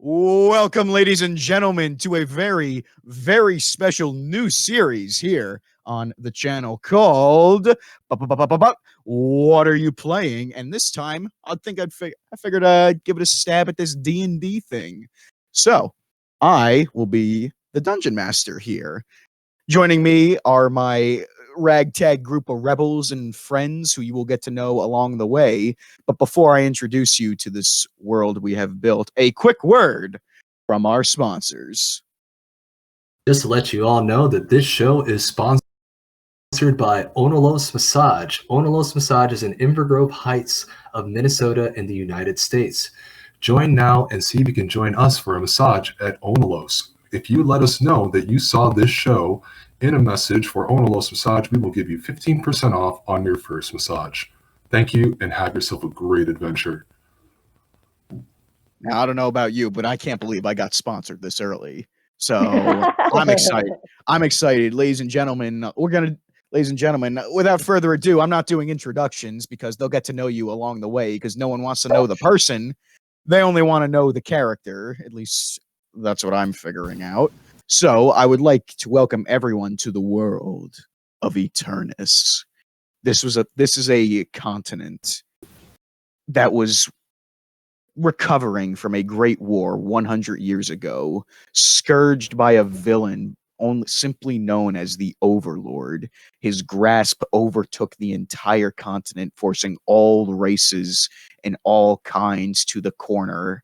Welcome, ladies and gentlemen, to a very, very special new series here on the channel called What Are You Playing? And this time, I figured I'd give it a stab at this D&D thing. So, I will be the Dungeon Master here. Joining me are my ragtag group of rebels and friends who you will get to know along the way. But before I introduce you to this world we have built, a quick word from our sponsors. Just to let you all know that this show is sponsored by Onolos Massage. Onolos Massage is in Inver Grove Heights of Minnesota in the United States. Join now and see if you can join us for a massage at Onolos. If you let us know that you saw this show in a message for Onolos Massage, we will give you 15% off on your first massage. Thank you, and have yourself a great adventure. Now, I don't know about you, but I can't believe I got sponsored this early. So I'm excited. I'm excited, ladies and gentlemen. Ladies and gentlemen, without further ado, I'm not doing introductions because they'll get to know you along the way because no one wants to know the person. They only want to know the character. At least that's what I'm figuring out. So I would like to welcome everyone to the world of Eternis. This is a continent that was recovering from a great war 100 years ago, scourged by a villain only simply known as the Overlord. His grasp overtook the entire continent, forcing all races and all kinds to the corner.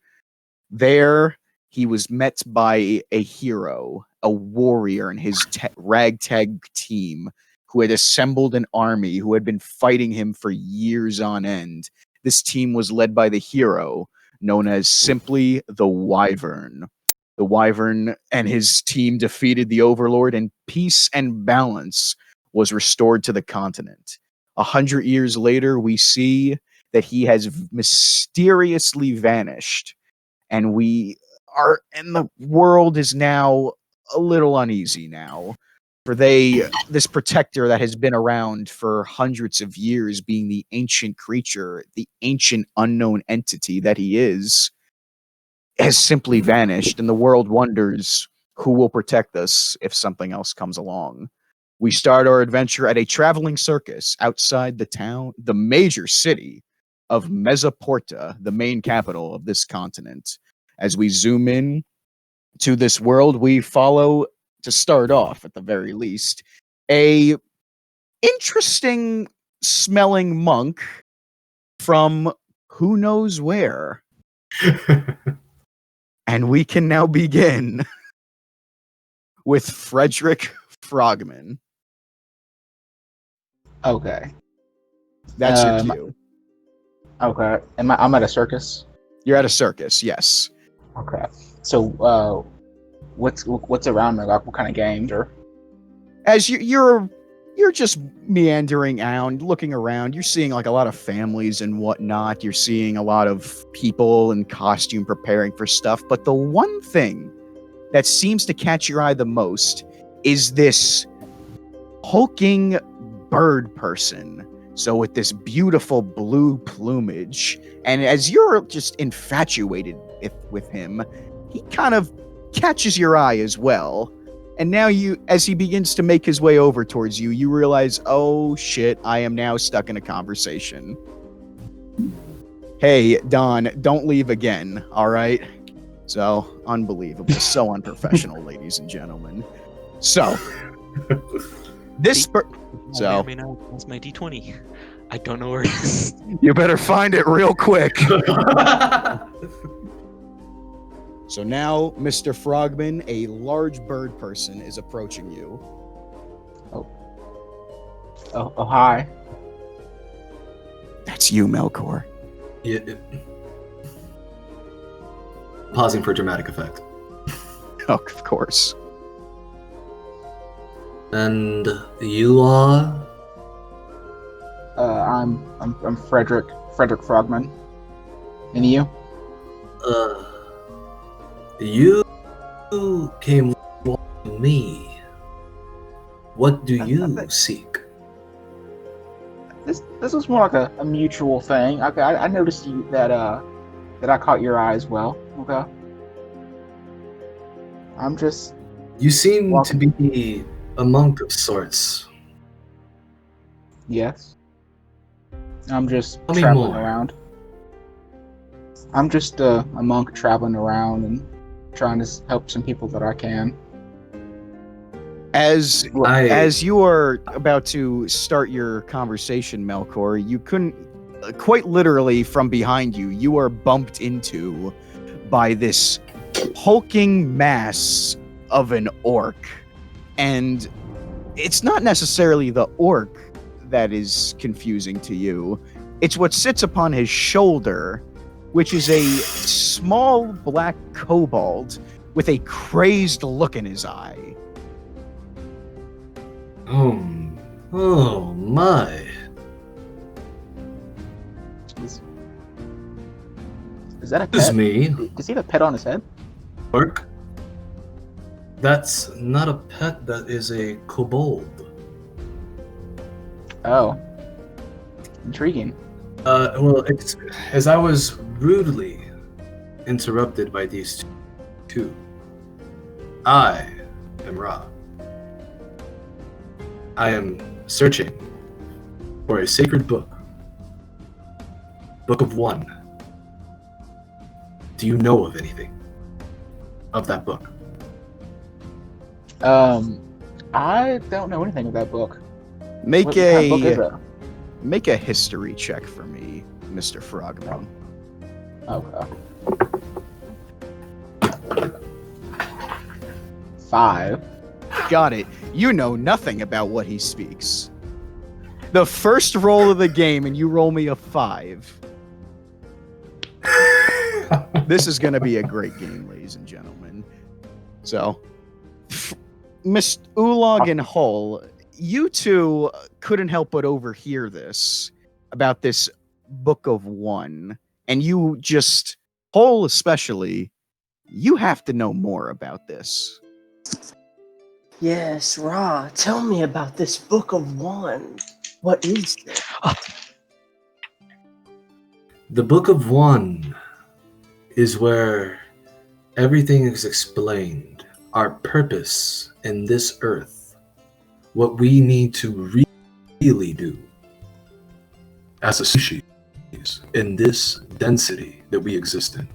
There, he was met by a hero, a warrior, and his ragtag team who had assembled an army who had been fighting him for years on end. This team was led by the hero, known as simply the Wyvern. The Wyvern and his team defeated the Overlord, and peace and balance was restored to the continent. 100 years later, we see that he has mysteriously vanished, and the world is now a little uneasy now. For this protector that has been around for hundreds of years, being the ancient creature, the ancient unknown entity that he is, has simply vanished, and the world wonders who will protect us if something else comes along. We start our adventure at a traveling circus outside the major city of Mesoporta, the main capital of this continent. As we zoom in to this world, we follow, to start off at the very least, a interesting smelling monk from who knows where. And we can now begin with Frederick Frogman. Okay. That's your cue. Okay. I'm at a circus? You're at a circus, yes. Okay. So, what's around me? Like, what kind of games or? As you're just meandering around, looking around. You're seeing like a lot of families and whatnot. You're seeing a lot of people in costume preparing for stuff. But the one thing that seems to catch your eye the most is this hulking bird person. So with this beautiful blue plumage, and as you're just infatuated with him, he kind of catches your eye as well. And now as he begins to make his way over towards you, you realize, oh shit, I am now stuck in a conversation. Hey, Don, don't leave again, all right? So, unbelievable. So unprofessional, ladies and gentlemen. So, this... I may not pass my D20. I don't know where it is. You better find it real quick. So now, Mr. Frogman, a large bird person, is approaching you. Oh, hi. That's you, Melkor. Yeah. Pausing for dramatic effect. Oh, of course. And you are? I'm Frederick Frogman. And you? You came with me. What do you seek? This was more like a mutual thing. Okay, I noticed that I caught your eye as well. Okay. I'm just You seem Well- to be a monk of sorts. yes. I'm just Tell me traveling more. around. I'm just a monk traveling around and trying to help some people that I can. As I as you are about to start your conversation, Melkor, you couldn't quite literally from behind you, you are bumped into by this hulking mass of an orc. And it's not necessarily the orc that is confusing to you. It's what sits upon his shoulder, which is a small black kobold with a crazed look in his eye. Oh my. Is that a Excuse pet? me, Does he have a pet on his head? orc. That's not a pet, that is a kobold. Oh. Intriguing. Well, it's, as I was rudely interrupted by these two, I am Ra. I am searching for a sacred book. Book of One. Do you know of anything of that book? I don't know anything of that book. Make What kind of book is a it? make a history check for me, Mr. Frogman. Okay. 5. Got it. You know nothing about what he speaks. The first roll of the game, and you roll me a 5. This is going to be a great game, ladies and gentlemen. So, Miss Ulog and Hull, you two couldn't help but overhear this about this Book of One, and you just, Hull especially, you have to know more about this. Yes, Ra, tell me about this Book of One. What is this? The Book of One is where everything is explained. Our purpose in this earth. What we need to really do as a species in this density that we exist in.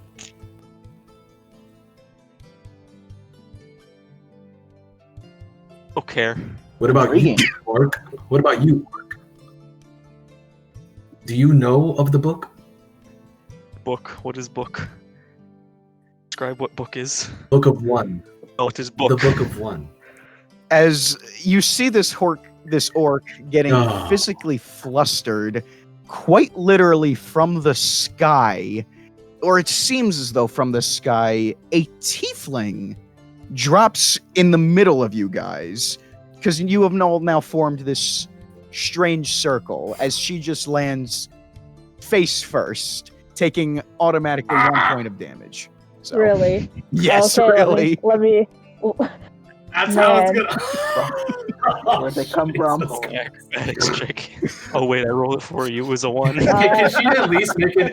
Don't care. What about you, Intriguing. Orc? What about you, Orc? Do you know of the book? Book. What is book? Describe what book is. Book of One. Oh, it is book. The Book of One. As you see this orc getting Ah. physically flustered, quite literally from the sky, or it seems as though from the sky, a tiefling drops in the middle of you guys, because you have now formed this strange circle as she just lands face first, taking automatically 1 point of damage. So, Really? yes, Okay, really. Let me. That's how it's gonna. Where'd they come from? Acrobatics check. Oh wait, I rolled it for you. It was a 1. Okay, can she at least make an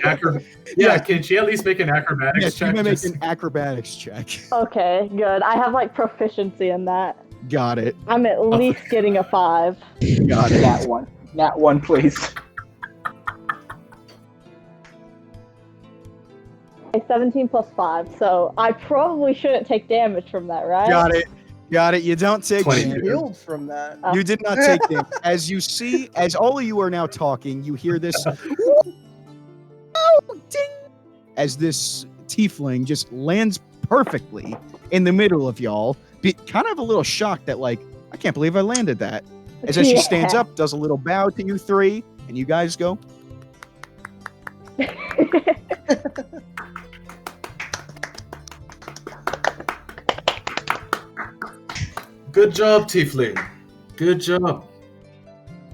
Yeah. Can she at least make an acrobatics Yes, you check? may make Just- an acrobatics check. Okay, good. I have like proficiency in that. Got it. I'm at least getting a 5. Got it. Nat 1. Nat 1, please. A 17 plus 5, so I probably shouldn't take damage from that, right? Got it. Got it. You don't take 20. damage. Healed from that. You did not take damage. As you see, as all of you are now talking, you hear this ding, as this tiefling just lands perfectly in the middle of y'all. Kind of a little shocked that, like, I can't believe I landed that. As she Yeah. stands up, does a little bow to you three, and you guys go. Good job, Tiefling. Good job.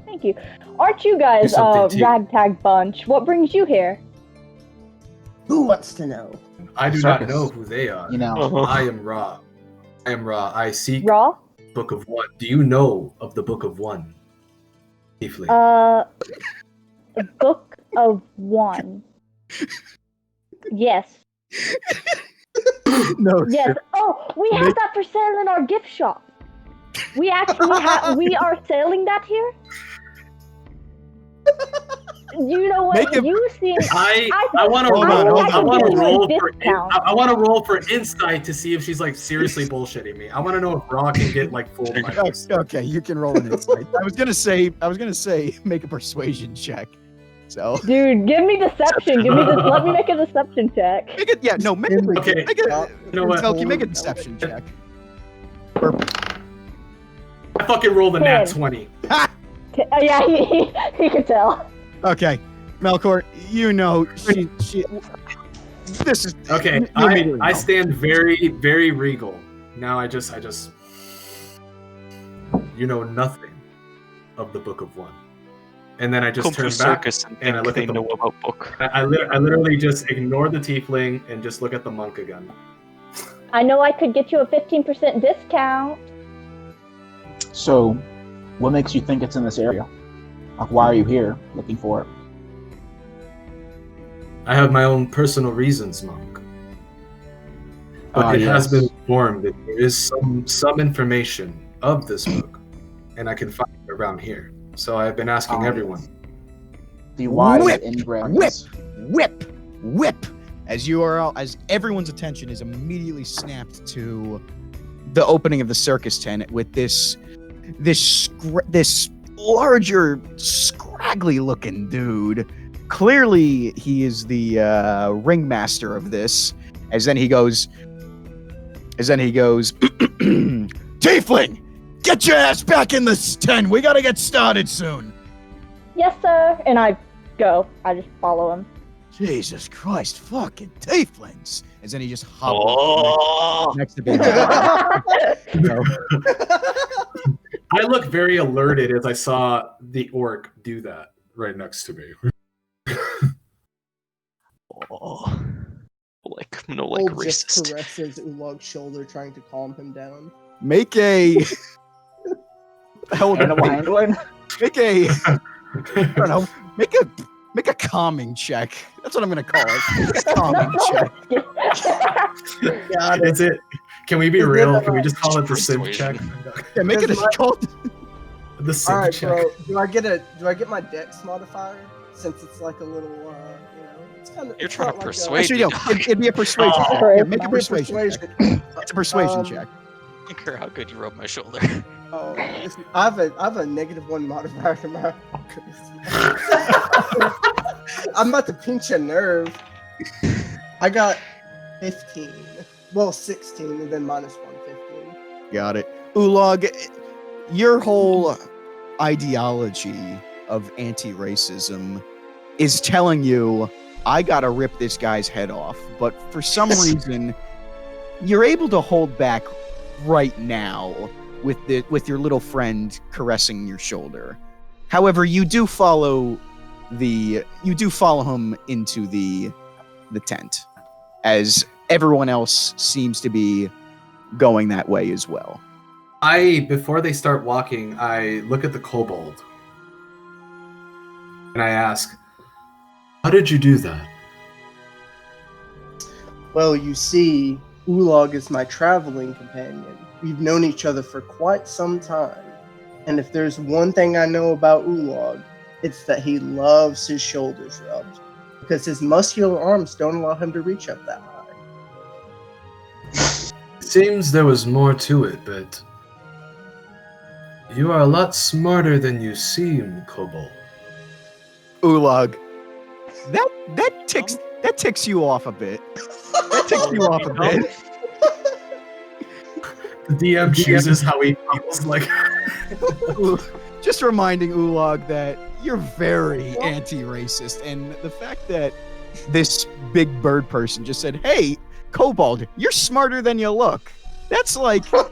Thank you. Aren't you guys Do something a to you. ragtag bunch? What brings you here? Who wants to know? I do Circus. not know who they are. You know. I am Ra. I am Ra. I seek Raw? Book of One. Do you know of the Book of One, Tiefling? A book of one. Yes. No. Yes. Oh, we have Make- that for sale in our gift shop. We actually we are selling that here. You know what? Make it- You seem. I want Hold on, hold on. to roll a for discount. I want to roll for insight to see if she's like seriously bullshitting me. I want to know if Raw can get like fooled by this. Okay, you can roll an insight. I was gonna say make a persuasion check. So Dude, give me deception. Let me make a deception check. make it. Yeah, no, make it. Okay. Make it. You know what? Selkie, make a deception check. I fucking rolled a nat 10. 20. Oh yeah, he can tell. Okay, Melkor, you know she. This is Okay, you I immediately know. stand very, very regal. Now I just you know nothing of the Book of One. And then I just Come turn to back circus and and I think look they at the know about book. I literally just ignore the tiefling and just look at the monk again. I know I could get you a 15% discount. So, what makes you think it's in this area? Like, why are you here looking for it? I have my own personal reasons, monk. But it has been informed that there is some information of this book, and I can find it around here. So I've been asking everyone. The wise Whip! ingrams. Whip! As everyone's attention is immediately snapped to the opening of the circus tent with this larger, scraggly looking dude. Clearly, he is the ringmaster of this. As then he goes, Tiefling, get your ass back in the tent. We gotta get started soon. Yes, sir. And I go. I just follow him. Jesus Christ, fucking tieflings. And then he just hops Oh, next to me. No. I look very alerted as I saw the orc do that right next to me. oh. Like Cole just racist. caresses Ulog's shoulder, trying to calm him down. Make a. Animal handling. Make a. I don't know. Make a calming check. That's what I'm gonna call it. Make a calming check. Got it. That's it. Can we be Is it, real? Can we just call it the sim Persuasion. check? Yeah, make it a call. The sim All right, check. bro. Do I get my dex modifier since it's like a little, it's kind of. You're trying to persuade Actually, me. no. It'd be a persuasion check. Oh. Yeah, make a persuasion check. It's a persuasion check. I don't care how good you rub my shoulder. Oh, I have a -1 modifier to my. I'm about to pinch a nerve. I got 15. Well, 16, and then -1, 15. Got it. Ulog, your whole ideology of anti-racism is telling you, I gotta rip this guy's head off, but for some reason, you're able to hold back right now with your little friend caressing your shoulder. However, you do follow him into the tent, as everyone else seems to be going that way as well. Before they start walking, I look at the kobold and I ask, "How did you do that?" Well, you see, Ulog is my traveling companion. We've known each other for quite some time. And if there's one thing I know about Ulog, it's that he loves his shoulders rubbed. Because his muscular arms don't allow him to reach up that high. It seems there was more to it, but you are a lot smarter than you seem, kobold. Ulog, that ticks you off a bit. That ticks you off a bit. The DM chooses how he feels like. Just reminding Ulog that you're very anti-racist, and the fact that this big bird person just said, "Hey, Kobold, you're smarter than you look." That's like That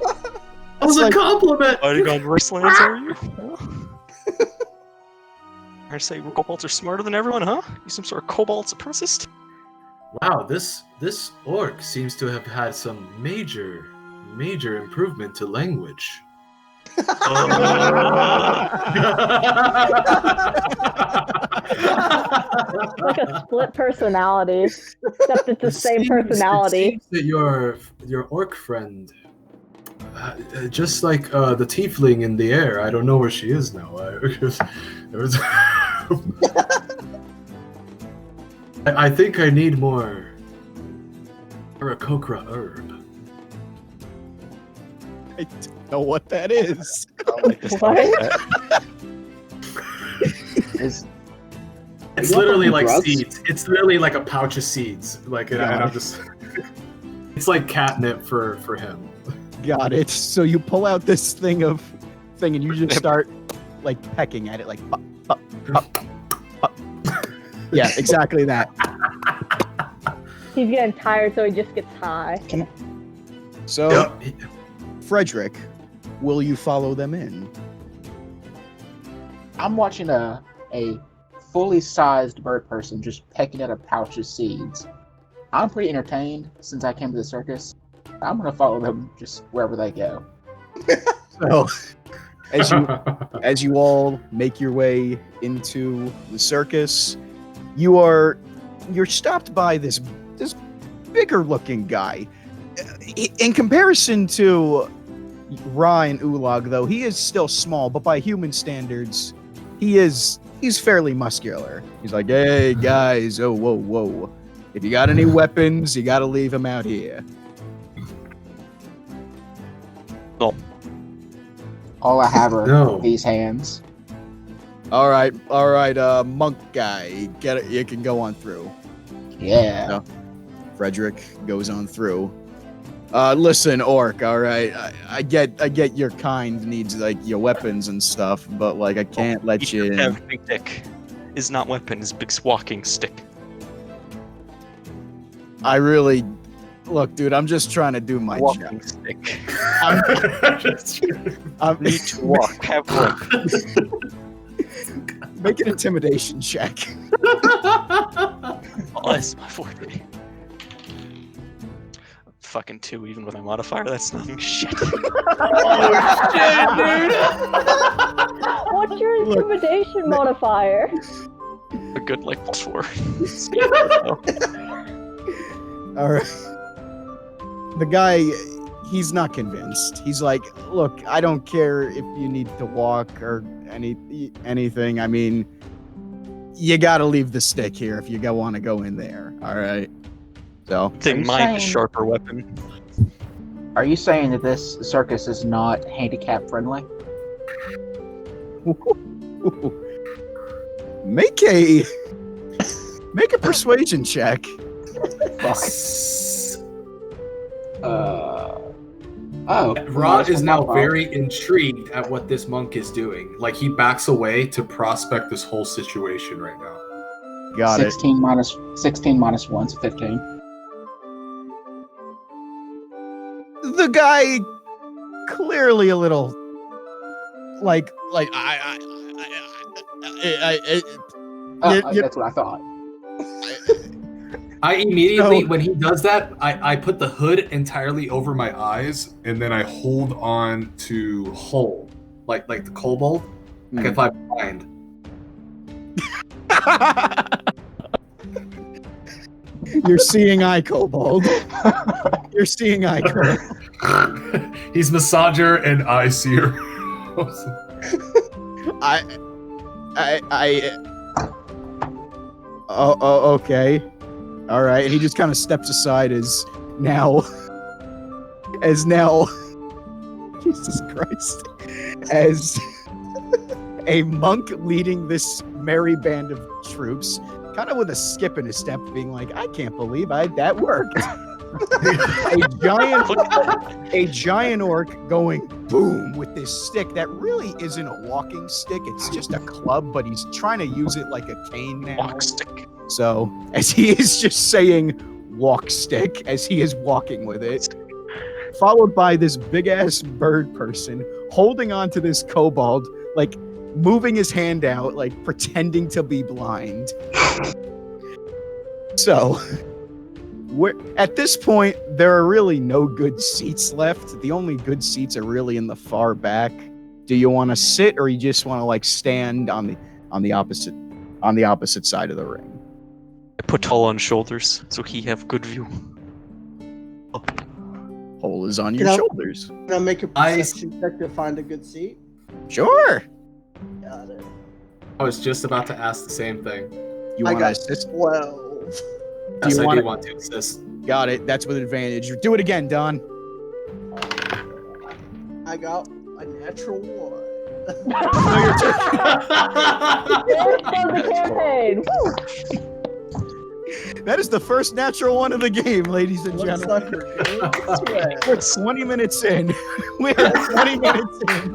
was a compliment. Fighting on wastelands, are you? I say kobolds are smarter than everyone, huh? You some sort of kobold supremacist? Wow, this orc seems to have had some major improvement to language. Like a split personality, except it's the same personality. It seems that your orc friend, just like the tiefling in the air, I don't know where she is now. I think I need more Aarakocra herb. I don't know what that is. What? It's literally like seeds. It's literally like a pouch of seeds. Like, and I'm just. It's like catnip for him. Got it. So you pull out this thing, and you just start like pecking at it, like. Pop, pop, pop, pop. Yeah, exactly that. He's getting tired, so he just gets high. So, Frederick, will you follow them in? I'm watching a fully sized bird person just pecking at a pouch of seeds. I'm pretty entertained since I came to the circus. I'm gonna follow them just wherever they go. So, as you all make your way into the circus, you're stopped by this bigger looking guy. In comparison to Ra and Ulag, though, he is still small, but by human standards, he's fairly muscular. He's like, hey guys, oh whoa. If you got any weapons, you gotta leave them out here. No. All I have are No. these hands. All right, monk guy, get it. You can go on through. Yeah. No. Frederick goes on through. Listen, orc. All right, I get your kind needs like your weapons and stuff, but like I can't let you in. Have big dick is not weapon, is big walking stick. I really look, dude. I'm just trying to do my job. Walking stick. I'm Need to walk. Have work. Make an intimidation check. Oh, that's my forte. Fucking 2, even with my modifier. That's not shit. What's your intimidation modifier? A good like +4. All right. The guy, he's not convinced. He's like, look, I don't care if you need to walk or anything. I mean, you gotta leave the stick here if you want to go in there. All right. So Think mine is sharper weapon. Are you saying that this circus is not handicap friendly? make a persuasion check. Rod is now very intrigued at what this monk is doing. Like, he backs away to prospect this whole situation right now. Got 16 minus 1 is 15. The guy clearly a little like That's what I thought. I immediately, So- when he does that, I put the hood entirely over my eyes, and then I hold on to Hull, like the kobold, like if I'm blind. You're seeing eye, kobold. You're seeing eye, kobold. He's massager and eye seer. Okay. All right. And he just kind of steps aside as now, Jesus Christ, as a monk leading this merry band of troops, kind of with a skip in his step, being like, I can't believe that worked. a giant orc going boom with this stick that really isn't a walking stick. It's just a club, but he's trying to use it like a cane now. Walk stick. So as he is just saying walk stick as he is walking with it, followed by this big ass bird person holding on to this kobold, like moving his hand out, like pretending to be blind. So at this point, there are really no good seats left. The only good seats are really in the far back. Do you want to sit, or you just want to like stand on the opposite on the opposite side of the ring. I put Hall on shoulders so he have good view. Hole is on your Can I- shoulders. Can I make a perception check to find a good seat? Sure. Got it. I was just about to ask the same thing. You I want to got assist? 12. Yes, you I wanna- do want to assist. Got it. That's with advantage. Do it again, Don. I got a natural 1. First of the campaign. Woo! That is the first natural one of the game, ladies and What gentlemen. sucker, dude? We're 20 minutes in. We're 20 minutes in.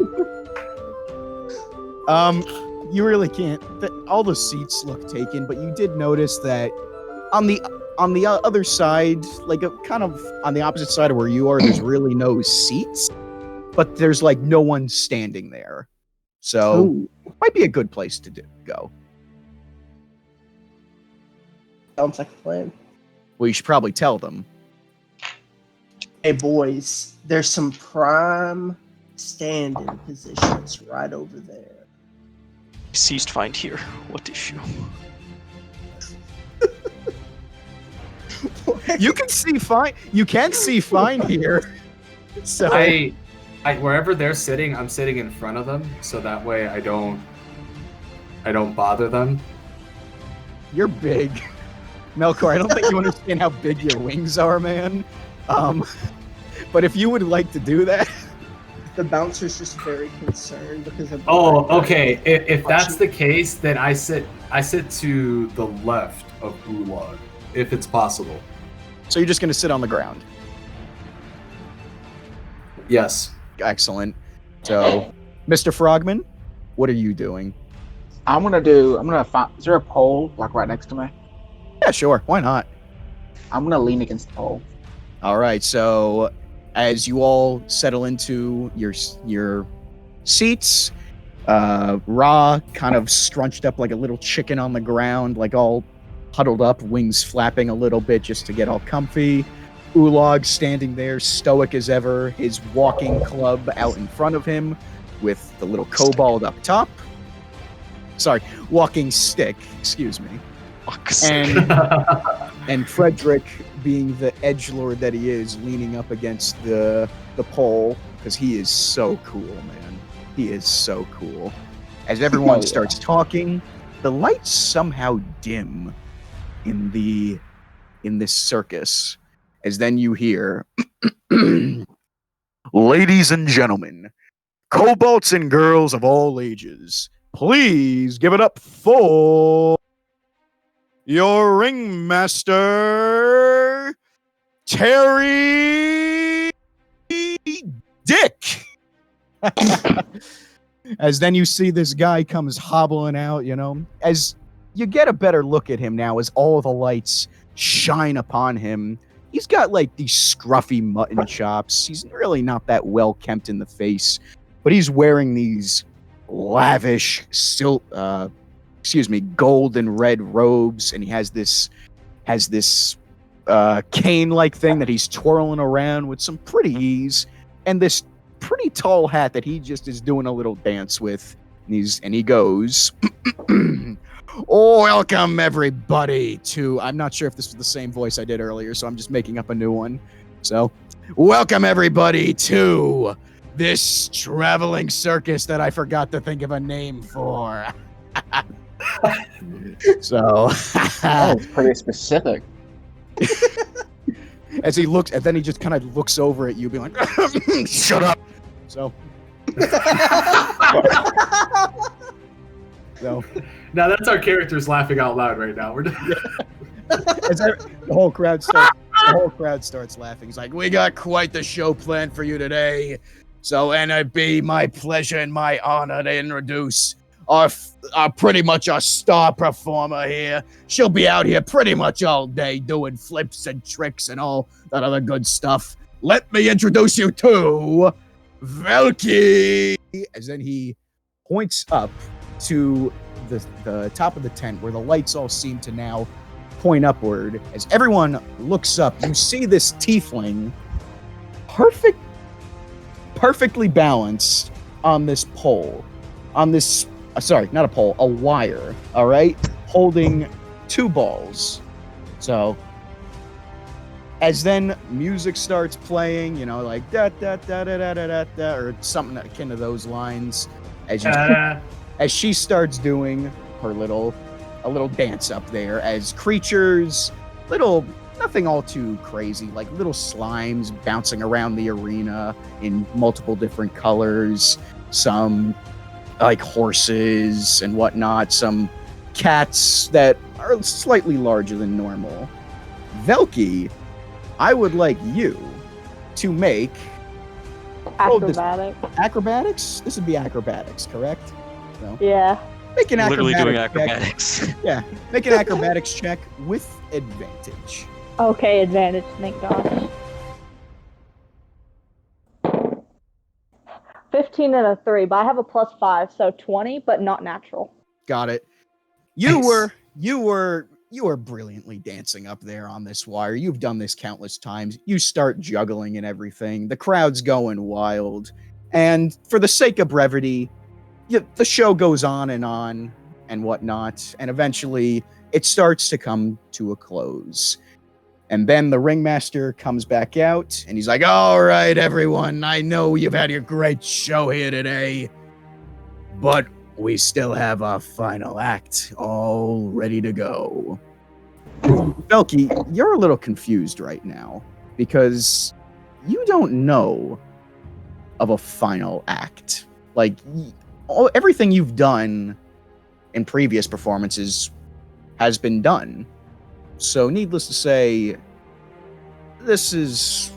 You really can't. All the seats look taken, but you did notice that on the other side, like kind of on the opposite side of where you are, there's really no seats, but there's like no one standing there. So Ooh, might be a good place to go. sounds like a plan. Well, you should probably tell them. Hey, boys, there's some prime standing positions right over there. Ceased find here. What issue? You can see fine. You can see fine here. So I wherever they're sitting, I'm sitting in front of them, so that way I don't bother them. you're big, Melkor. I don't think you understand how big your wings are, man. But if you would like to do that, The bouncer's just very concerned because of. Oh, okay. If that's the case, then I sit to the left of Ulog, if it's possible. so you're just going to sit on the ground. Yes. Excellent. So, Mr. Frogman, what are you doing? I'm gonna find. Is there a pole like right next to me? Yeah, sure. Why not? I'm gonna lean against the pole. All right. So, as you all settle into your seats, Ra kind of scrunched up like a little chicken on the ground, like all huddled up, wings flapping a little bit just to get all comfy. Ulog standing there, stoic as ever, his walking club out in front of him with the little kobold up top. Sorry, walking stick, excuse me. And Frederick, being the edgelord that he is, leaning up against the pole because he is so cool, man. He is so cool. As everyone starts talking, the lights somehow dim in this circus. As then you hear, ladies and gentlemen, kobolds and girls of all ages, please give it up for your ringmaster, Tarry Dick. As then you see this guy comes hobbling out, as you get a better look at him now, as all the lights shine upon him. He's got like these scruffy mutton chops. He's really not that well kempt in the face, but he's wearing these lavish gold and red robes, and he has this cane-like thing that he's twirling around with some pretty ease, and this pretty tall hat that he just is doing a little dance with. And he goes, welcome everybody to, I'm not sure if this was the same voice I did earlier, so I'm just making up a new one. So, welcome everybody to this traveling circus that I forgot to think of a name for. So, That was pretty specific. as he looks, and then he just kind of looks over at you, being like, shut up. So, Now that's our characters laughing out loud right now. the whole crowd starts laughing. He's like, we got quite the show planned for you today. So, and it'd be my pleasure and my honor to introduce our pretty much our star performer here. She'll be out here pretty much all day doing flips and tricks and all that other good stuff. Let me introduce you to Velky. As then he points up to the top of the tent where the lights all seem to now point upward. As everyone looks up, you see this tiefling perfectly balanced on this pole. On this, sorry, not a pole, a wire, all right? holding 2 balls. So, as then music starts playing, you know, like da da da da da da da, da or something akin to those lines, as she starts doing her little dance up there, as creatures, nothing all too crazy, like little slimes bouncing around the arena in multiple different colors, some like horses and whatnot, some cats that are slightly larger than normal. Velky, I would like you to make acrobatics. This would be acrobatics, correct? No. Yeah. Make an Literally doing acrobatics. acrobatics. Yeah, make an acrobatics check with advantage. Okay, advantage. Thank gosh. 15 and a 3, but I have a +5, so 20, but not natural. Got it. You were brilliantly dancing up there on this wire. You've done this countless times. You start juggling and everything. The crowd's going wild. And for the sake of brevity, the show goes on and whatnot. And eventually it starts to come to a close. And then the ringmaster comes back out and he's like, all right, everyone, I know you've had your great show here today, but we still have our final act all ready to go. Velky, you're a little confused right now because you don't know of a final act. Like, everything you've done in previous performances has been done. So, needless to say, this is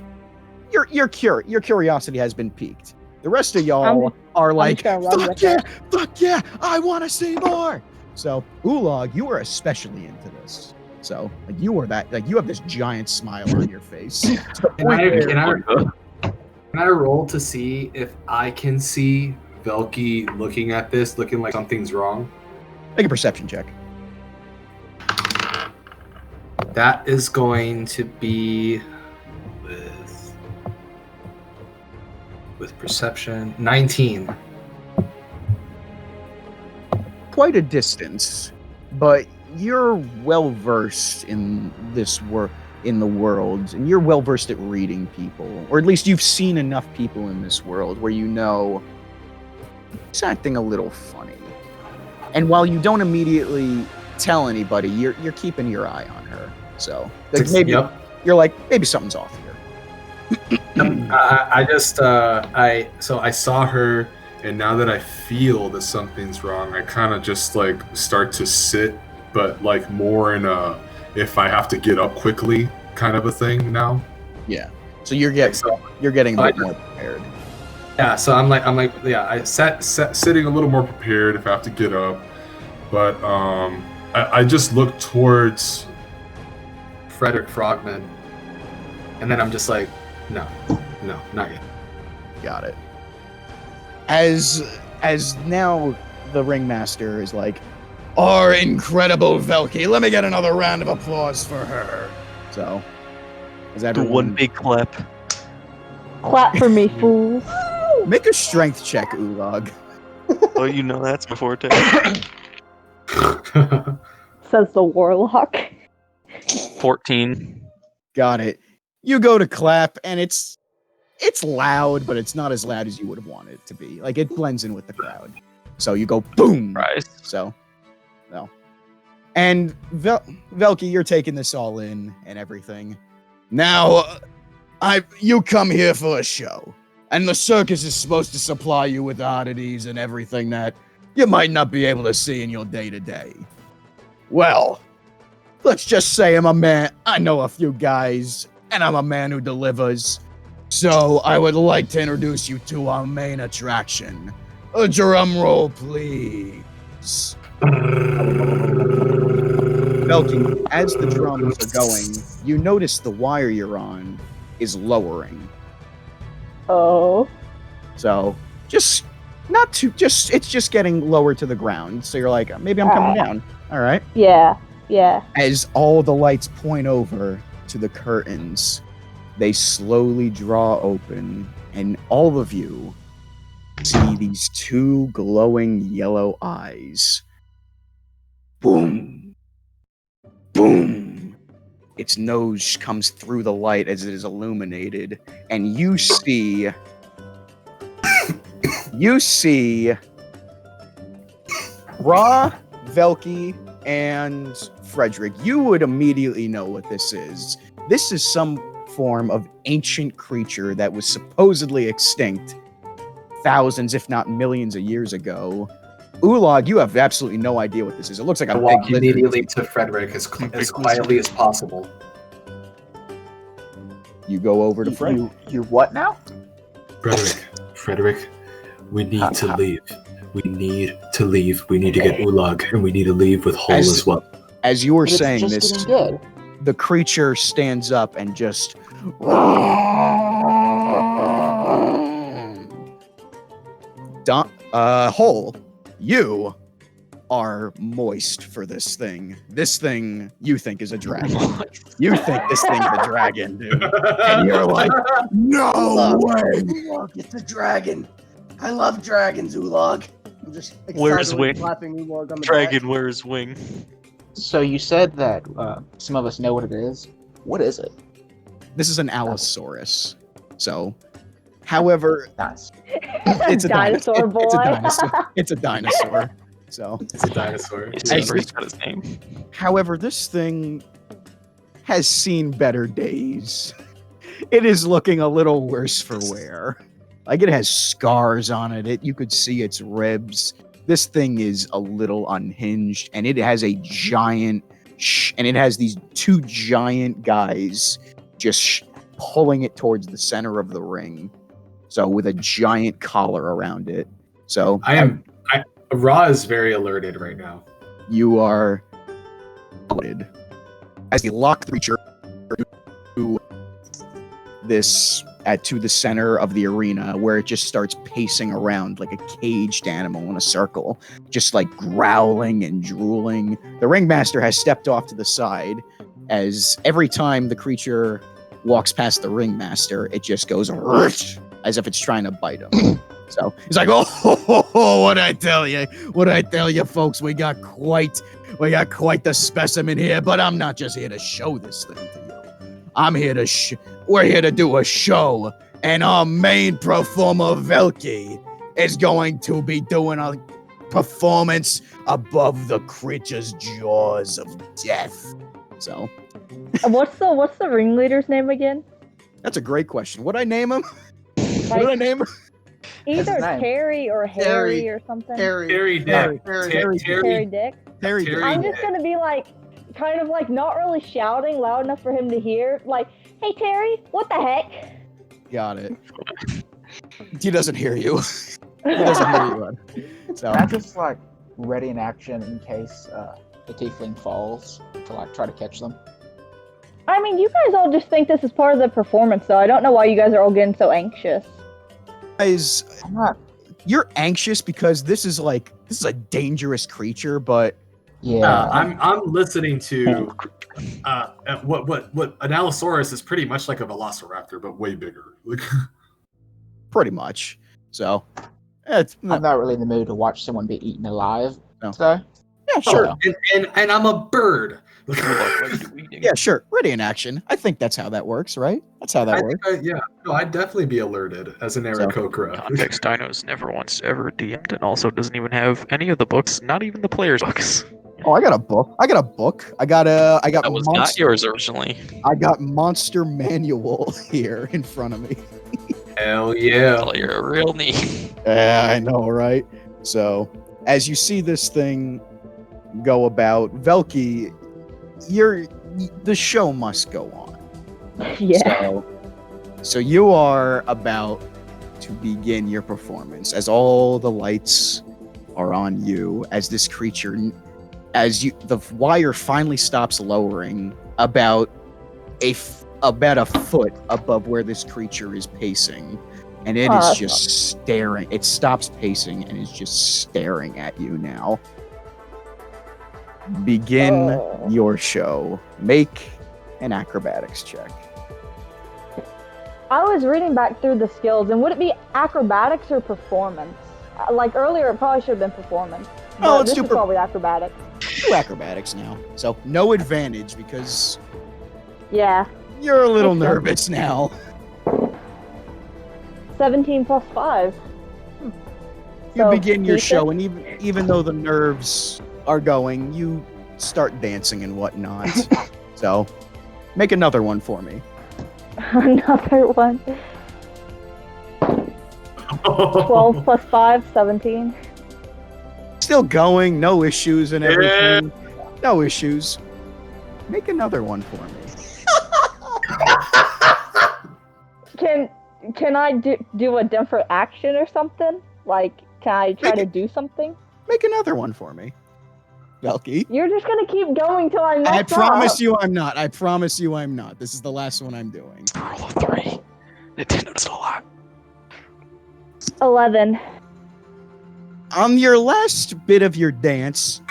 your curiosity has been piqued. The rest of y'all are like, fuck yeah, I want to see more. So, Ulog, you are especially into this. So, like, you have this giant smile on your face. Can I roll to see if I can see Velky looking at this, looking like something's wrong? Make a perception check. That is going to be with perception 19. Quite a distance, but you're well versed in this in the world, and you're well versed at reading people, or at least you've seen enough people in this world where you know he's acting a little funny. And while you don't immediately tell anybody, you're keeping your eye on her. So like maybe you're like, maybe something's off here. I saw her, and now that I feel that something's wrong, I kind of just like start to sit, but like more in a if I have to get up quickly kind of a thing now. Yeah. So you're getting a bit more prepared. Yeah. So I'm like I sitting a little more prepared if I have to get up, but I just look towards Frederick Frogman, and then I'm just like, no, not yet. Got it. As now the ringmaster is like, our incredible Velky, let me get another round of applause for her. So, is that one big clap? Clap for me, fools. Make a strength check, Ulog. Oh, you know that's before it. Says the warlock. 14. Got it. You go to clap, and it's loud, but it's not as loud as you would have wanted it to be. Like, it blends in with the crowd. So you go boom. Right. So, no. And Velky, you're taking this all in and everything. Now, you come here for a show, and the circus is supposed to supply you with oddities and everything that you might not be able to see in your day-to-day. Well, let's just say I'm a man. I know a few guys, and I'm a man who delivers. So I would like to introduce you to our main attraction. A drum roll, please. Velky, as the drums are going, you notice the wire you're on is lowering. Oh. So it's just getting lower to the ground. So you're like, maybe I'm coming down. All right. Yeah. As all the lights point over to the curtains, they slowly draw open, and all of you see these 2 glowing yellow eyes Boom. Boom. Its nose comes through the light as it is illuminated, and you see Ra, Velky, and Frederick. You would immediately know what this is. This is some form of ancient creature that was supposedly extinct thousands, if not millions of years ago. Ulog, you have absolutely no idea what this is. It looks like a I big walk lizard. immediately to Frederick as quietly as possible. You go over to Fred. You what now? Frederick, we need to leave. We need to leave. We need to get Ulog, and we need to leave with Hole as well. As you were But it's saying just this, getting good. the creature stands up and just Hole, you are moist for this thing. This thing you think is a dragon. You think this thing's a dragon, dude. And you're like, no way! Ulog, it's a dragon. I love dragons, Ulog. I'm just Where's excitedly Wing? clapping Ulog on the Dragon, back. where's Wing? So you said that some of us know what it is. What is it? This is an Allosaurus. So, however, Nice. it's a Dinosaur boy. It's a dinosaur. It's a dinosaur. So, It's a dinosaur. It's Hey, he's got his name. however, this thing has seen better days. It is looking a little worse for wear. Like, it has scars on it. You could see its ribs. This thing is a little unhinged, and it has a giant, and it has these two giant guys just pulling it towards the center of the ring. So, with a giant collar around it. So, Ra is very alerted right now. you are alerted as you lock the creature to to the center of the arena, where it just starts pacing around like a caged animal in a circle, just like growling and drooling. The ringmaster has stepped off to the side, as every time the creature walks past the ringmaster, it just goes as if it's trying to bite him. So he's like, oh, what I tell you, folks, we got quite the specimen here. But I'm not just here to show this thing to you. We're here to do a show, and our main performer Velky is going to be doing a performance above the creature's jaws of death. So What's the ringleader's name again? that's a great question. What'd I name him? What Like, did I name him? either his name? Terry or Harry or something. Terry Terry. Dick. Terry Dick. Terry. Terry. I'm just gonna be like, kind of like not really shouting loud enough for him to hear. Like, hey Terry, what the heck? Got it. He doesn't hear you. He doesn't hear you. Bud. So Can I just like ready in action in case the tiefling falls to like try to catch them? I mean, you guys all just think this is part of the performance, though. I don't know why you guys are all getting so anxious. guys, I'm not. you're anxious because this is a dangerous creature, but Yeah. I'm listening to what an Allosaurus is pretty much like a Velociraptor, but way bigger. Like, pretty much. So it's I'm not really in the mood to watch someone be eaten alive No. today. yeah, sure. and I'm a bird. Yeah, sure. Ready in action. I think that's how that works, right? That's how that works. I'd definitely be alerted as an Aarakocra. Context, Dino's never once ever DM'd and also doesn't even have any of the books, not even the player's books. Oh, I got a book. I got That was not yours originally. I got Monster Manual here in front of me. Hell yeah. Well, you're a real neat. Yeah, I know, right? So, as you see this thing go about, Velky, the show must go on. Yeah. So you are about to begin your performance as all the lights are on you as this creature, the wire finally stops lowering about a foot above where this creature is pacing, and it is just staring. It stops pacing and is just staring at you now. Begin your show. Make an acrobatics check. I was reading back through the skills, and would it be acrobatics or performance? Like earlier, it probably should have been performance. Oh, But this is probably acrobatics. do acrobatics now. So no advantage because Yeah. you're a little Makes sense. nervous now. 17 plus 5. You So, begin your decent. show, and even though the nerves are going, you start dancing and whatnot. So make another one for me. Another one. 12 plus 5, 17. Still going, no issues and everything. No issues. Make another one for me. Can I do a different action or something? Like, can I try to do something? Make another one for me. Velky. You're just gonna keep going till I mess I promise up. you I'm not. I promise you I'm not. This is the last one I'm doing. Roll of 3. Nintendo's a lot. 11. On your last bit of your dance,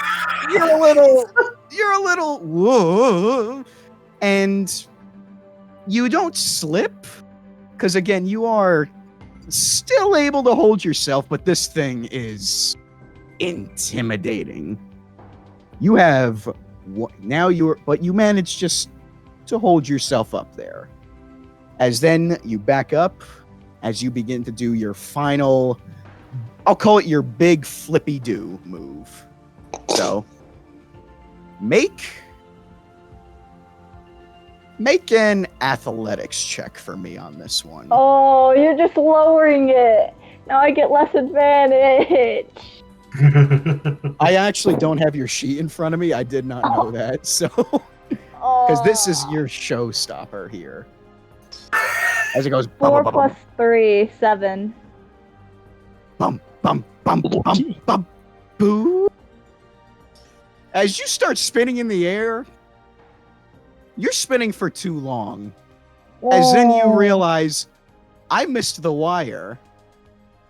you're a little whoa, and you don't slip, because again, you are still able to hold yourself, but this thing is intimidating. You have but you manage just to hold yourself up there. As then you back up, as you begin to do your final, I'll call it your big flippy do move. So make an athletics check for me on this one. Oh, you're just lowering it. Now I get less advantage. I actually don't have your sheet in front of me. I did not know that. So because this is your showstopper here. As it goes 4 bum, plus 3, 7. bum, bum, bum, bum, bum, boo. As you start spinning in the air, you're spinning for too long. As then you realize, I missed the wire.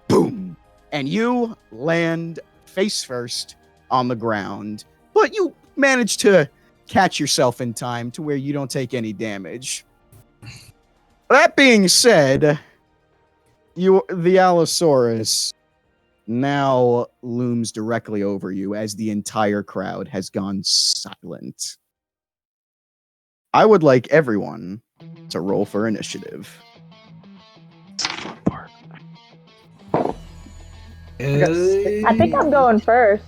Boom. And you land face first on the ground. But you manage to catch yourself in time to where you don't take any damage. That being said, the Allosaurus now looms directly over you as the entire crowd has gone silent. I would like everyone to roll for initiative. It's the fun part. I think I'm going first.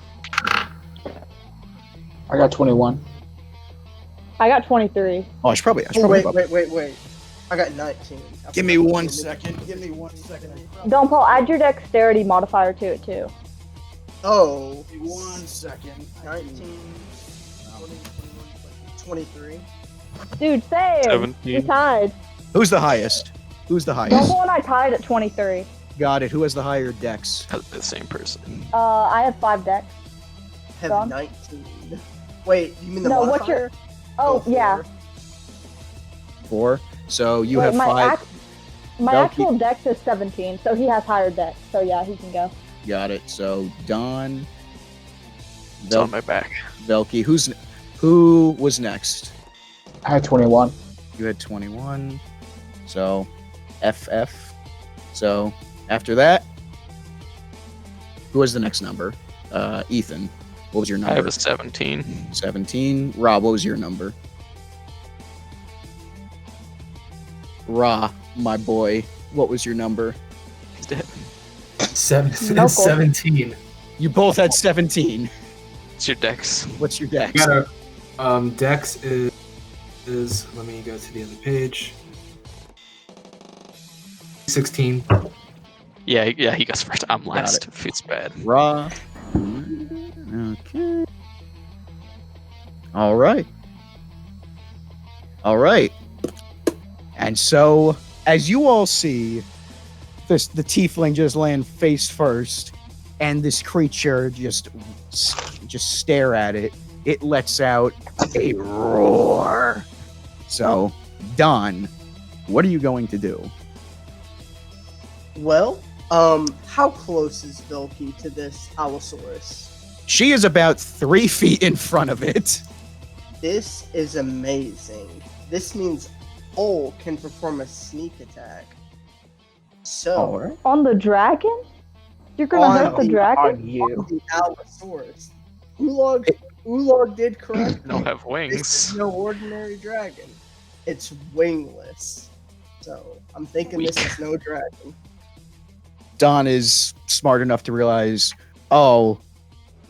I got 21. I got 23. Oh, I should probably Wait. I got 19. Give me 1 second. Don't Paul, add your dexterity modifier to it too. Oh. 1 second. 19, 20, 23. Dude, same. 17. We tied. Who's the highest? Don't Paul and I tied at 23. Got it. Who has the higher dex? The same person. I have 5 dex. I have Done. 19. Wait, you mean the No, modifier? what's your... Oh, yeah. 4. So you Wait, have 5. My Velky- actual dex is 17, so he has higher dex. So yeah, he can go. Got it. So Don, It's on my back. Velky. Who was next? I had 21. You had 21. So FF. So after that, who was the next number? Ethan. What was your number? I have a 17. 17. Rob, what was your number? Ra, my boy, what was your number? He's dead. 17. You both had 17. It's your dex. What's your dex? Dex is let me go to the other page. 16. Yeah, he goes first. I'm last. it. If it's bad. Ra. Okay. All right. And so, as you all see, the tiefling just land face first, and this creature just stare at it. It lets out a roar. So, Don, what are you going to do? Well, how close is Velky to this Allosaurus? She is about 3 feet in front of it. This is amazing. This means Ole can perform a sneak attack. So, On the dragon? You're gonna hurt the dragon? On you. the Allosaurus. Ulog Ulog did correct They'll me. have This wings. is no ordinary dragon. It's wingless. So I'm thinking this is no dragon. Don is smart enough to realize, oh,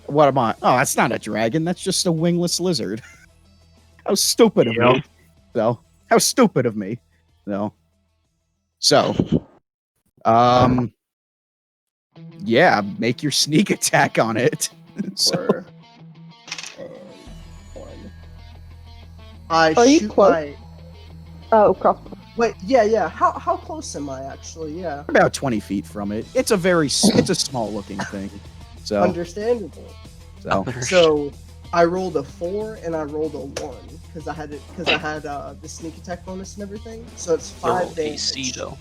what am I? Oh, that's not a dragon. That's just a wingless lizard. How stupid of me. So, how stupid of me. So, yeah, make your sneak attack on it. So, 4 and 1. I Are you shoot close? my. Oh, crossbow. Wait, yeah. How close am I actually? Yeah. about 20 feet from it. It's a small looking thing. So, Understandable. So I rolled a 4 and I rolled a 1 because I had the sneak attack bonus and everything. So it's 5 damage. AC though.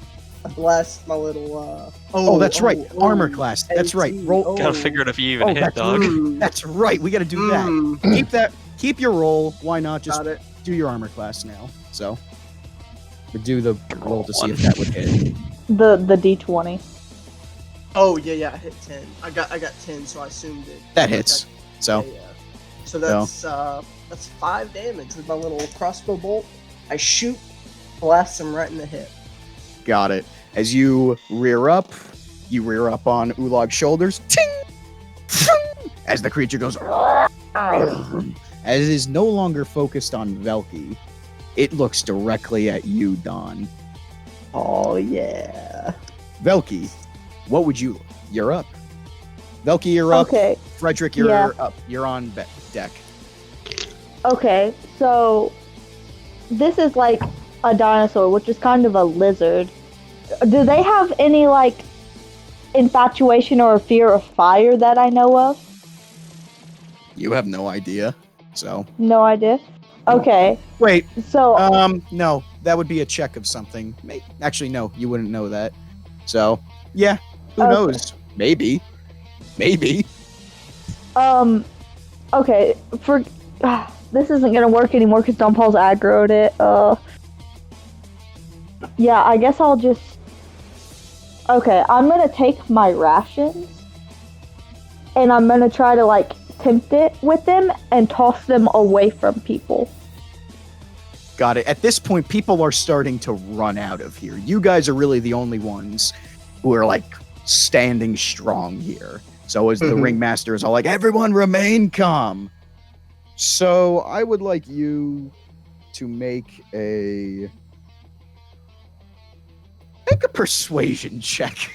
I blast my little. that's right. Armor class. That's right. 18. Roll. Gotta figure out if you even hit, that's dog. That's right. We got to do that. Keep your roll. Why not just Got it. do your armor class now? So, but do the roll to see if that would hit. The D20. Oh yeah. I hit 10. I got 10, so I assumed it. That hits. So, Yeah. So that's 5 damage with my little crossbow bolt. I shoot, blast him right in the hip. got it. As you rear up on Ulog's shoulders. Ting! Ting! As the creature goes. As it is no longer focused on Velky, it looks directly at you, Don. Oh yeah. Velky, what would you? You're up. Velky, you're up. Okay. Frederick, you're Yeah. up. You're on deck. Okay, so this is like a dinosaur, which is kind of a lizard. Do they have any like infatuation or fear of fire that I know of? You have no idea. So No idea. Okay, wait. so No, that would be a check of something. Actually, no, you wouldn't know that. So yeah, who Okay. knows? Maybe. okay, for this isn't gonna work anymore because Don Paul's aggroed it. Yeah, I guess I'll just. Okay, I'm gonna take my rations, and I'm gonna try to like tempt it with them and toss them away from people. Got it. At this point, people are starting to run out of here. You guys are really the only ones who are like standing strong here. So as the ringmaster is all like, everyone remain calm. So I would like you to make a persuasion check.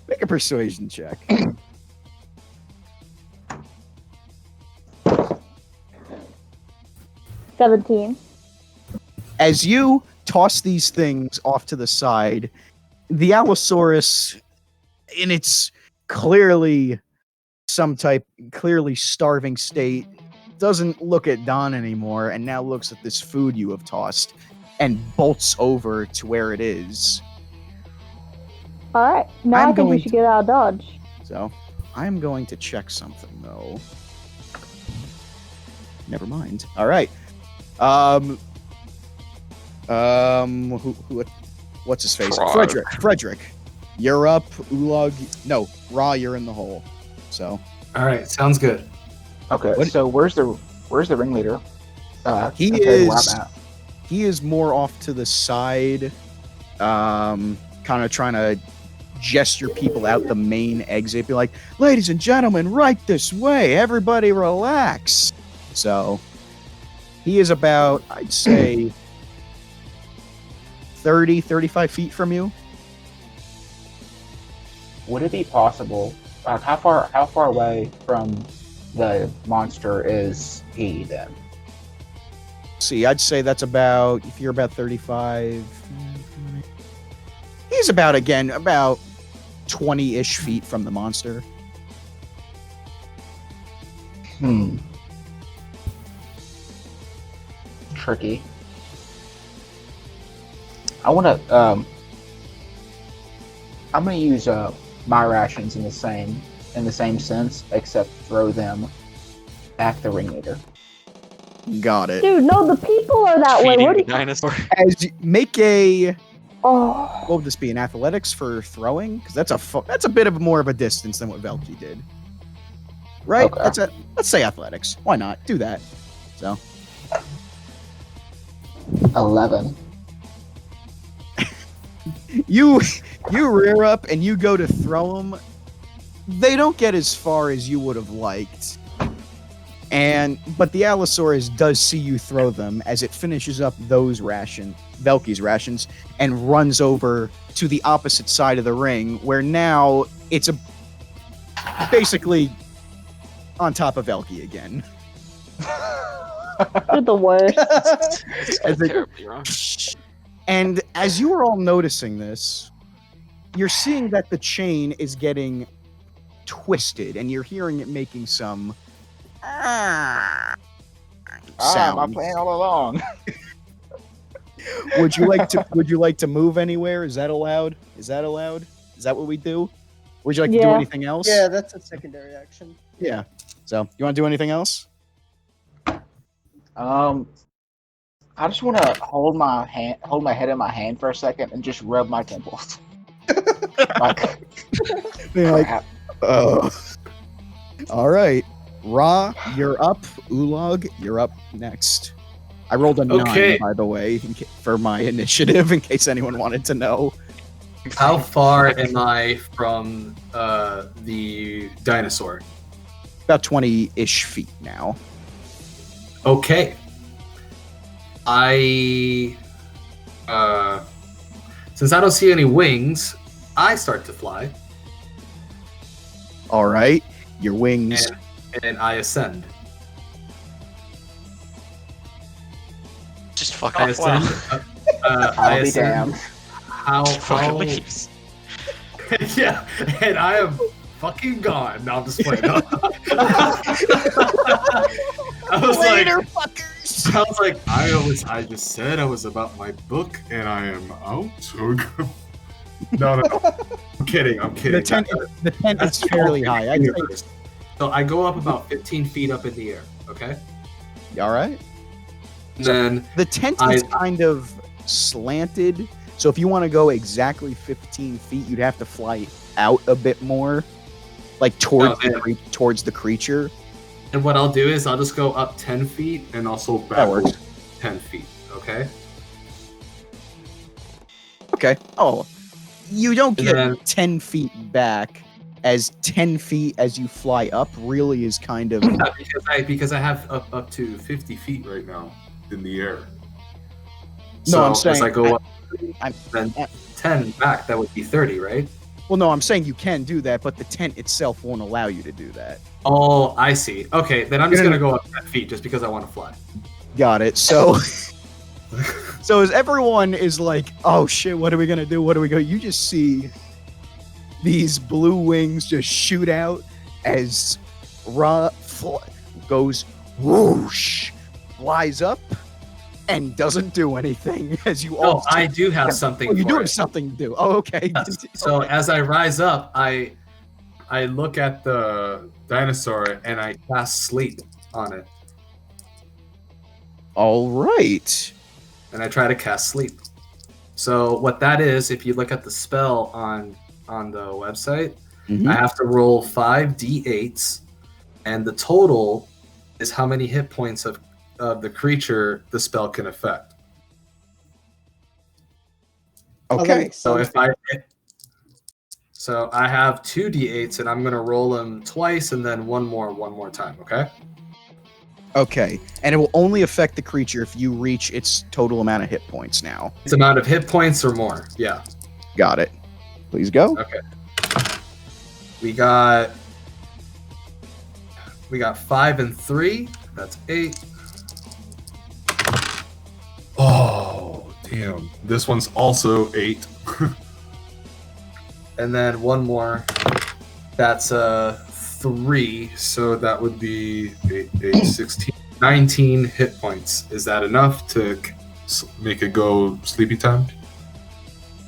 Make a persuasion check. $17. As you toss these things off to the side, the Allosaurus, in its clearly starving state, doesn't look at Don anymore and now looks at this food you have tossed and bolts over to where it is. Alright, now I think we should get out of Dodge. So, I'm going to check something, though. Never mind. All right. What's his face? Frog. Frederick. You're up. Ulog. No, Ra, you're in the hole. So. All right, sounds good. Okay, What- so where's the ringleader? He compared to where is- I'm at? He is more off to the side, kind of trying to gesture people out the main exit. Be like, ladies and gentlemen, right this way. Everybody relax. So, he is about, I'd say, 35 feet from you. Would it be possible? How far away from the monster is he then? See, I'd say that's about, if you're about 35, he's about 20-ish feet from the monster. Tricky. I want to. I'm gonna use my rations in the same sense, except throw them at the ringleader. Got it. Dude, no, the people are that way. Feeding What the do you... dinosaur. As you make a, Oh, what would this be, an athletics for throwing? Because that's a bit of more of a distance than what Velky did. right? Okay. That's it. Let's say athletics. Why not? Do that. So 11. you rear up and you go to throw them. They don't get as far as you would have liked. But the Allosaurus does see you throw them as it finishes up Velky's rations, and runs over to the opposite side of the ring, where now it's basically on top of Velky again. You're the worst. As it- Terribly wrong. And as you are all noticing this, you're seeing that the chain is getting twisted, and you're hearing it making some My sounds. plan all along. Would you like to move anywhere? Is that allowed? Is that what we do? Would you like to do Yeah. anything else? Yeah, that's a secondary action. Yeah. So, you want to do anything else? I just want to hold my head in my hand for a second and just rub my temples. Like, You're like, crap. oh. All right. Ra, you're up. Ulog, you're up next. I rolled a 9, Okay. by the way, for my initiative, in case anyone wanted to know. How far am I from the dinosaur? About 20-ish feet now. Okay. Since I don't see any wings, I start to fly All right. Your wings. and I ascend. Just fuck I off. Wow. ascend. I I'll be ascend. damned. How? Fucking leaves. Yeah, and I am fucking gone. No, I'm just playing. I was fuckers! like, I just said I was about my book, and I am out. No. I'm kidding. The tent is fairly high. I'd say, So I go up about 15 feet up in the air. Okay. all right. And then The tent is kind of slanted, so if you want to go exactly 15 feet, you'd have to fly out a bit more, like towards the creature. and what I'll do is I'll just go up 10 feet And also That back. works. 10 feet. Okay. Okay. Oh, you don't And get then- 10 feet back, as 10 feet as you fly up really is kind of. Because I have up to 50 feet Right now, in the air. No, I'm as saying- I go up, I'm- then 10 back, that would be 30, right? Well, no, I'm saying you can do that, but the tent itself won't allow you to do that. Oh, I see. Okay, then I'm just You're gonna go up 10 feet just because I want to fly. Got it. So, so as everyone is like, "Oh shit, what are we gonna do? What are we going?" You just see these blue wings just shoot out as Ra goes whoosh, flies up, and doesn't do anything. As you all, Oh, I do have something. Oh, you for do it. have something to do. Oh, okay. Yes. So as I rise up, I look at the dinosaur and I cast sleep on it, All right. and I try to cast sleep. So what that is, if you look at the spell on the website, Mhm. I have to roll 5d8s, and the total is how many hit points of the creature the spell can affect. Oh, that Okay. makes So sense. so I have 2d8s, and I'm gonna roll them twice, and then one more time. Okay. Okay. And it will only affect the creature if you reach its total amount of hit points now. It's amount of hit points or more. Yeah. Got it. Please go. We got 5 and 3. That's 8. Oh, damn. This one's also 8. And then one more. That's 3. So that would be 8, 16, 19 hit points. Is that enough to make it go sleepy time?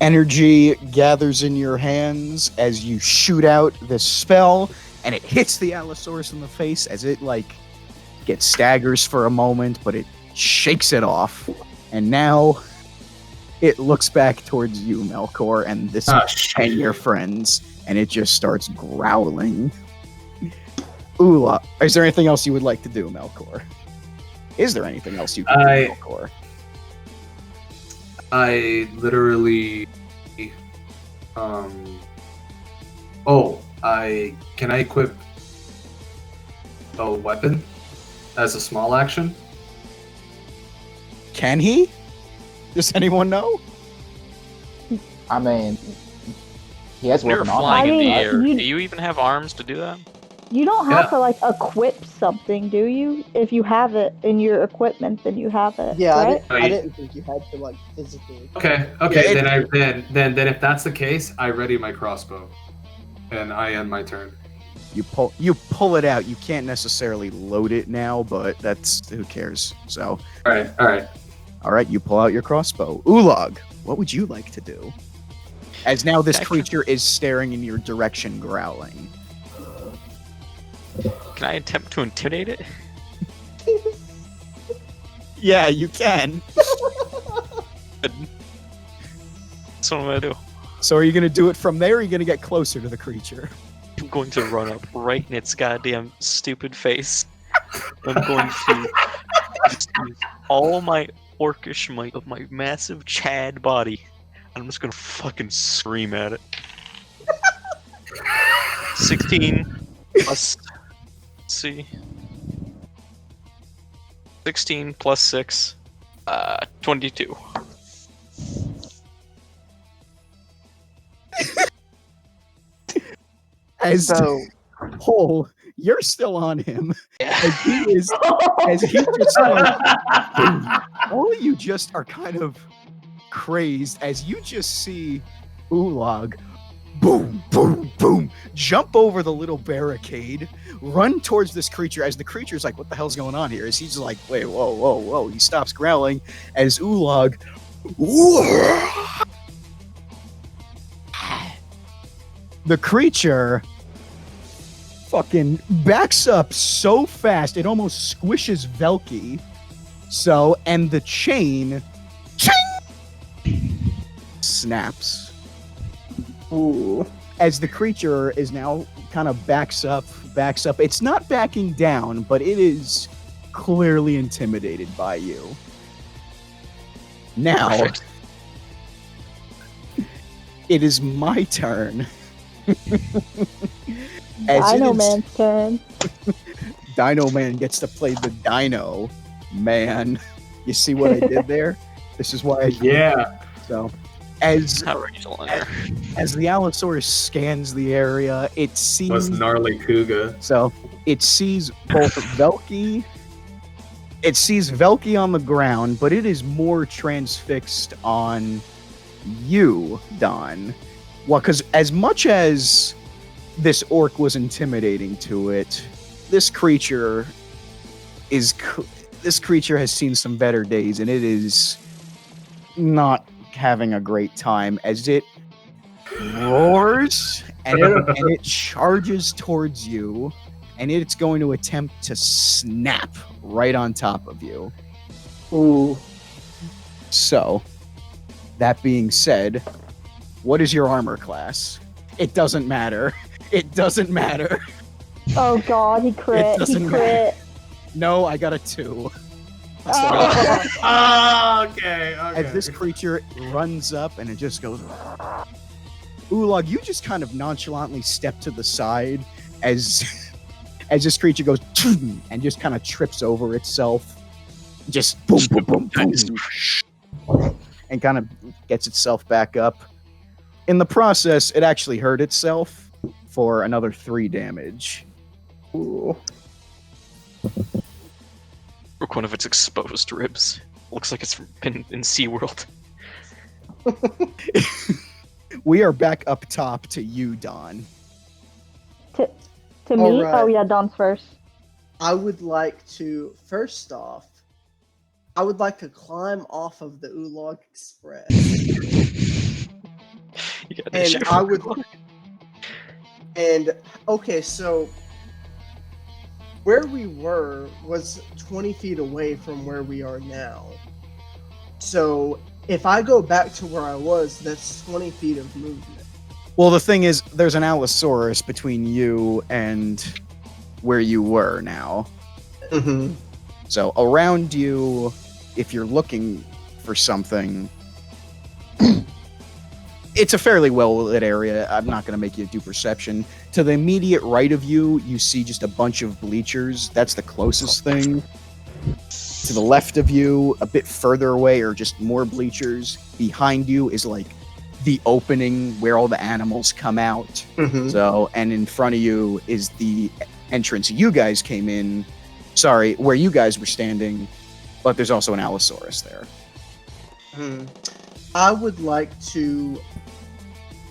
Energy gathers in your hands as you shoot out this spell, and it hits the Allosaurus in the face as it gets staggers for a moment, but it shakes it off. And now it looks back towards you, Melkor, and and your friends, and it just starts growling. Ulag, is there anything else you would like to do, Melkor? Is there anything else you can do, Melkor? I literally, can I equip a weapon as a small action? Can he? Does anyone know? I mean, he has When you're weapon on flying him. in the I air, mean, do you even have arms to do that? You don't have Yeah. to like equip something, do you? If you have it in your equipment, then you have it. Yeah, right? I didn't think you had to like physically. Okay. Yeah, Then if that's the case, I ready my crossbow, and I end my turn. You pull it out. You can't necessarily load it now, but that's who cares. So, All right. you pull out your crossbow. Ulag, what would you like to do? As now this creature is staring in your direction, growling. Can I attempt to intimidate it? Yeah, you can. That's what I'm gonna do. So are you going to do it from there, or are you going to get closer to the creature? I'm going to run up right in its goddamn stupid face. I'm going to just use all my orcish might of my massive Chad body. And I'm just gonna fucking scream at it. 16 plus. Let's see. 16 plus 6. 22. As So Hole, you're still on him. Yeah. As he just like, all of you just are kind of crazed as you just see Ulag boom, boom, boom, jump over the little barricade, run towards this creature as the creature's like, what the hell's going on here? As he's just like, wait, whoa, whoa, whoa. He stops growling as Ulag the creature fucking backs up so fast it almost squishes Velky. So, and the chain snaps. ooh. As the creature is now kind of backs up. It's not backing down, but it is clearly intimidated by you. Now, Perfect. it is my turn. As it Dino is- Man's turn. Dino Man gets to play the Dino Man. You see what I did there? This is why I Yeah. so as How original in there. as the Allosaurus scans the area, it Was sees gnarly Kuga. so it sees both Velky. It sees Velky on the ground, but it is more transfixed on you, Don. Well, because as much as this orc was intimidating to it, this creature has seen some better days, and it is not having a great time as it roars and it charges towards you, and it's going to attempt to snap right on top of you. Ooh. So, that being said, what is your armor class? It doesn't matter. It doesn't matter. Oh god, he crit. He doesn't crit. No, I got a 2. Oh. Oh, okay. As this creature runs up and it just goes, Ulag, you just kind of nonchalantly step to the side as this creature goes and just kind of trips over itself, just boom, boom, boom, boom, and kind of gets itself back up. In the process, it actually hurt itself for another 3 damage. Ooh. Broke one of its exposed ribs. Looks like it's been in SeaWorld. We are back up top to you, Don. To me? Alright. Oh yeah, Don's first. I would like to first off, I would like to climb off of the Ulag Express. You got And issue. I would and okay, so where we were was 20 feet away from where we are now. So if I go back to where I was, that's 20 feet of movement. Well, the thing is, there's an Allosaurus between you and where you were now. Mm-hmm. So around you, if you're looking for something, it's a fairly well-lit area. I'm not going to make you do perception. To the immediate right of you, you see just a bunch of bleachers. That's the closest thing. To the left of you, a bit further away, are just more bleachers. Behind you is like the opening where all the animals come out. Mm-hmm. So, and in front of you is the entrance you guys came in. Sorry, where you guys were standing, but there's also an Allosaurus there. I would like to.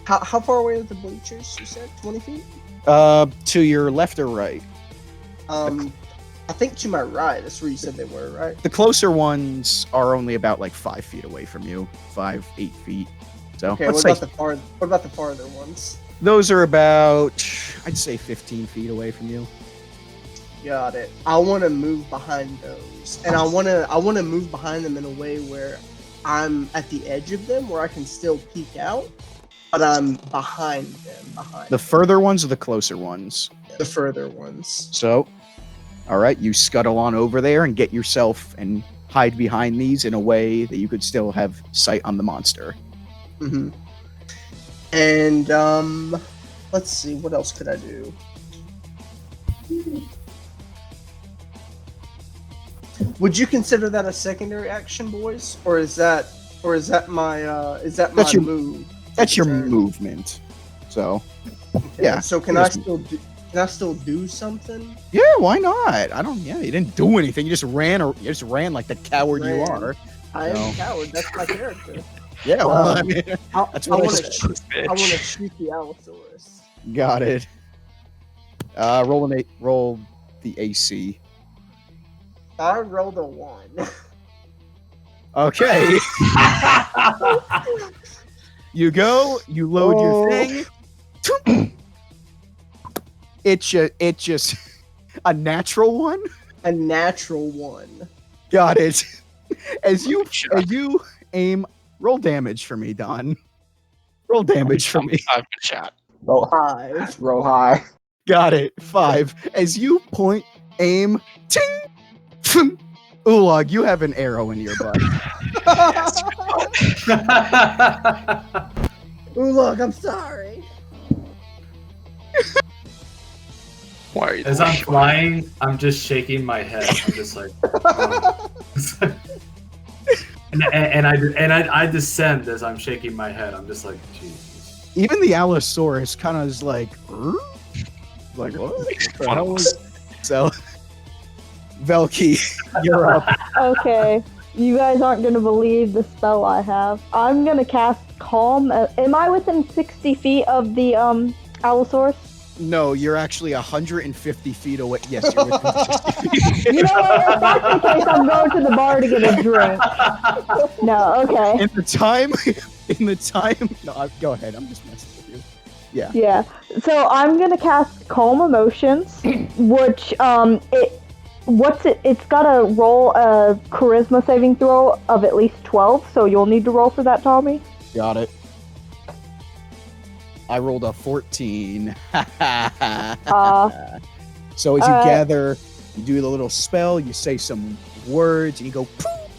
How far away are the bleachers? You said 20 feet. To your left or right? I think to my right. That's where you said they were, right? The closer ones are only about like 5 feet away from you, 5-8 feet. So Okay. let's What say about the farther ones? those are about, I'd say, 15 feet away from you. Got it. I want to move behind those, and I want to move behind them in a way where I'm at the edge of them, where I can still peek out, but I'm behind them. The further ones or the closer ones? The further ones. So, all right, you scuttle on over there and get yourself and hide behind these in a way that you could still have sight on the monster. Mm-hmm. And let's see, what else could I do? Would you consider that a secondary action, boys, or is that my That's your- move? That's your Turn? movement. So, Okay, yeah. So can I still do something? yeah, why not? Yeah, you didn't do anything. You just ran like the coward you Ran. are. I am No. a coward. That's my character. Yeah, well, I mean, that's what I want said. to. I want to shoot the Allosaurus. Got it. Roll the AC. I rolled a 1. Okay. You go, you load your thing. It just a natural one. A natural 1. Got it. As you aim, roll damage for me, Don. Roll damage for me. I've been shot. Roll 5. roll high. Got it. 5. As you point, aim, ting. Ulog, you have an arrow in your butt. Ooh, look, I'm sorry. Why are you As I'm flying, I'm just shaking my head. I'm just like, and I descend as I'm shaking my head. I'm just like, Jesus. Even the Allosaurus kind of is like, "Huh?" Like what? The hell is-" So, Velky, you're up. Okay, you guys aren't gonna believe the spell I have. I'm gonna cast Calm. Am I within 60 feet of the Allosaurus? No, you're actually 150 feet away. Yes, you're within 60 feet. You know what? If that's the case, I'm going to the bar to get a drink. No, okay. In the time. No, go ahead. I'm just messing with you. Yeah. Yeah. So I'm gonna cast Calm Emotions, which it's gotta roll a charisma saving throw of at least 12, so you'll need to roll for that, Tommy. Got it. I rolled a 14. So as you gather, you do the little spell, you say some words, and you go poof.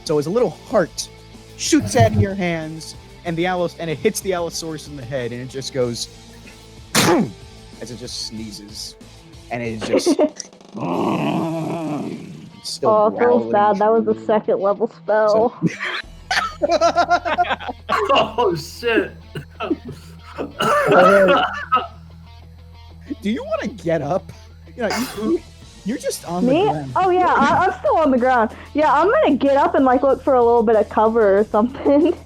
So as a little heart shoots out of your hands, and it hits the Allosaurus in the head, and it just goes poof, as it just sneezes, and it just still Oh, it feels growling. bad. That was a second level spell. Oh shit! Do you want to get up? You're just on Me? the ground. Oh yeah, I'm still on the ground. Yeah, I'm gonna get up and look for a little bit of cover or something.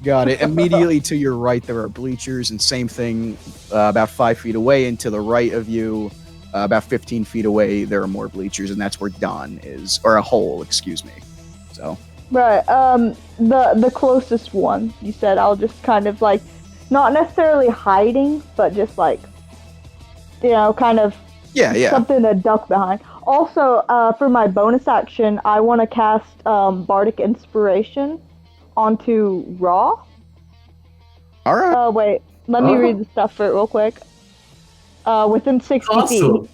Got it. Immediately to your right, there are bleachers, and same thing, about 5 feet away, and to the right of you, about 15 feet away, there are more bleachers, and that's where Don is, or a hole, excuse me. So. Right. The closest one. You said I'll just kind of like, not necessarily hiding, but just like, kind of. Yeah. Something to duck behind. Also, for my bonus action, I want to cast Bardic Inspiration onto Raw. All right. Wait, let me read the stuff for it real quick. Within 60 feet.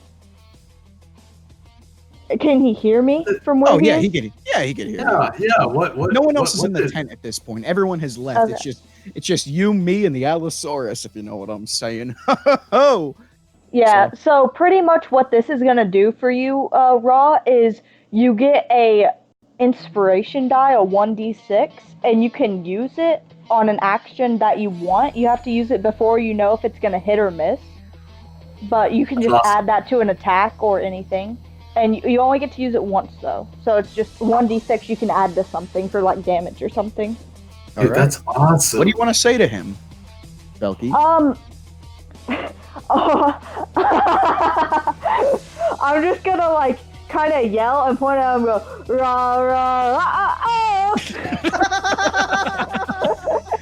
Can he hear me from where Oh he yeah, is? he could. Yeah, he could hear. Yeah, you. yeah. What? No one else is what in the did- tent at this point. Everyone has left. Okay. It's just you, me, and the Allosaurus. If you know what I'm saying. Oh. Yeah, so pretty much what this is gonna do for you, Raw, is you get a inspiration die, a 1d6, and you can use it on an action that you want. You have to use it before you know if it's gonna hit or miss. But you can just Awesome. add that to an attack or anything. And you only get to use it once though. So it's just 1d6 you can add to something for like damage or something. All Dude, right. that's awesome. What do you want to say to him, Belky? I'm just gonna like kind of yell and point at him and go rah rah rah ah,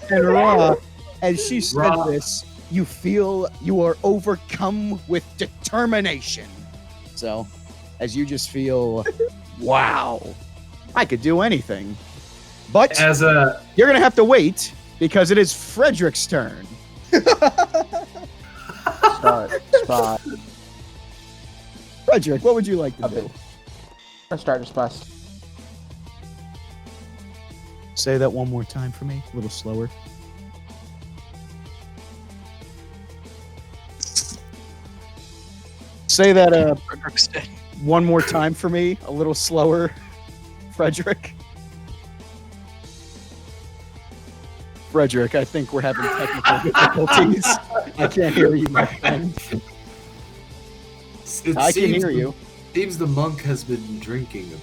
And Ra, as she said Ra. this, you feel you are overcome with determination. So, as you just feel, wow, I could do anything. But As a you're gonna have to wait because it is Frederick's turn. Spot. Frederick, what would you like to Okay. do? Let's start this bust. Say that one more time for me, a little slower. Say that Frederick's dead. one more time for me, a little slower, Frederick. Frederick, I think we're having technical difficulties. I can't hear you, my friend. it I can seems hear you. Seems the monk has been drinking a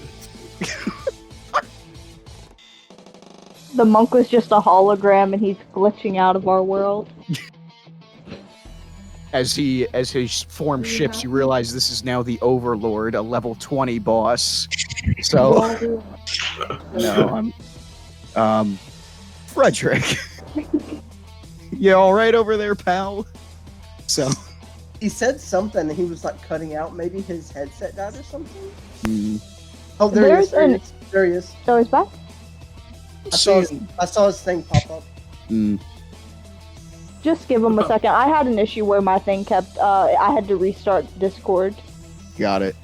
bit. The monk was just a hologram and he's glitching out of our world. As his form shifts, you realize this is now the Overlord, a level 20 boss. So no, I'm Frederick. You all right over there, pal? So He said something and he was like cutting out. Maybe his headset died or something. mm, Oh, there he is. There's There he is. So he's back? I saw his thing pop up. mm, Just give him a second. I had an issue where my thing kept. I had to restart Discord. got it.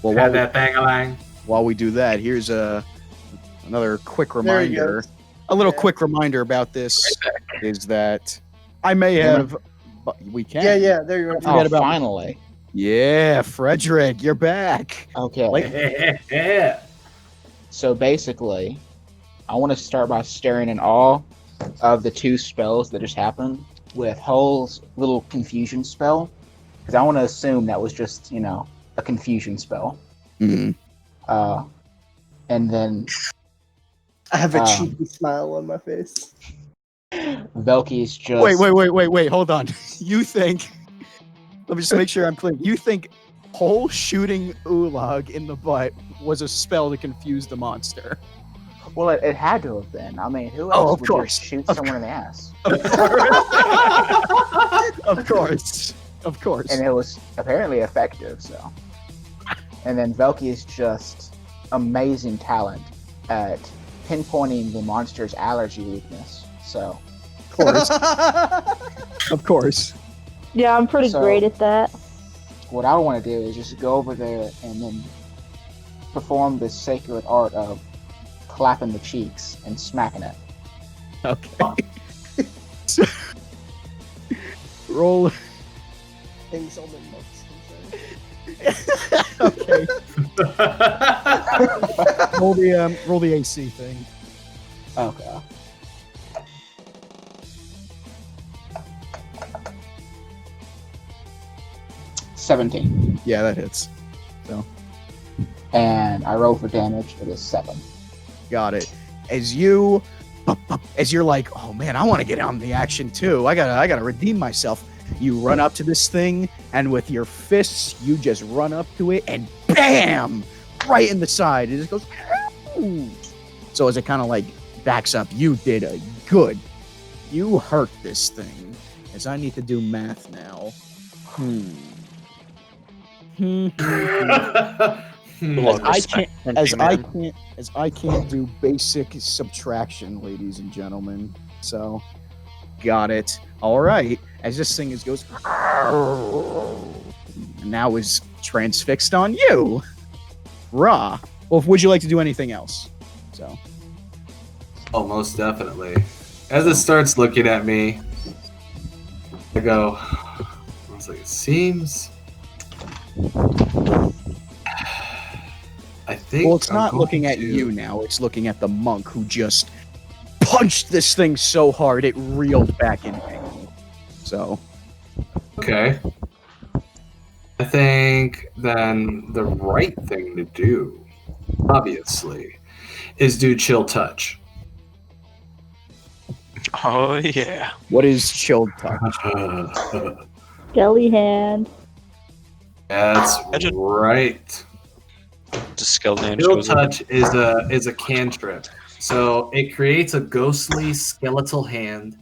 Well, Had that bang-a-lang. while we do that, here's another quick There he reminder. goes. A little Yeah. quick reminder about this is that I may have. But we can. Yeah. There you are. Forget about- Finally. Yeah, Frederick, you're back. Okay. Yeah. So basically, I want to start by staring in awe of the two spells that just happened with Hull's little confusion spell, because I want to assume that was just, a confusion spell. Mm. And then I have a cheeky smile on my face. Velky's just... Wait, hold on. You think, let me just make sure I'm clear. You think Hole shooting Ulag in the butt was a spell to confuse the monster? Well, it had to have been. I mean, who Oh, else of would course. just shoot Of someone in the ass? Of course. And it was apparently effective, so. And then Velky's just amazing talent at pinpointing the monster's allergy weakness. So, Of course. Yeah, I'm pretty So- great at that. what I want to do is just go over there and then perform this sacred art of clapping the cheeks and smacking it. Okay. So, roll. Things only monks can say. Okay. Roll the AC thing. Okay. $17. Yeah, that hits. And I roll for damage. It is 7. Got it. As you're like, oh man, I want to get on the action too. I gotta redeem myself. You run up to this thing, and with your fists, you just run up to it, and bam, right in the side. It just goes. Ow! So as it kind of like backs up, you did a good. You hurt this thing. As I need to do math now. As I can't do basic subtraction, ladies and gentlemen. So, got it. All right. As this thing goes, now is transfixed on you. Rah. Well, would you like to do anything else? So. Oh, most definitely. As it starts looking at me, I go, it seems. I think. Well, it's I'm not going looking at to- you now. It's looking at the monk who just punched this thing so hard it reeled back in pain. So. Okay. I think then the right thing to do, obviously, is do chill touch. Oh yeah. What is chilled touch? Jelly hand. That's Imagine- right. Just skeleton Chill shows up. touch is a cantrip. So it creates a ghostly skeletal hand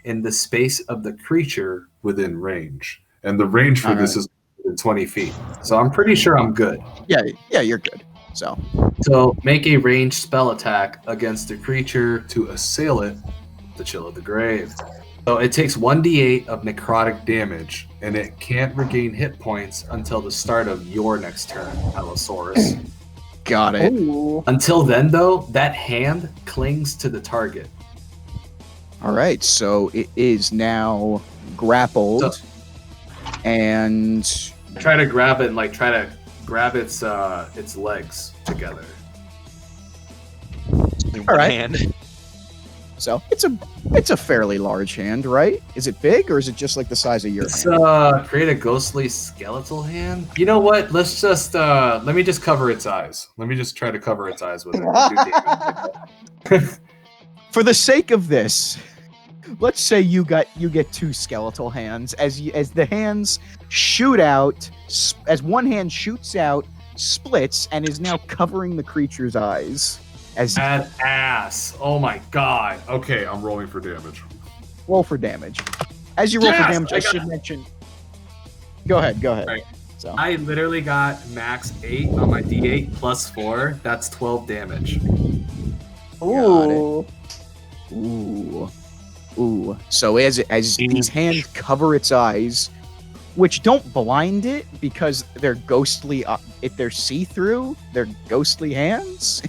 in the space of the creature within range. And the range for this is 20 feet. So I'm pretty sure I'm good. Yeah, you're good. So. So make a ranged spell attack against a creature to assail it, the chill of the grave. So it takes 1d8 of necrotic damage, and it can't regain hit points until the start of your next turn, Allosaurus. Got it. Ooh. Until then, though, that hand clings to the target. All right, so it is now grappled, and Try to grab it and try to grab its legs together. In All one right. hand. so it's a fairly large hand, right? Is it big or is it just like the size of your Let's hand? create a ghostly skeletal hand. You know what? Let's just let me just cover its eyes. Let me just try to cover its eyes with it. and do damage. For the sake of this, let's say you get two skeletal hands as the hands shoot out, as one hand shoots out, splits, and is now covering the creature's eyes. As Bad ass. Oh my god. Okay, I'm rolling for damage. roll for damage. As you roll for Yes, damage, I I got should mention. Go ahead. Right. So I literally got max 8 on my d8 plus 4. That's 12 damage. Ooh. Ooh. So as these hands cover its eyes, which don't blind it because they're ghostly. If they're see-through, they're ghostly hands.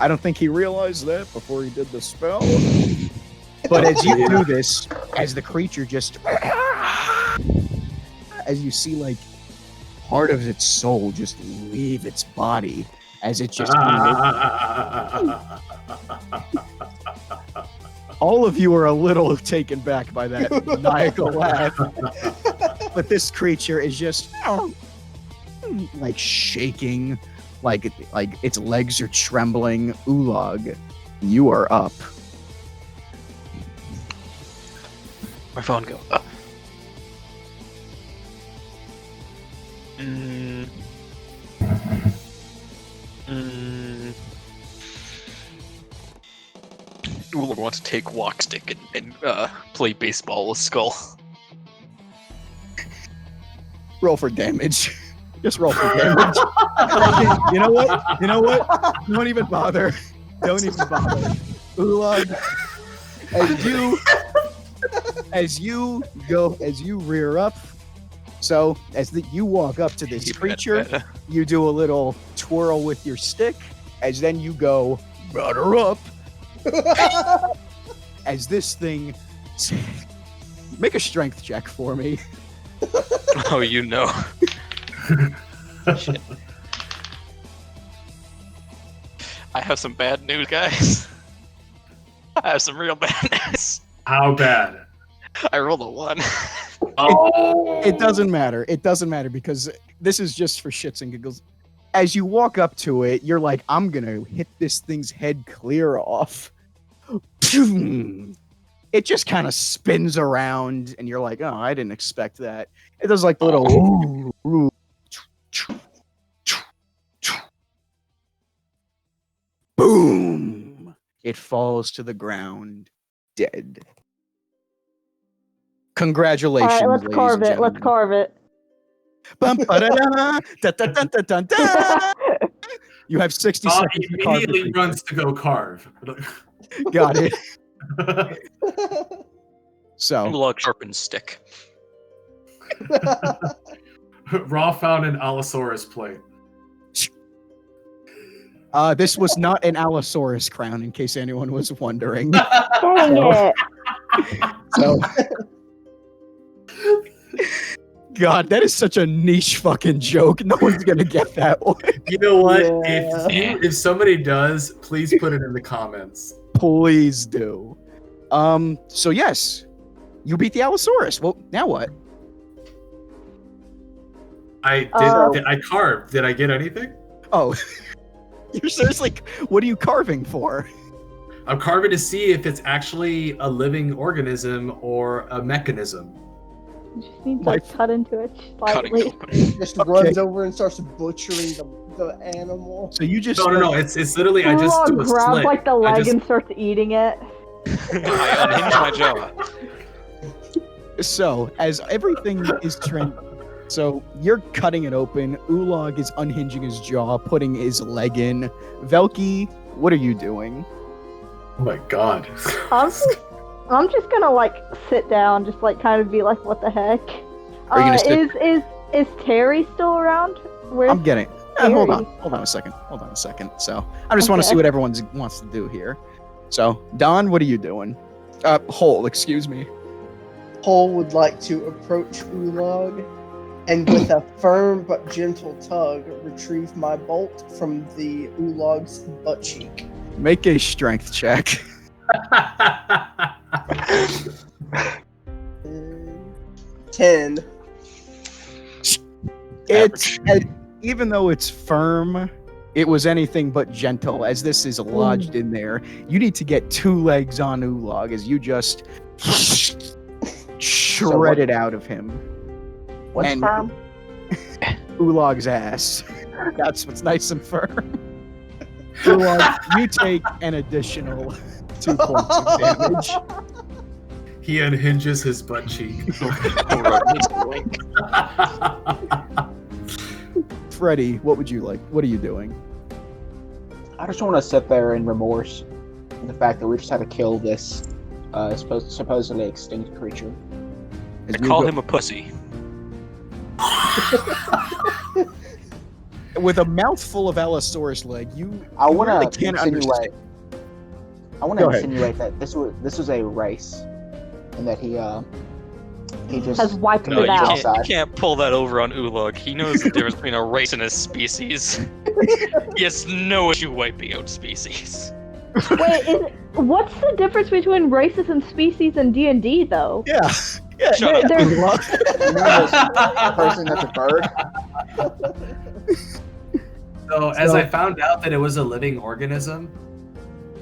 I don't think he realized that before he did the spell. But as you do this, as the creature just, as you see like part of its soul just leave its body, as it just all of you are a little taken back by that maniacal laugh. But this creature is just like shaking, like its legs are trembling. Ulog, you are up. My phone go up. Mm. Ooh, I want to take walk stick and play baseball with Skull. Roll for damage. Just roll for damage. You know what? Don't even bother. Don't even bother. Ulog, as you rear up. So you walk up to this creature, you do a little twirl with your stick, as then you go butter up. As this thing, make a strength check for me. Oh, you know. Shit. I have some bad news, guys. I have some real bad news. How bad? I rolled a 1. It doesn't matter. It doesn't matter because this is just for shits and giggles. As you walk up to it, you're like, I'm gonna hit this thing's head clear off. It just kind of spins around, and you're like, oh, I didn't expect that. It does like the little boom. It falls to the ground, dead. Congratulations, All right, let's ladies carve and it. Let's gentlemen. carve it. Bum, ba-da-da, da-da-dun-dun-dun-dun. You have 60 seconds to carve the Immediately creature. runs to go carve. Got it. So, Log sharpened stick. Raw found an Allosaurus plate. This was not an Allosaurus crown, in case anyone was wondering. Dang it. So, God, that is such a niche fucking joke. No one's gonna get that one. You know what? Yeah. If somebody does, please put it in the comments. Please do. So yes, you beat the Allosaurus. Well, now what? I carved. Did I get anything? Oh, you're seriously. What are you carving for? I'm carving to see if it's actually a living organism or a mechanism. You just need to My- cut into it Cutting slightly. open. Just Okay. runs over and starts butchering the animal. So you just No. It's literally I just do a grabs slit. like the I leg just- and starts eating it. I unhinge my jaw. So as everything is so you're cutting it open. Ulog is unhinging his jaw, putting his leg in. Velky, what are you doing? Oh my god. I'm just gonna like sit down, just like kind of be like, what the heck? Are you gonna sit- Is Terry still around? Where's I'm getting. Terry? Hold on a second. So I just want to Okay. see what everyone wants to do here. So Don, what are you doing? Hole, excuse me. Hole would like to approach Ulog and with a firm but gentle tug retrieve my bolt from the Ulog's butt cheek. Make a strength check. 10. It's even though it's firm, it was anything but gentle. As this is lodged in there, you need to get 2 legs on Ulog as you just shred it out of him. What's And- firm? Ulog's ass. That's what's nice and firm. Ulog, you take an additional 2 points of damage. He unhinges his butt cheek. Freddy, what would you like? What are you doing? I just want to sit there in remorse for the fact that we just had to kill this supposedly extinct creature. As I you call go- him a pussy. with a mouthful of Allosaurus leg. I want really to can't insinuate. I want Go to ahead. insinuate that this was a race, and that he just has wiped No, it you out? can't, you can't pull that over on Ulog. He knows the difference between a race and a species. He has no issue wiping out species. Wait, what's the difference between races and species in D&D though? Yeah. Yeah. Shut up. There's you know this person that's a bird. So as I found out that it was a living organism,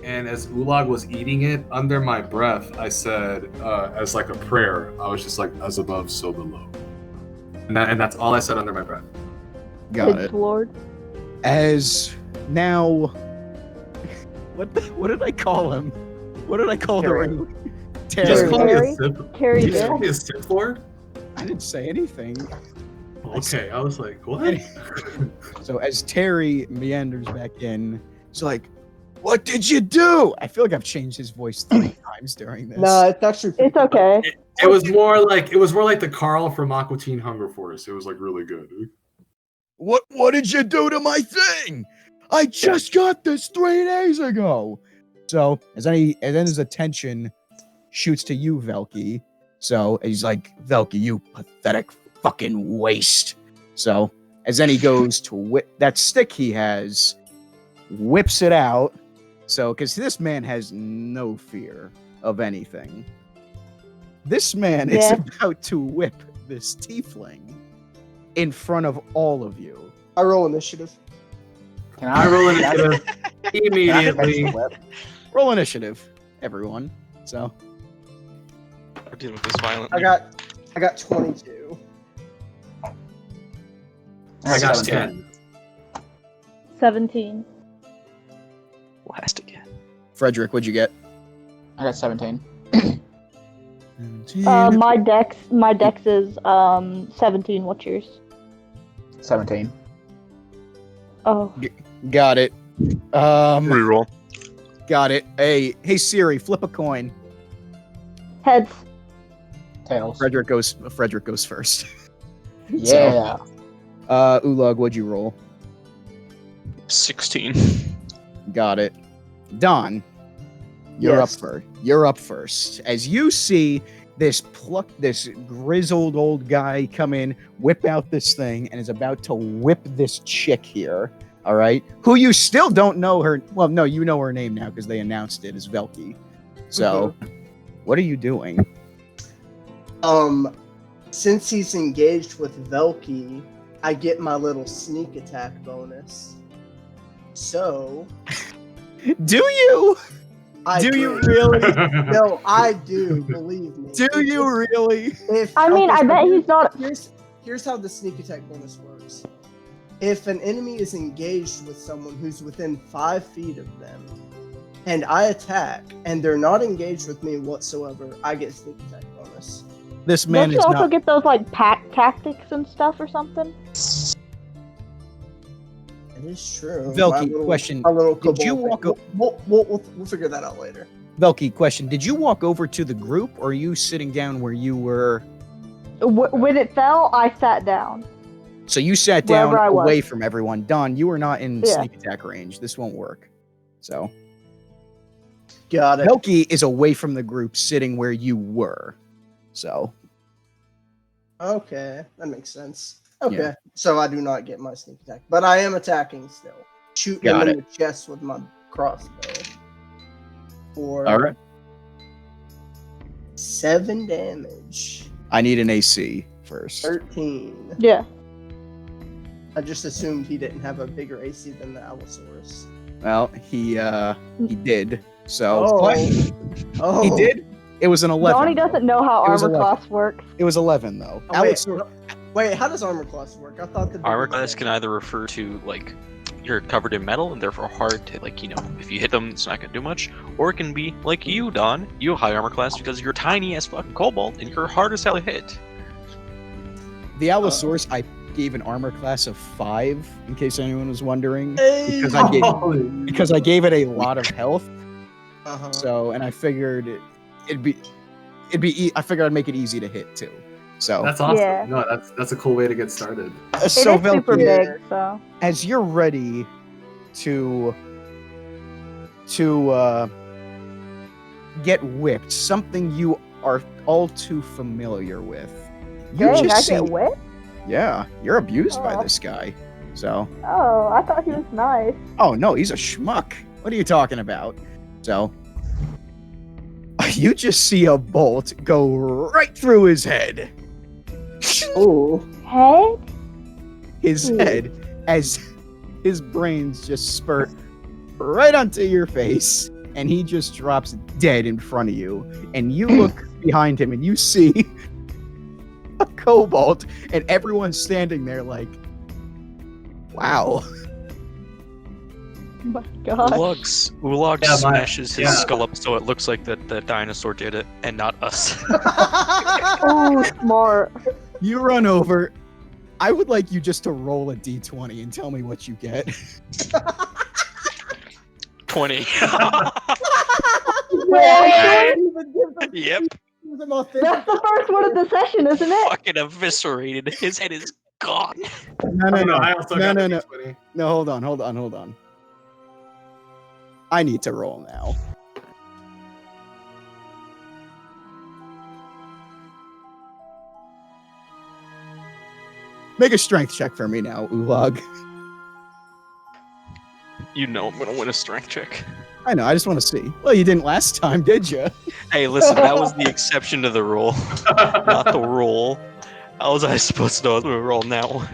and as Ulog was eating it, under my breath, I said, as like a prayer, I was just like, as above, so below. And that's all I said under my breath. Got Good it. Lord. As now, what did I call him? What did I call Terry. the ring? You just Terry. called me a Terry? Sith. Carrie You just Bill. called me a Sith Lord? I didn't say anything. Okay, I was like, what? So as Terry meanders back in, he's like, "What did you do?" I feel like I've changed his voice 3 times during this. Nah, it's actually pretty It's okay. It was more like the Carl from Aqua Teen Hunger Force. It was like really good. What did you do to my thing? I just got this 3 days ago. So and then his attention shoots to you, Velky. So he's like, "Velky, you pathetic fucking waste." So as then he goes to whip that stick he has, whips it out. So because this man has no fear of anything. This man is Yeah. about to whip this tiefling in front of all of you. I roll initiative. Can I roll can initiative can I catch immediately. the whip? Roll initiative, everyone. So We're dealing with this violently. I got 22. I got 17. 10. 17. Last again. Frederick, what'd you get? I got 17. My dex is 17. What's yours? 17. Oh, Got it. Reroll. Got it. Hey Siri, flip a coin. heads. Tails. Frederick goes first. Yeah. Ulog, what'd you roll? 16. Got it. Don, you're Yes. up first. You're up first. As you see this grizzled old guy come in, whip out this thing, and is about to whip this chick here. All right, who you still don't know her. Well, no, you know her name now because they announced it as Velky. So, what are you doing? Since he's engaged with Velky, I get my little sneak attack bonus. So, Do you? I Do you really? No, I do. Believe me. Do you really? I mean, I bet he's not. Here's how the sneak attack bonus works. If an enemy is engaged with someone who's within 5 feet of them, and I attack, and they're not engaged with me whatsoever, I get sneak attack bonus. This man Don't you is also not. get those like pack tactics and stuff or something? It is true. Velky, question. My little Did you kobold walk thing. We'll figure that out later. Velky, question. Did you walk over to the group, or are you sitting down where you were? When it fell, I sat down. So you sat down Wherever I was. away from everyone. Don, you were not in Yeah. sneak attack range. This won't work. So Got it. Velky is away from the group, sitting where you were. So Okay, that makes sense. Okay, Yeah. so I do not get my sneak attack, but I am attacking still. Shooting Got him in the chest with my crossbow. For all right, 7 damage. I need an AC first. 13. Yeah. I just assumed he didn't have a bigger AC than the Allosaurus. Well, he did. So Oh. he did. It was an 11. Donnie doesn't know how It was armor 11. class works. It was 11 though. Oh, wait, Allosaurus- wait, how does armor class work? I thought that Armor class can either refer to like you're covered in metal and therefore hard to like if you hit them it's not gonna do much, or it can be like you, Don. You have high armor class because you're tiny as fucking cobalt and you're hard as hell to hit. The Allosaurus, I gave an armor class of 5, in case anyone was wondering, Hey! because I gave it a lot of health. Uh-huh. So, and I figured I figured I'd make it easy to hit too. So, That's awesome. Yeah. No, that's a cool way to get started. It so is super Velky, big, so. as you're ready to get whipped, something you are all too familiar with. You Dang, I just see, get whipped? yeah, you're abused by Oh. this guy. So, Oh, I thought he was nice. oh no, he's a schmuck. What are you talking about? So, you just see a bolt go right through his head. Oh. Head? His Ooh. head, as his brains just spurt right onto your face, and he just drops dead in front of you. And you look behind him, and you see a kobold, and everyone's standing there like, wow. Oh my god. Ulag Yeah, smashes his yeah. skull up so it looks like the dinosaur did it and not us. Oh, smart. You run over. I would like you just to roll a d20 and tell me what you get. 20. Yep. That's the first one of the session, isn't it? Fucking eviscerated. His head is gone. No, I also No, got no, a no. D20. No, hold on. I need to roll now. Make a strength check for me now, Ulag. You know I'm gonna win a strength check. I know, I just want to see. Well, you didn't last time, did you? Hey, listen, that was the exception to the rule, not the rule. How was I supposed to know I was gonna roll now?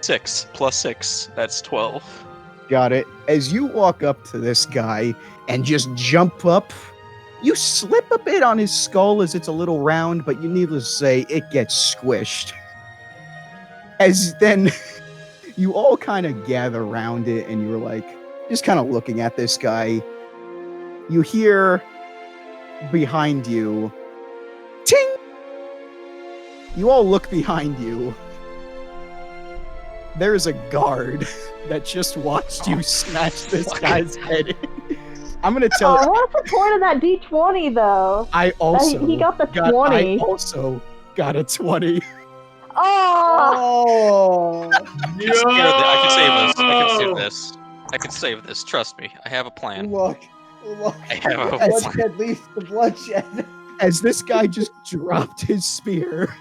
6 plus 6, that's 12. Got it. As you walk up to this guy and just jump up, you slip a bit on his skull as it's a little round, but you needless to say, it gets squished. As then you all kind of gather around it and you're like, just kind of looking at this guy. You hear behind you, ting! You all look behind you. There's a guard that just watched you smash this guy's head in. I'm gonna tell Oh, what's the point of that D20 though? I also He got the I 20. also got a 20. Oh! Oh. I can save this. I can save this. I can save this. Trust me. I have a plan. Look. I have a The bloodshed leaves the bloodshed. As this guy just dropped his spear,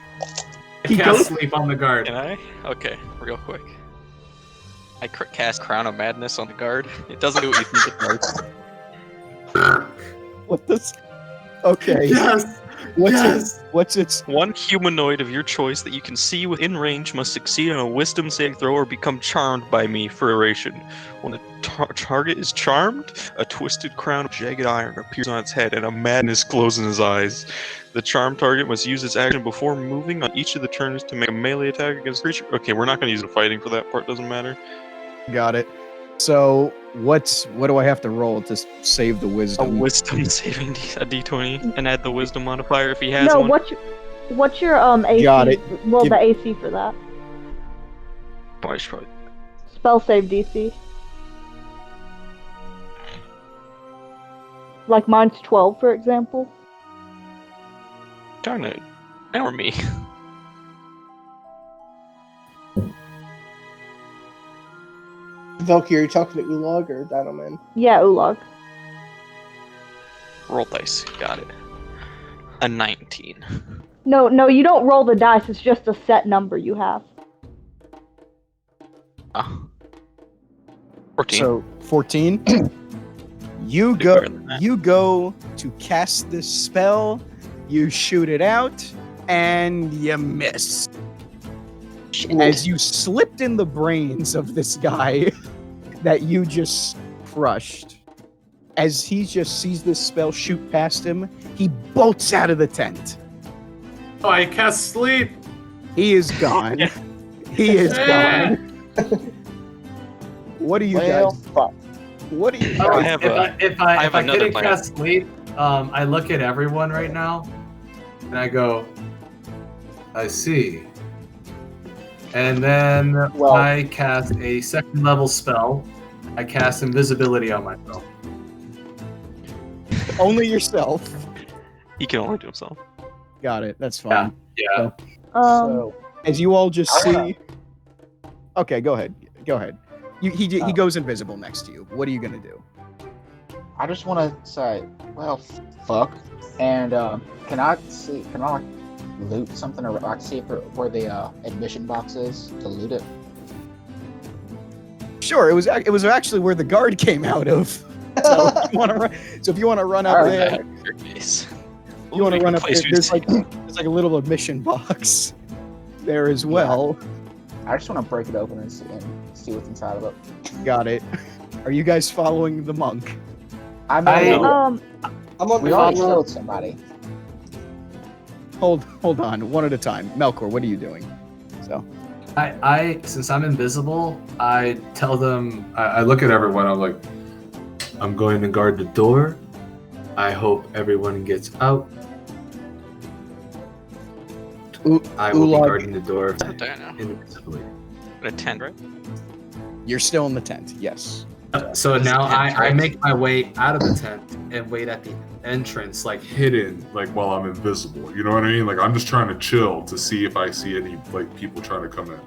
I He cast goes- sleep on the guard. Can I? Okay, real quick. I cast Crown of Madness on the guard. It doesn't do what you think it does. what this? Okay. Yes. What's its? One humanoid of your choice that you can see within range must succeed on a wisdom saving throw or become charmed by me for duration. When a target is charmed, a twisted crown of jagged iron appears on its head and a madness glows in his eyes. The charmed target must use its action before moving on each of the turns to make a melee attack against the creature. Okay, we're not going to use it in fighting for that part, doesn't matter. Got it. So what do I have to roll to save the A wisdom? wisdom saving a d20 and add the wisdom modifier if he has No, one. what's your AC? Got it. Well, Give- the AC for that. I should probably- Spell save DC. Like mine's 12, for example. Darn it. Now we're me. Velky, are you talking to Ulag or Dinoman? Yeah, Ulag. Roll dice. Got it. A 19. No, you don't roll the dice. It's just a set number you have. Ah. 14. So 14. You Pretty go. better than that. You go to cast this spell. You shoot it out, and you miss. As you slipped in the brains of this guy that you just crushed. As he just sees this spell shoot past him, he bolts out of the tent. Oh, I cast sleep. He is gone. He is gone. What do you Well, guys? fuck. What do you Oh, I guys? have if I I have another couldn't plan. cast sleep, I look at everyone right now, and I go, I see. And then Well- I cast a second level spell. I cast invisibility on myself. Only yourself. He can only do himself. Got it. That's fine. Yeah. So, As you all just I wanna- see. Okay, go ahead. Go ahead. He goes invisible next to you. What are you gonna do? I just want to say, well, fuck. And can I like loot something, or I see where the admission box is to loot it? Sure. It was actually where the guard came out of. So if you want to run up Alright. there, In your case. you want to run up there. Place There's like a little admission box there as well. I just want to break it open and see what's inside of it. Got it. Are you guys following the monk? I mean, Um, I'm on we the already follow. killed somebody. Hold on, one at a time. Melkor, what are you doing? So I since I'm invisible, I tell them. I look at everyone. I'm like, I'm going to guard the door. I hope everyone gets out. I will be Ulag- guarding the door Diana. invisibly. A 10, right? you're still in the tent. Yes. So now I right? make my way out of the tent and wait at the entrance, like Hidden, like while I'm invisible. You know what I mean? Like I'm just trying to chill to see if I see any like people trying to come in.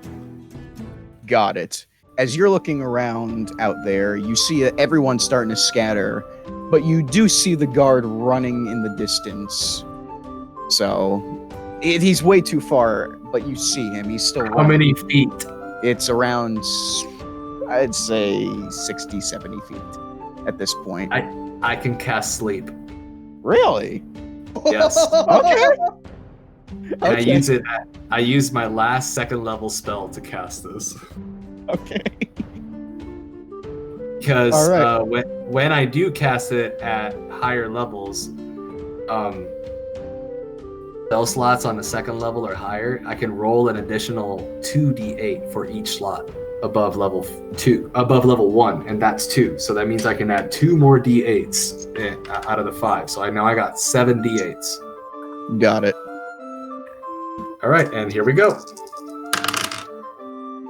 Got it. As you're looking around out there, you see that everyone's starting to scatter, but you do see the guard running in the distance. So he's way too far, but you see him. He's still how running. many feet? It's around, I'd say, 60, 70 feet at this point. I can cast sleep. Really? Yes. Okay. And I use my last second level spell to cast this. Okay. Because All right. when I do cast it at higher levels, spell slots on the second level or higher, I can roll an additional 2d8 for each slot above level 1, and that's 2. So that means I can add 2 more d8s out of the 5. So I got 7 d8s. Got it. All right, and here we go.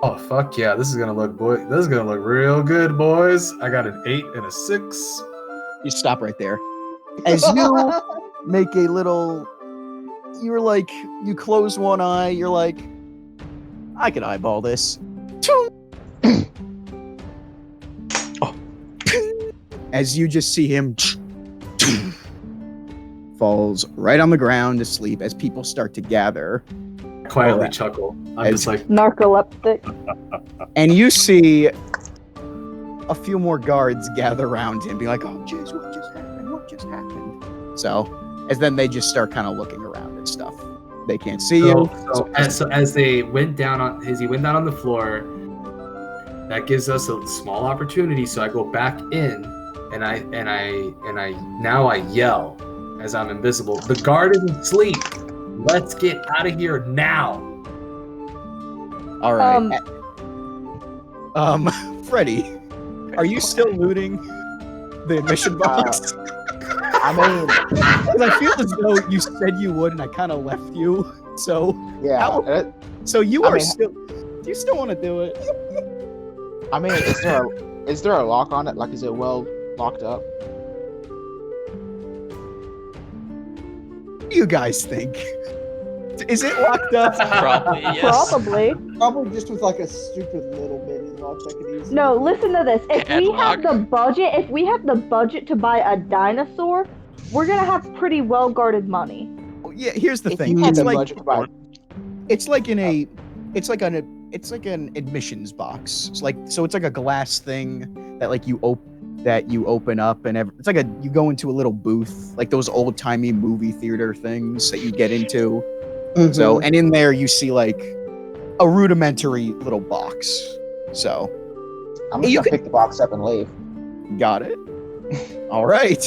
Oh fuck yeah! This is gonna look real good, boys. I got an 8 and a 6. You stop right there. As you make a little, you're like, you close one eye, you're like, I could eyeball this. Choo! Oh. as you just see him falls right on the ground to sleep as people start to gather. Quietly Alright. chuckle. I'm just like, Narcoleptic. And you see a few more guards gather around him, be like, "Oh, jeez, what just happened? What just happened?" So, as then they just start kind of looking around and stuff. They can't see you. so as they went down on he went down on the floor, that gives us a small opportunity. So I go back in, and I now I yell as I'm invisible. The guard is asleep. Let's get out of here now. All right. Freddie, are you still looting the admission box? I mean, 'Cause I feel as though you said you would, and I kind of left you. So, yeah. How- so you I are mean- still. Do you still want to do it? I mean, is there a lock on it? Like, is it well locked up? What do you guys think? Is it locked up? Probably, yes. Probably. Probably just with like a stupid little bitty lock that could easily. No, listen to this. If we have Padlock. the budget to buy a dinosaur, we're gonna have pretty well guarded money. Oh, yeah. Here's the If thing. you had It's the like budget to buy, it's like in a. It's like an admissions box. It's like a glass thing that like you open up and it's like you go into a little booth, like those old timey movie theater things that you get into. Mhm. So, and in there you see like a rudimentary little box. So, I'm just You gonna pick the box up and leave. got it. All right.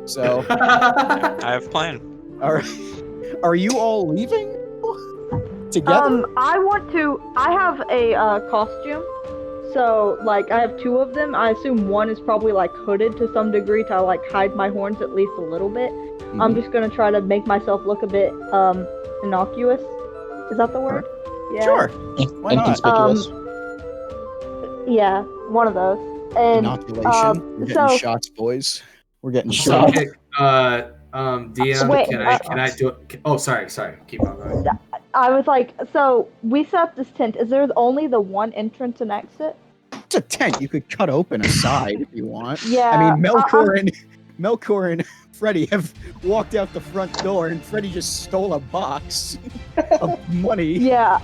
So, I have a plan. all right. Are you all leaving together? I have a costume. So, like, I have two of them. I assume one is probably, like, hooded to some degree to, like, hide my horns at least a little bit. I'm just gonna try to make myself look a bit, innocuous. Is that the word? Yeah. Sure. Why not? Inconspicuous. Yeah, one of those. And, Inoculation. We're getting so- shots, boys. We're getting So, shots. okay, DM, Wait, can I do it? Oh, sorry. Keep on going. I was like, so, we set up this tent. Is there only the one entrance and exit? It's a tent. You could cut open a side if you want. Yeah. I mean, Melkor and Freddy have walked out the front door, and Freddy just stole a box of money. Yeah.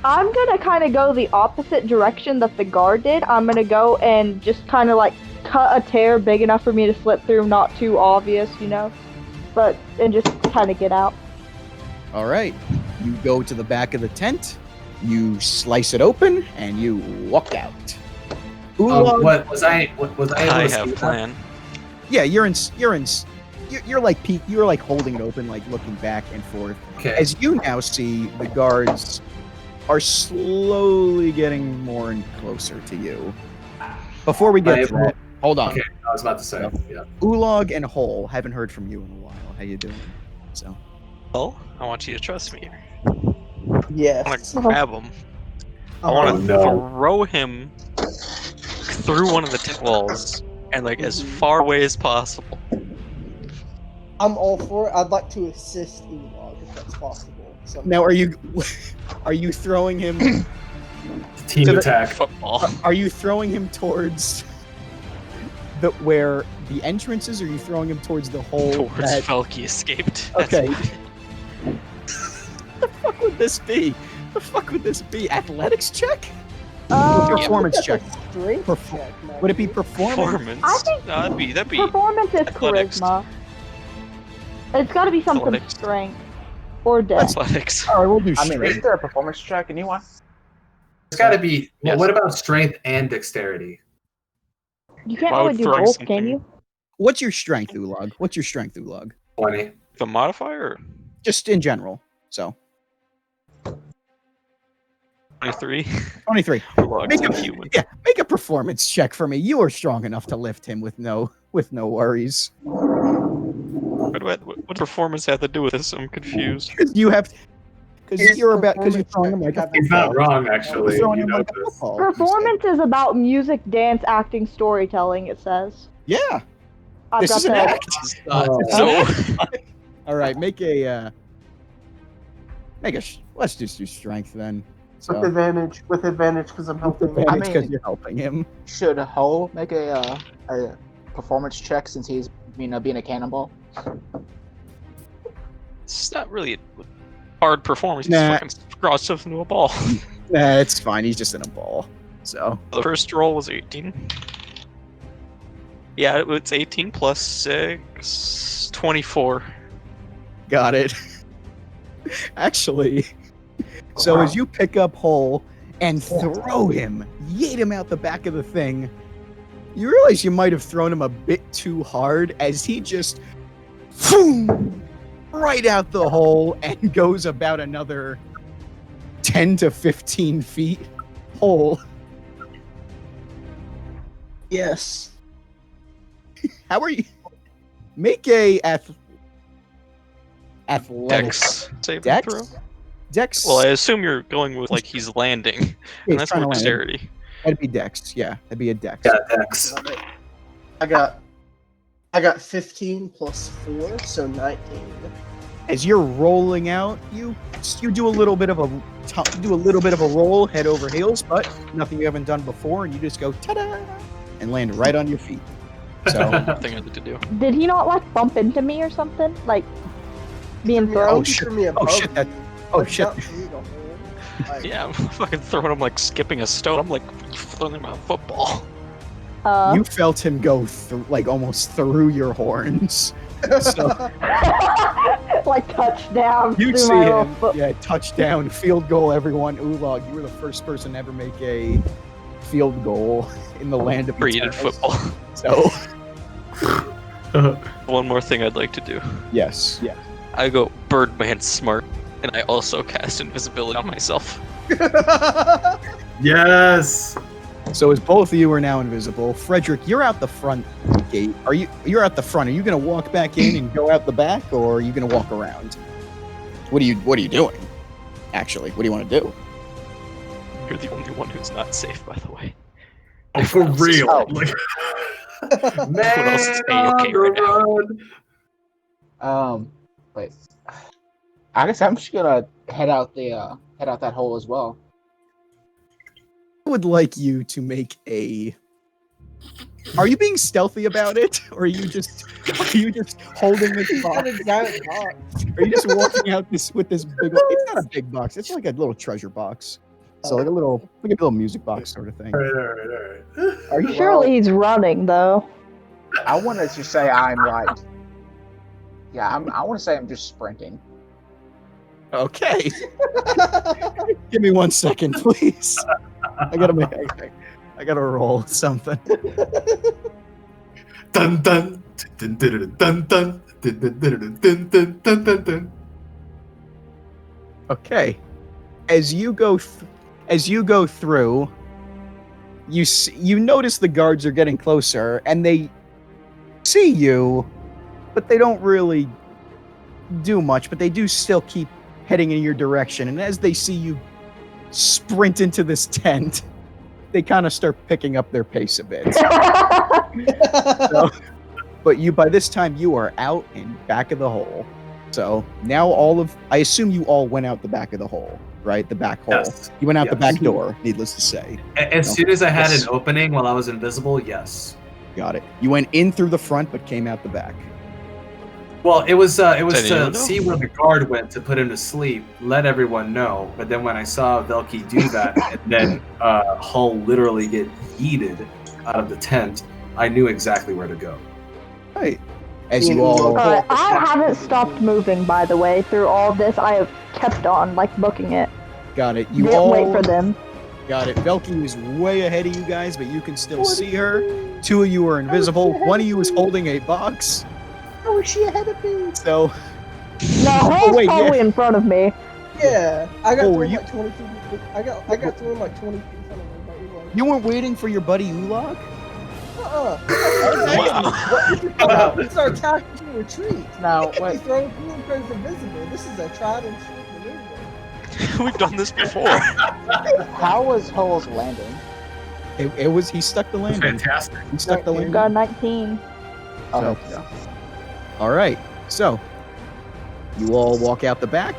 I'm gonna kind of go the opposite direction that the guard did. I'm gonna go and just kind of like cut a tear big enough for me to slip through, not too obvious, and just kind of get out. All right. You go to the back of the tent, you slice it open, and you walk out. What was I able I to see have a that? plan. Yeah, you're like holding it open, like looking back and forth. Okay. As you now see, the guards are slowly getting more and closer to you. Before we get to that, hold on. Okay, I was about to say. Yeah. Ulog and Hole, haven't heard from you in a while. How you doing? So, Well, I want you to trust me. I want Yes. to grab him. I want to throw him through one of the tent walls and like as far away as possible. I'm all for it. I'd like to assist Ulog if that's possible. now are you throwing him? Team To the- attack. Football. Are you throwing him towards where the entrance is, or are you throwing him towards the hole? Towards that- Felky escaped. That's Okay. what- the fuck would this be? The fuck would this be? Athletics check? Performance check. Strength Perf- check, man. Would it be performance? Performance. I think- No, that'd be Performance is athletics. charisma. It's got to be something Athletics. strength or death. athletics. All right, we'll do I mean, straight. isn't there a performance check? Anyone? It's got to be. Yes. What about strength and dexterity? You can't Why really would do throwing both, can something- you? What's your strength, Ulog? What's your strength, Ulog? 20. The modifier? Just in general. So 23. 23. Logs Make of a, human. yeah, make a performance check for me. You are strong enough to lift him with no worries. What performance have to do with this? I'm confused. Because you're His throwing him performance like a check He's not wrong, actually. You're throwing You him know like a this. football. Performance is about music, dance, acting, storytelling, it says. Yeah, I've this got is an that. act. So, All right, let's just do strength then. So, With advantage, because I'm helping. advantage I because mean- you're helping him. Should Hole make a performance check since he's being a cannonball? It's not really a hard performance. Nah. He's fucking draws stuff into a ball. Nah, it's fine. He's just in a ball. So The first roll was 18. Yeah, it's 18 plus 6, 24. got it. Actually, so as you pick up Hole and throw him, yeet him out the back of the thing, you realize you might have thrown him a bit too hard as he just boom, right out the hole and goes about another 10 to 15 feet. Hole, Yes. how are you? Make a athletic Dex saving Dex? throw. Dex. Well, I assume you're going with like he's landing, Yeah, and that's trying more to land. dexterity. That'd be Dex. Yeah, that'd be a Dex. Yeah, Dex. I got 15 plus 4, so 19. As you're rolling out, you do a little bit of a roll head over heels, but nothing you haven't done before, and you just go ta-da and land right on your feet. So Nothing I need to do. Did he not like bump into me or something? Like being Oh, thrown? shit. Me above shit, you, that- but shit. not through the hole. Like, Yeah, I'm fucking throwing him like skipping a stone. I'm like throwing him a football. you felt him go like almost through your horns. So like touchdown. you through see my little him, foot. yeah, touchdown, field goal, everyone. Ulog, you were the first person to ever make a field goal in the land of Created Eternis. football. So One more thing I'd like to do. yes. I go Birdman Smart, and I also cast invisibility on myself. Yes. So as both of you are now invisible, Frederick, you're out the front gate. You're out the front. Are you gonna walk back in and go out the back, or are you gonna walk around? What are you doing? Actually, what do you want to do? You're the only one who's not safe, by the way. Oh, for Everyone else is real. out. Like, Everyone else is A-okay right now. Wait. I guess I'm just gonna head out that hole as well. I would like you to make a. Are you being stealthy about it, or are you just holding this Got box? a giant box. Are you just walking out with this big? It's not a big box. It's like a little treasure box. So like a little music box sort of thing. all right. Are you Surely he's running though. I want to just say I'm like, yeah, I want to say I'm just sprinting. okay? Give me 1 second, please. I gotta roll something. Dun dun dun dun dun dun dun dun dun dun dun dun dun. Okay. As you go through, you notice the guards are getting closer, and they see you, but they don't really do much. But they do still keep heading in your direction. And as they see you sprint into this tent, they kind of start picking up their pace a bit. So, but by this time you are out and back of the hole. So now I assume you all went out the back of the hole, right? The back hole. Yes. You went out the Yes. back door, needless to say. As soon as I had Yes. an opening while I was invisible, yes. Got it. You went in through the front, but came out the back. Well, it was Did you to know? see where the guard went to put him to sleep, let everyone know. But then when I saw Velky do that, and then Hull literally get yeeted out of the tent, I knew exactly where to go. Right. As you all I haven't stopped moving, by the way. Through all this, I have kept on, like, booking it. got it. You Didn't all wait for them. got it. Velky is way ahead of you guys, but you can still see her. 2 of you are invisible. 1 of you is holding a box. How is she ahead of me? So No, Hull's wait, probably in front of me. Yeah, I got Oh, thrown were you- like 20 feet. I got thrown like 20 feet in front of me. But it was you weren't waiting for your buddy Ulog? Wow. It's our tactical retreat. Now, If wait. you throw through because invisible, this is a tried and true maneuver. We've done this before. How was Hull's landing? He stuck the landing. Fantastic. He stuck the landing. Got 19. So, all right. So you all walk out the back.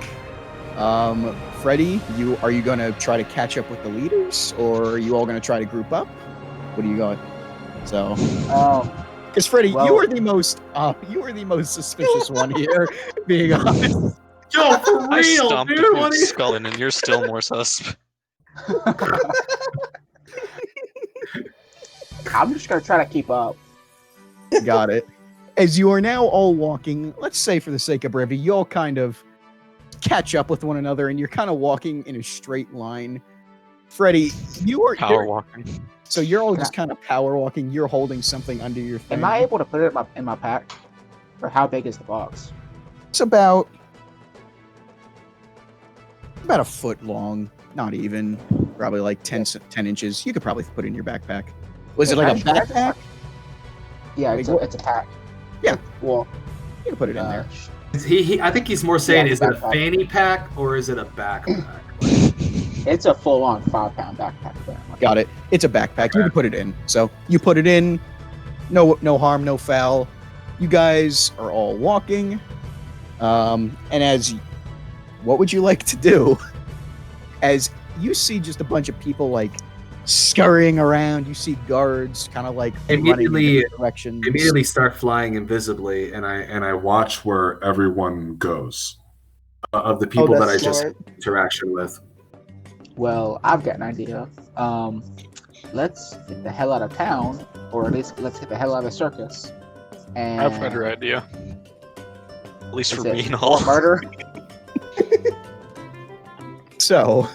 Freddy, are you going to try to catch up with the leaders, or are you all going to try to group up? What are you going? So Because Freddy, you Well- are the most suspicious one here, being honest. Yo, for I real, stomped dude. the What dude's are you? skull in, and you're still more sus. I'm just gonna try to keep up. Got it. As you are now all walking, let's say for the sake of brevity, you all kind of catch up with one another, and you're kind of walking in a straight line. Freddy, Power walking. so you're all just kind of power walking. You're holding something under your thing. Am I able to put it in my pack? Or how big is the box? It's about a foot long, not even, probably like 10 inches. You could probably put it in your backpack. Was it Yeah, like a can I just- backpack? Yeah, it's a pack. Yeah. Well, You can put it in there. I think he's more saying, Yeah, is it a backpack. fanny pack or is it a backpack? it's a full-on 5-pound backpack. Got it. It's a backpack. You can put it in. So you put it in. No harm, no foul. You guys are all walking. And what would you like to do? As you see just a bunch of people like scurrying around, you see guards kind of like running in different directions. Immediately start flying invisibly, and I watch where everyone goes of the people that I that's just smart. had interaction with. Well, I've got an idea. Let's get the hell out of town, or at least let's get the hell out of the circus. And I have a better idea. At least is for it me and more all. murder. So,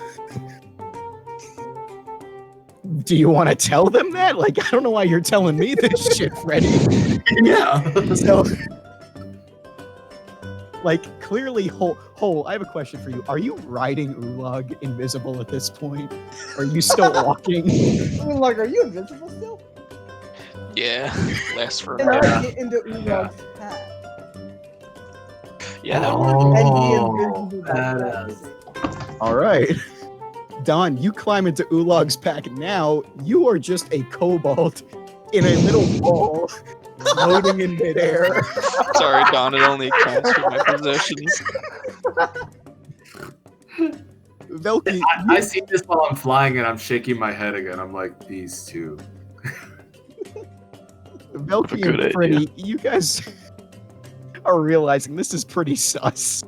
do you want to tell them that? Like, I don't know why you're telling me this shit, Freddy. Yeah. So, like, clearly, Hole, I have a question for you. Are you riding Ulag invisible at this point? Or are you still walking? I mean, like, are you invincible still? Yeah, lasts Can forever. I get into Ulog's hat? Yeah, that Oh. And be invisible by badass. practicing? All right. Don, you climb into Ulag's pack now. You are just a kobold in a little ball floating in midair. Sorry, Don. It only counts for my possessions. Velky, I see this while I'm flying and I'm shaking my head again. I'm like, these two. Velky Good and Freddy, you guys are realizing this is pretty sus.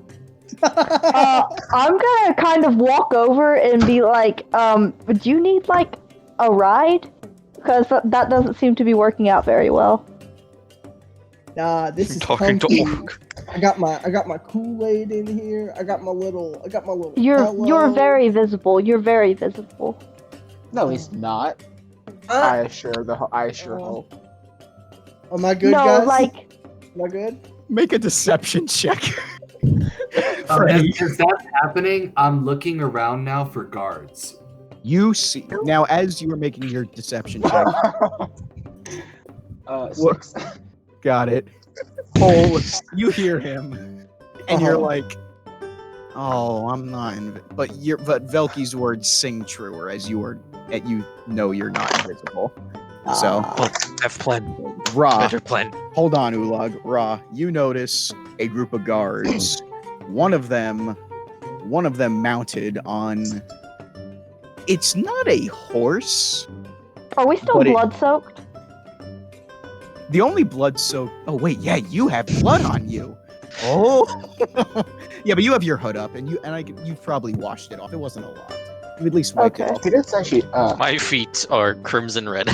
I'm gonna kind of walk over and be like, do you need like a ride? Because that doesn't seem to be working out very well. Nah, this is Talking to comfy. Orc. I got my Kool-Aid in here. I got my little You're pillow. very visible. You're very visible. No, he's not. I assure Hope. Am I good, no, guys? like Am I good? Make a deception check. As, Freddy, as that's happening, I'm looking around now for guards. you see now as you were making your deception check. 6. Got it. Hole, you hear him, and you're Uh-huh. like, "Oh, I'm not." But Velky's words sing truer as you know you're not invisible. So, Oh, have plan. Ra, Better plan. hold on, Ulag. Ra, you notice a group of guards. One of them mounted on. It's not a horse. are we still But it- blood soaked? The only blood soaked. Oh wait, yeah, you have blood on you. Oh, yeah, but you have your hood up, and you've probably washed it off. It wasn't a lot. You at least wiped it Okay. off. Okay, that's actually My feet are crimson red.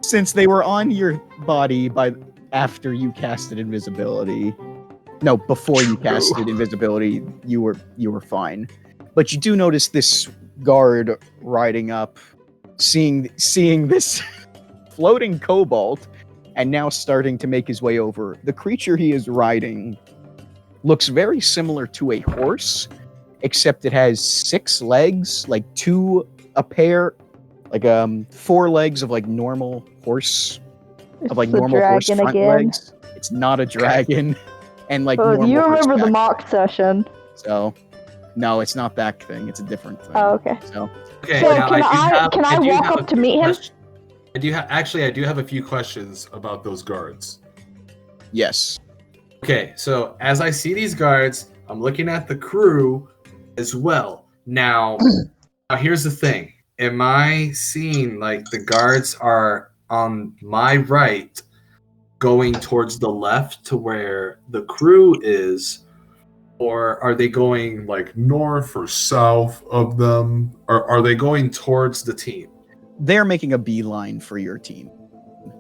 Since they were on your body after you casted invisibility. No, before you casted invisibility, you were fine. But you do notice this guard riding up, seeing this floating kobold, and now starting to make his way over. The creature he is riding looks very similar to a horse, except it has 6 legs, like 2 a pair, like 4 legs of like normal horse, It's of like the normal horse dragon front again. legs. It's not a dragon, and like Oh, normal do you horse remember the back. mock session? So, no, it's not that thing. It's a different thing. Oh, okay. So, Okay, So now can I do walk have up a to few meet him? questions. I do have a few questions about those guards. yes. Okay, so as I see these guards, I'm looking at the crew as well. Now here's the thing. am I seeing like the guards are on my right going towards the left to where the crew is, or are they going Like north or south of them? Or are they going towards the team? They're making a beeline for your team.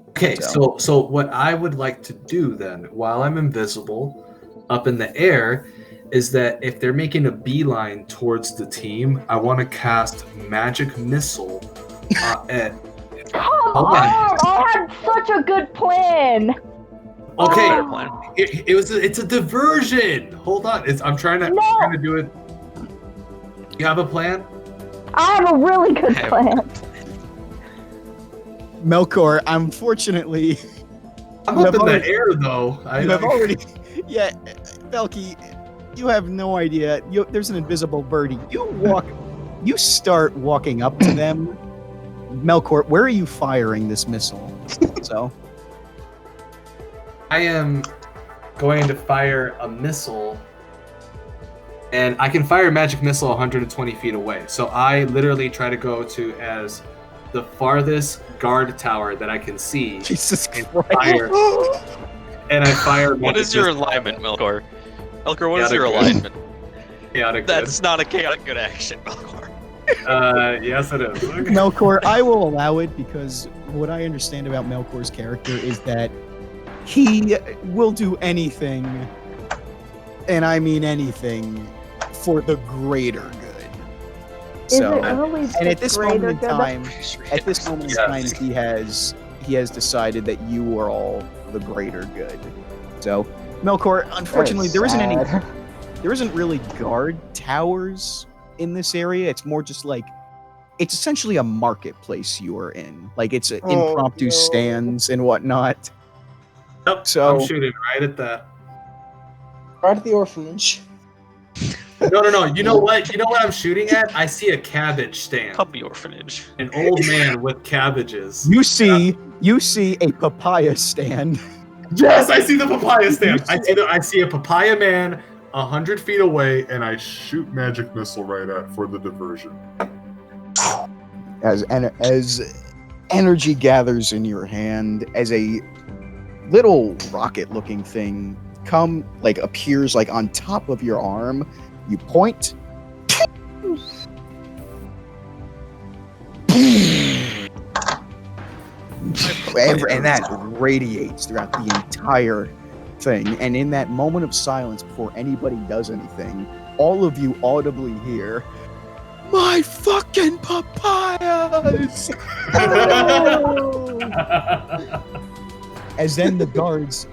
Okay, So- so what I would like to do then, while I'm invisible up in the air, is that if they're making a beeline towards the team, I want to cast Magic Missile at. Come Hold on. I had such a good plan. Okay, Better plan. it's a diversion. Hold on, I'm trying to do it. You have a plan? I have a really good I have- plan. Melkor, unfortunately, I'm You up have in the already- air though. you have already. Yeah, Belky, you have no idea. There's an invisible birdie. You start walking up to them. Melkor, where are you firing this missile? So, I am going to fire a missile, and I can fire a magic missile 120 feet away. So I literally try to go to as the farthest guard tower that I can see, Jesus and Christ. fire. And I fire. What is your alignment, Melkor? Melkor, what is your Chaotic good. alignment? Chaotic That's not a chaotic good action, Melkor. good. Yes, it is. Okay. Melkor, I will allow it because what I understand about Melkor's character is that he will do anything, and I mean anything, for the greater good. Is So, it really and at this moment in greater good? time, at this moment in time, he has decided that you are all the greater good. So, Melkor, unfortunately, there isn't really guard towers in this area. It's more just like it's essentially a marketplace you are in. Like it's impromptu no. stands and whatnot. Nope, So- I'm shooting right at that. Right at the orphanage. No. You know what? You know what I'm shooting at? I see a cabbage stand. Puppy orphanage. An old man with cabbages. You see a papaya stand. Yes, I see the papaya stand. I see a papaya man 100 feet away, and I shoot magic missile right at for the diversion. As energy gathers in your hand, as a little rocket-looking thing appears like on top of your arm, you point. And that radiates throughout the entire thing. And in that moment of silence, before anybody does anything, all of you audibly hear, "My fucking papayas!" As then the guards,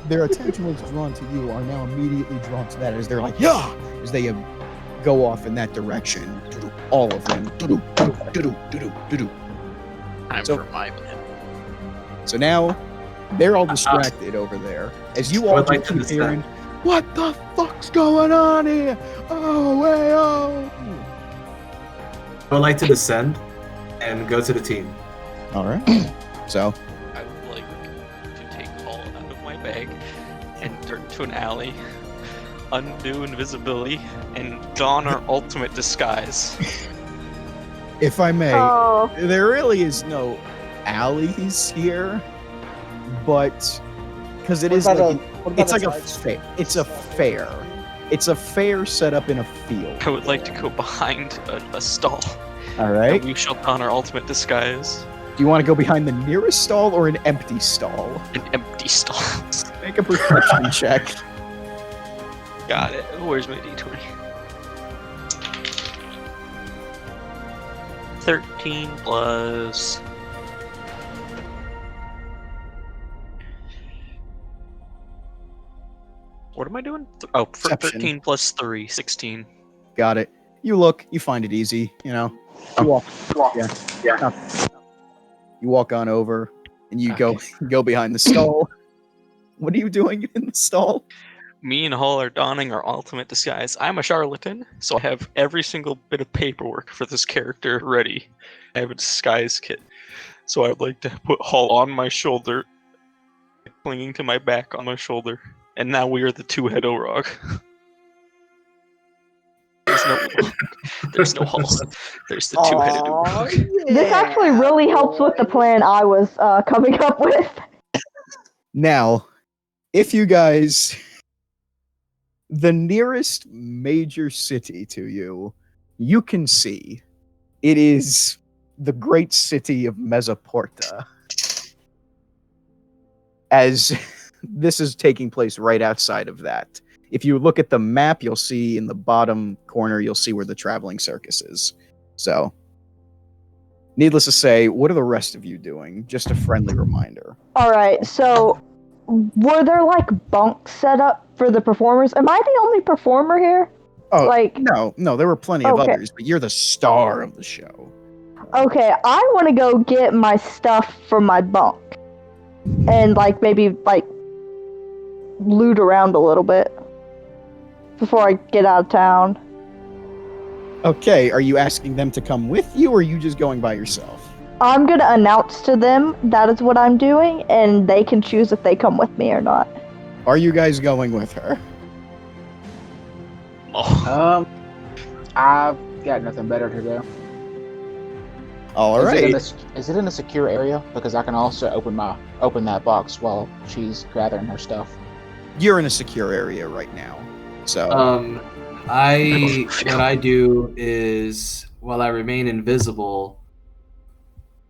their attention was drawn to you, are now immediately drawn to that as they're like, "Yeah!" As they go off in that direction. All of them. Time So- for my plan. So now they're all distracted over there. As you I all would like just to keep descend. hearing, "What the fuck's going on here? Oh, hey, oh!" I would like to descend and go to the team. All right. So I would like to take Hall out of my bag and turn to an alley, undo invisibility, and don our ultimate disguise. if I may, Oh, there really is no alleys here, but because it is like it's like a fair. It's a fair. It's a fair set up in a field. I would like to go behind a stall. All right. And we shall don our ultimate disguise. Do you want to go behind the nearest stall or an empty stall? An empty stall. Make a perception check. Got it. Where's my d20? 13 plus... What am I doing? Oh, Perception. 13 plus 3, 16. Got it. You look. You find it easy. You know. You walk. Yeah. You walk on over, and you go behind the stall. What are you doing in the stall? Me and Hall are donning our ultimate disguise. I'm a charlatan, so I have every single bit of paperwork for this character ready. I have a disguise kit. So I would like to put Hall on my shoulder, clinging to my back on my shoulder. And now we are the two-head Orog. There's no hole. There's the two-headed Aw, Uruk. This actually yeah, really helps with the boy. plan I was coming up with. Now, if you guys, the nearest major city to you, you can see it is the great city of Mesoporta. As this is taking place right outside of that. If you look at the map, you'll see in the bottom corner, you'll see where the traveling circus is. So, needless to say, what are the rest of you doing? Just a friendly reminder. All right, so were there like bunks set up for the performers? Am I the only performer here? Oh, Like, no, there were plenty of Okay. others, but you're the star of the show. okay, I want to go get my stuff from my bunk and like maybe like loot around a little bit before I get out of town. Okay, are you asking them to come with you, or are you just going by yourself? I'm gonna announce to them that is what I'm doing, and they can choose if they come with me or not. Are you guys going with her? Oh, I've got nothing better to do. All Is right. it in a secure area? Because I can also open that box while she's gathering her stuff. You're in a secure area right now. So, What I do is while I remain invisible,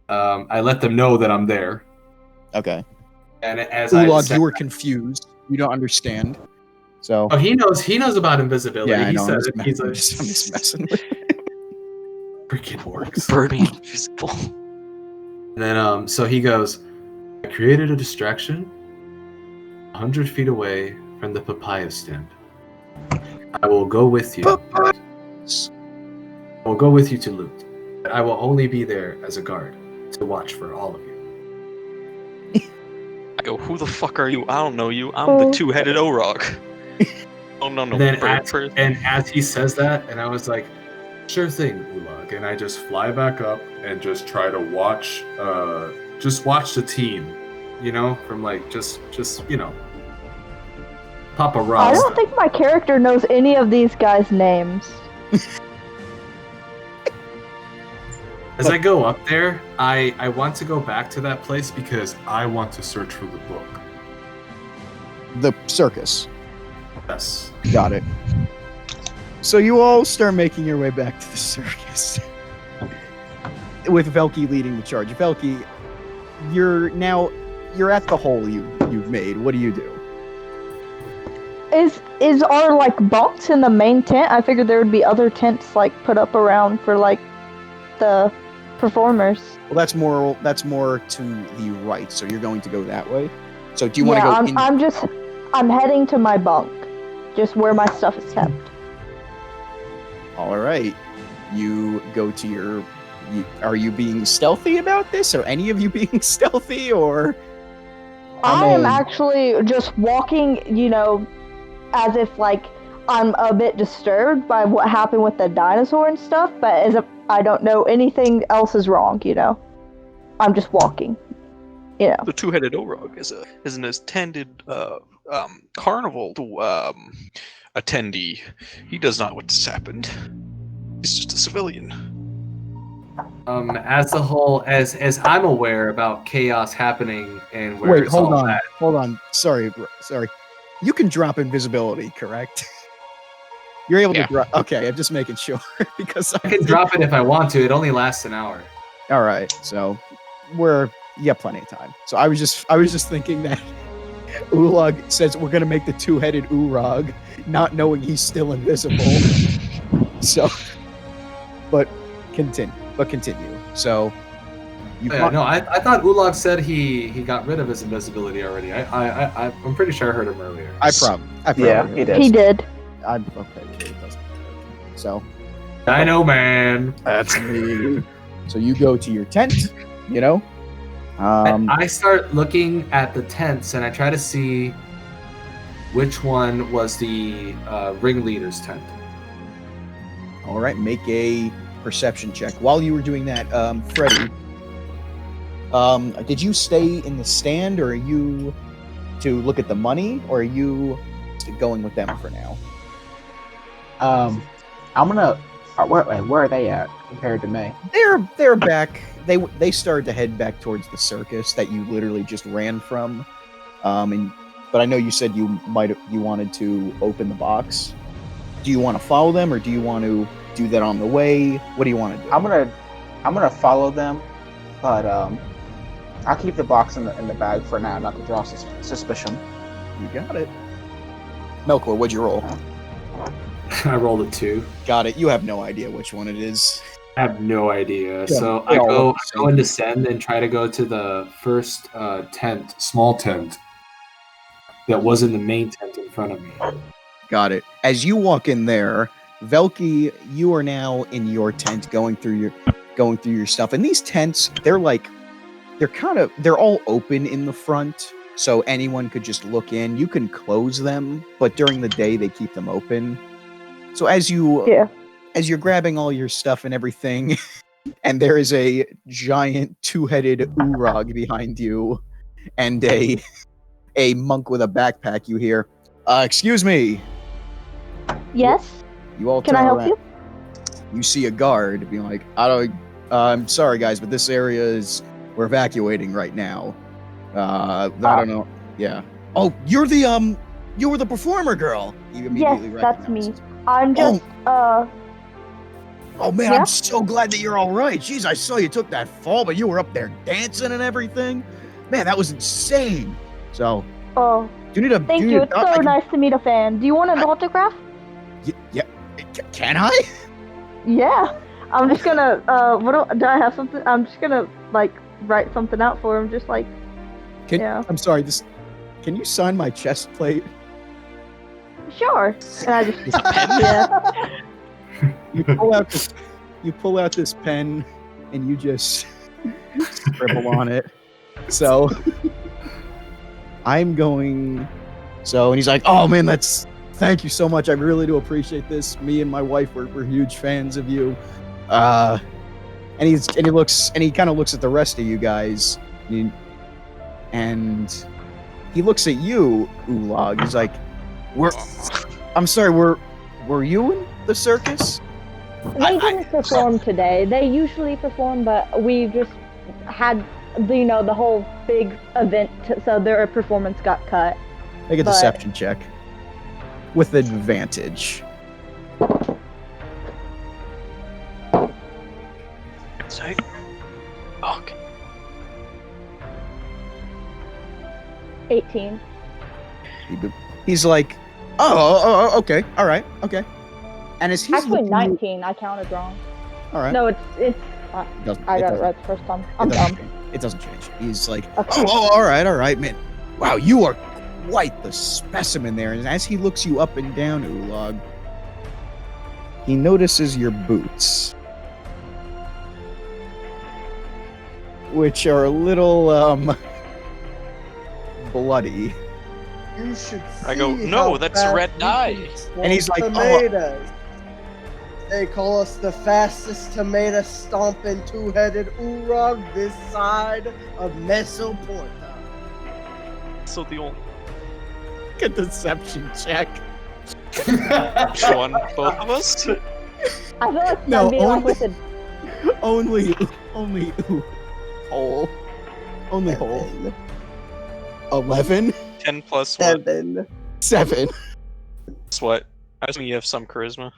I let them know that I'm there. okay. And as Ulog, I you were confused. You don't understand. So, oh, he knows about invisibility. yeah, I he know. said I'm it. He's I'm like, just messing with you. freaking orcs. burning invisible. And then so he goes, I created a distraction 100 feet away from the papaya stand. I will go with you. I will go with you to loot. I will only be there as a guard to watch for all of you. I go, who the fuck are you? I don't know you. I'm the two-headed Orog. Oh no, And then bird person. as he says that, and I was like, sure thing, Ulog. And I just fly back up and just try to watch the team, from like just Papa I Ross. don't think my character knows any of these guys' names. As I go up there, I want to go back to that place because I want to search for the book. The circus. Yes. Got it. So you all start making your way back to the circus. With Velky leading the charge. Velky, you're at the hole you've made. What do you do? Is our like bunks in the main tent? I figured there would be other tents like put up around for like the performers. Well, that's more to the right. So you're going to go that way. So do you want to go in? I'm heading to my bunk, just where my stuff is kept. All right. You go to are you being stealthy about this? Are any of you being stealthy, or? I am actually just walking, as if like I'm a bit disturbed by what happened with the dinosaur and stuff, but as if I don't know anything else is wrong, I'm just walking, The two-headed Orog is an attended carnival attendee. He does not know what just happened. He's just a civilian. As I'm aware about chaos happening and where Wait, it's hold all on. at. Hold on. Sorry. You can drop invisibility, correct? You're able to drop. Okay, I'm just making sure because I can drop it if I want to. It only lasts an hour. All right, so you got plenty of time. So I was just thinking that Ulog says we're gonna make the two-headed Urog, not knowing he's still invisible. So, but continue. So, I thought Ulog said he got rid of his invisibility already. I'm pretty sure I heard him earlier. I probably Yeah, he did. He did. I'm okay. It doesn't. So I know, man. that's me. So you go to your tent. I start looking at the tents and I try to see which one was the ringleader's tent. All right, make a perception check. While you were doing that, Freddy, did you stay in the stand, or are you to look at the money, or are you going with them for now? I'm gonna Where are they at compared to me? They're back. They started to head back towards the circus that you literally just ran from. But I know you said you wanted to open the box. Do you want to follow them, or do you want to do that on the way? What do you want to do? I'm gonna follow them, but I'll keep the box in the bag for now, not to draw suspicion. You got it. Melkor, what'd you roll? I rolled a 2. Got it. You have no idea which one it is. I have no idea. Yeah, So they I all go look the same. and descend and try to go to the first Small tent. that wasn't the main tent in front of me. Got it. As you walk in there, Velky, you are now in your tent going through your stuff. And these tents, they're all open in the front, so anyone could just look in. You can close them, but during the day they keep them open. So as you're grabbing all your stuff and everything, and there is a giant 2-headed Urag behind you, and a monk with a backpack, you hear, excuse me. Yes. You all Can turn I help around. you? You see a guard being like, I'm sorry guys, but this area we're evacuating right now. I don't know. Yeah. Oh, you were the performer girl. You Yes, immediately that's me. recognized. I'm just Oh man, Yeah? I'm so glad that you're all right. Jeez, I saw you took that fall, but you were up there dancing and everything. Man, that was insane. So, oh, do you need a? thank do you. need It's so nice to meet a fan. Do you want an autograph? Yeah. Can I? Yeah. I'm just gonna do I have something? I'm just gonna like write something out for him, just like yeah. I'm sorry. Can you sign my chest plate? Sure. And I just It's a pen? yeah. You pull out this pen and you just scribble on it. So I'm going. So and he's like, "Oh man, thank you so much. I really do appreciate this. Me and my wife we're huge fans of you." And he kind of looks at the rest of you guys, and he looks at you, Ulag. He's like, I'm sorry, were you in the circus?" They didn't perform today. They usually perform, but we just had the whole big event, so their performance got cut. Make a But- deception check with advantage. Sorry. Okay. 18. He's like, oh, okay, all right, okay. And as he's Actually, looking- 19. I counted wrong. all right, No, it's. Doesn't- I it got it doesn't- right the first time. it I'm doesn't dumb. change. It doesn't change. He's like, Okay. oh, all right, man. Wow, you are quite the specimen there. And as he looks you up and down, Ulag, he notices your boots, which are a little bloody. You should I go, see "No, how that's fast red we dye." can And he's stomp like, "Oh." tomatoes. They call us the fastest tomato stomping 2-headed Urag this side of Mesopotamia. So the only A deception check. which one? Both of us? I feel like No, that'd be like only- with a. only hole. Only hole. 11? 10 plus what? 7 7. That's what? I assume you have some charisma.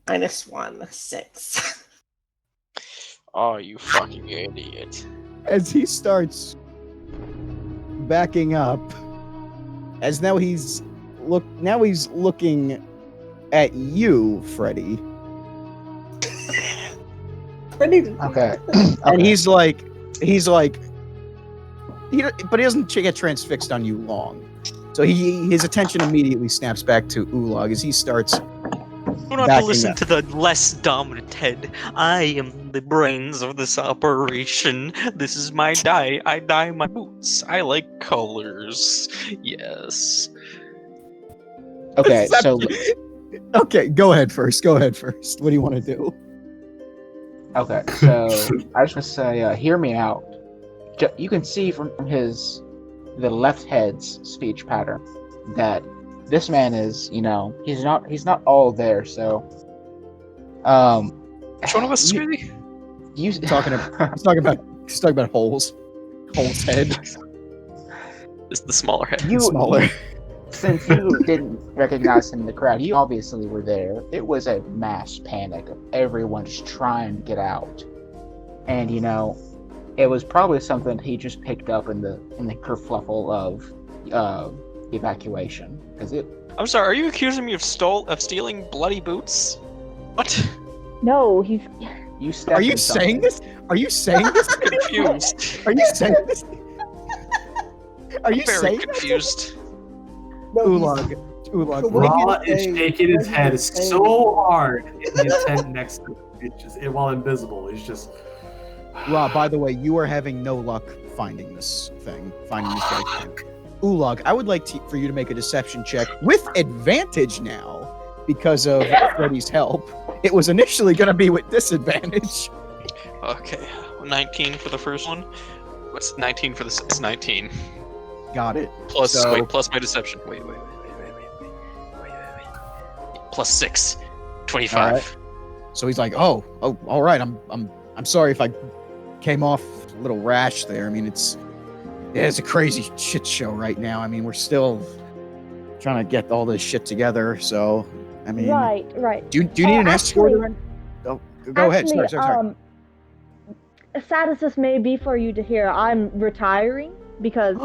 -1 6. Oh, you fucking idiot. As he starts backing up, as now he's looking at you, Freddy. Okay. And he's like, but he doesn't get transfixed on you long. So his attention immediately snaps back to Ulag as he starts. You don't have Backing to listen up. to the less dominant head. I am the brains of this operation. This is my dye. I dye my boots. I like colors. Yes. Okay. So Okay, go ahead first. What do you want to do? okay. So I just want to say, hear me out. You can see from the left head's speech pattern that this man is, he's not all there. So Which one of us is you, crazy? you He's talking about holes. Hole's head. It's the smaller head. you Smaller. Since you didn't recognize him in the crowd, you obviously were there. It was a mass panic of everyone just trying to get out, and it was probably something he just picked up in the kerfluffle of evacuation. Because I'm sorry. Are you accusing me of stealing bloody boots? What? No, he's. you stepped Are you in saying something. this? Are you saying this? I'm confused. Are you saying this? Are you Very saying confused. No, Ulag, What Ra are you is saying? shaking his What are you head saying? so hard in the tent next to him. It's just, while invisible, he's just. Rob, by the way, you are having no luck finding this thing, finding this guy's thing. Ulag, I would like for you to make a deception check with advantage now because of Freddy's help. It was initially going to be with disadvantage. Okay, 19 for the first one. What's 19 for the? It's 19 Got it. plus So- plus my deception. Wait. Plus 6, 25. All right. So he's like, "Oh, all right. I'm sorry if I came off a little rash there. I mean, it's a crazy shit show right now. I mean, we're still trying to get all this shit together. So, I mean, Right. do you need an escort? Actually- Oh, go ahead. Actually, Sorry. sad as this may be for you to hear, I'm retiring because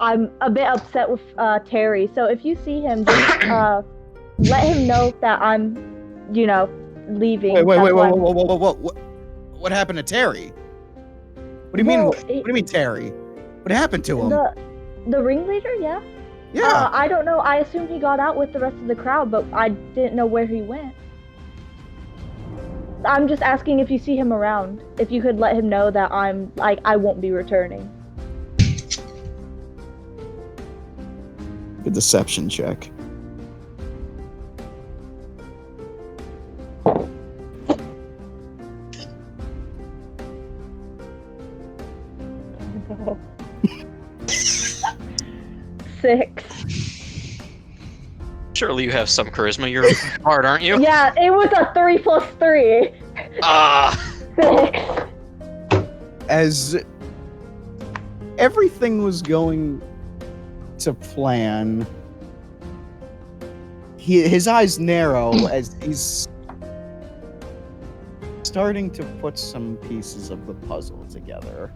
I'm a bit upset with Terry. So if you see him, just let him know that I'm, leaving. Wait, That's why- what happened to Terry? What do you mean? Well, What do you mean, Terry? What happened to him? The ringleader, yeah. Yeah. I don't know. I assumed he got out with the rest of the crowd, but I didn't know where he went. I'm just asking if you see him around. If you could let him know that I won't be returning. A deception check. Six. Surely you have some charisma. You're hard, aren't you? Yeah, it was a 3 plus 3. Ah. 6. As everything was going to plan, his eyes narrow as he's starting to put some pieces of the puzzle together.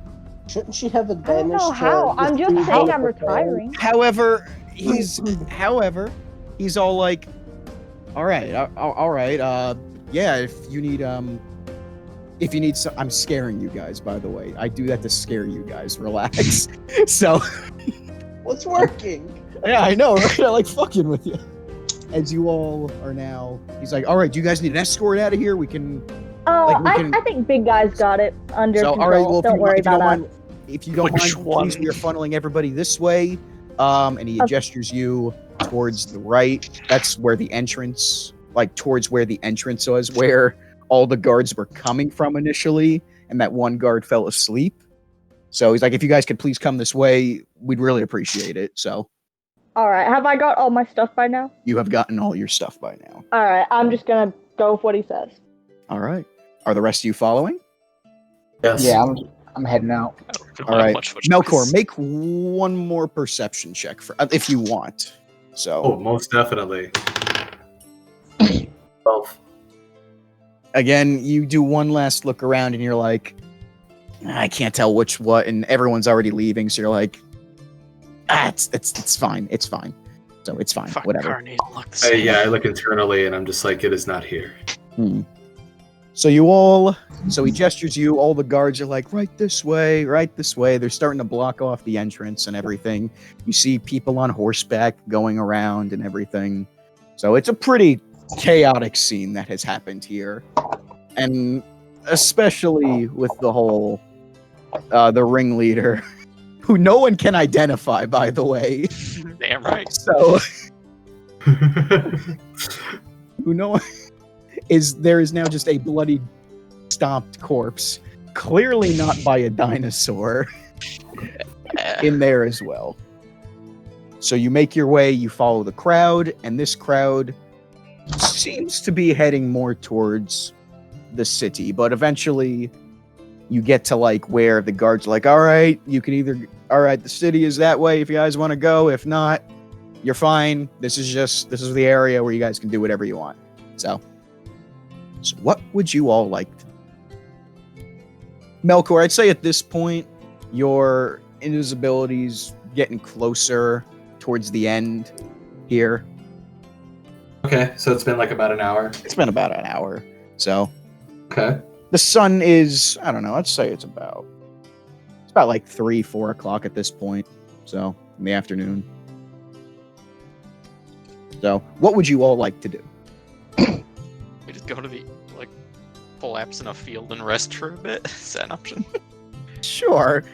Shouldn't she have I don't advantage? know how. to I'm just see saying how I'm prepared? retiring. However, he's all like, all right, yeah, if you need some, I'm scaring you guys, by the way. I do that to scare you guys. Relax. So, What's working? yeah, I know, right? I like fucking with you. As you all are now, he's like, all right, do you guys need an escort out of here? We can. I think Big Guy's got it under So, control. all right, well, don't worry about that. If you don't Which mind, one? please, we are funneling everybody this way. And he Okay. gestures you towards the right. That's where the entrance, towards where the entrance was, where all the guards were coming from initially, and that one guard fell asleep. So he's like, if you guys could please come this way, we'd really appreciate it. So All right, have I got all my stuff by now? you have gotten all your stuff by now. All right, I'm just gonna go with what he says. All right. Are the rest of you following? Yes. Yeah, I'm heading out. I don't All have right. much of a Melkor, choice. make one more perception check for if you want. So Oh, most definitely. 12. again, you do one last look around and you're like, I can't tell what, and everyone's already leaving, so you're like, it's fine. So it's fine. Fucking Whatever. car needs to look the same. Yeah, I look internally and I'm just like, it is not here. So he gestures you, all the guards are like, right this way. They're starting to block off the entrance and everything. You see people on horseback going around and everything. So it's a pretty chaotic scene that has happened here. And especially with the whole, the ringleader, who no one can identify, by the way. Damn right. So, who no there is now just a bloody stomped corpse, clearly not by a dinosaur, in there as well. So you make your way, you follow the crowd, and this crowd seems to be heading more towards the city, but eventually you get to like where the guards are like, all right, the city is that way if you guys want to go. If not, you're fine. This is the area where you guys can do whatever you want. So what would you all like to do? Melkor, I'd say at this point, your invisibility's getting closer towards the end here. Okay, so it's been like about an hour. It's been about an hour. So Okay. the sun is, I don't know, I'd say it's about like 3-4 o'clock at this point. So in the afternoon. So what would you all like to do? We just go to the collapse in a field and rest for a bit. Is that an option? Sure.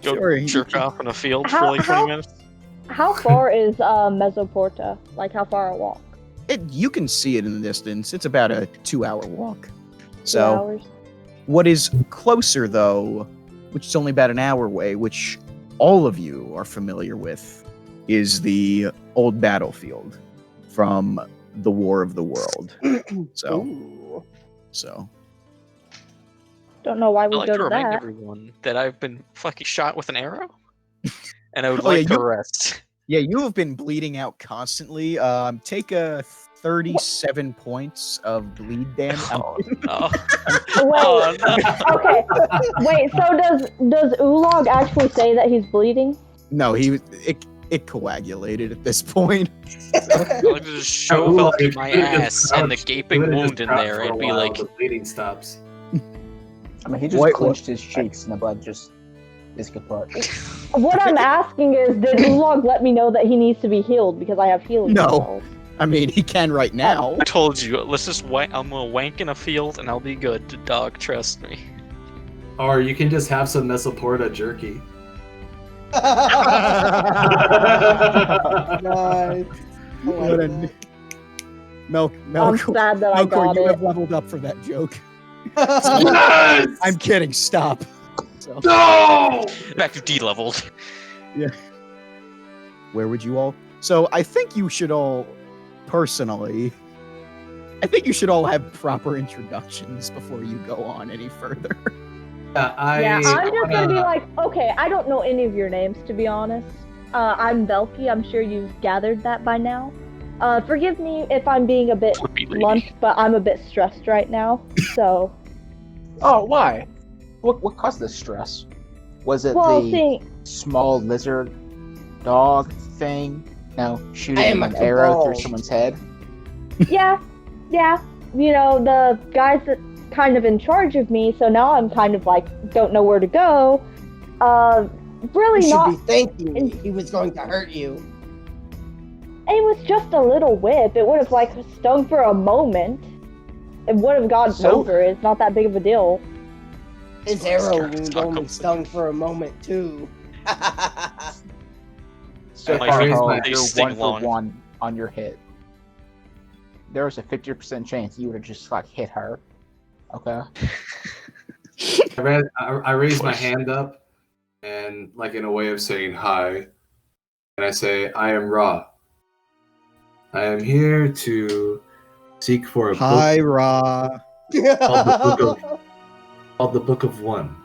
Go Sure. jerk off in a field for How- like 20 how- minutes. How far is Mesoporta? Like, how far a walk? You can see it in the distance. It's about a 2-hour walk. 2 So hours? what is closer, though, which is only about an hour away, which all of you are familiar with, is the old battlefield from the War of the World. Ooh. So Don't know why I'd we like go to to remind that. everyone that I've been fucking shot with an arrow. And I would Oh, yeah, like to you- rest. yeah, you have been bleeding out constantly. Take a 37 points of bleed damage. Oh, no. Wait. Oh, no. Okay. Wait. So does Ulog actually say that he's bleeding? No, it coagulated at this point. I'd like to just shove up my ass and the gaping wound in there and be like, the bleeding stops. I mean, he just What- clenched his cheeks and the blood just is kaput. What I'm asking is, did Ulog let me know that he needs to be healed because I have healing No. spells? I mean, he can right now. I told you, let's just I'm gonna wank in a field and I'll be good, dog, trust me. Or you can just have some Mesoporta jerky. Nice. What a- I'm Melkor, sad that I Melkor, got you it. have leveled up for that joke. Yes! I'm kidding. Stop. So, No! Back to D-leveled. where would you all? So I think you should all, personally, have proper introductions before you go on any further. Yeah, I'm just gonna be like, okay, I don't know any of your names, to be honest. I'm Belky. I'm sure you've gathered that by now. Forgive me if I'm being a bit Flippy lady. blunt, but I'm a bit stressed right now. So, Oh, why? What caused this stress? Was it well, the see, small lizard dog thing? No, I shooting am an a arrow through cabal. someone's head? yeah, you know, the guys that kind of in charge of me, so now I'm kind of like, don't know where to go. You Really should not. be thanking me. He was going to hurt you. It was just a little whip. It would have like stung for a moment. It would have gone So- over. It's not that big of a deal. His Let's arrow start wound talking. only stung for a moment too. So I far, raised Ho, my- you're sting 1 for long. 1 on your hit. There was a 50% chance you would have just like hit her. Okay. I raised my hand up and like in a way of saying hi. And I say, I am Ra. I am here to seek for a Hi, book Ra. called the Book of One.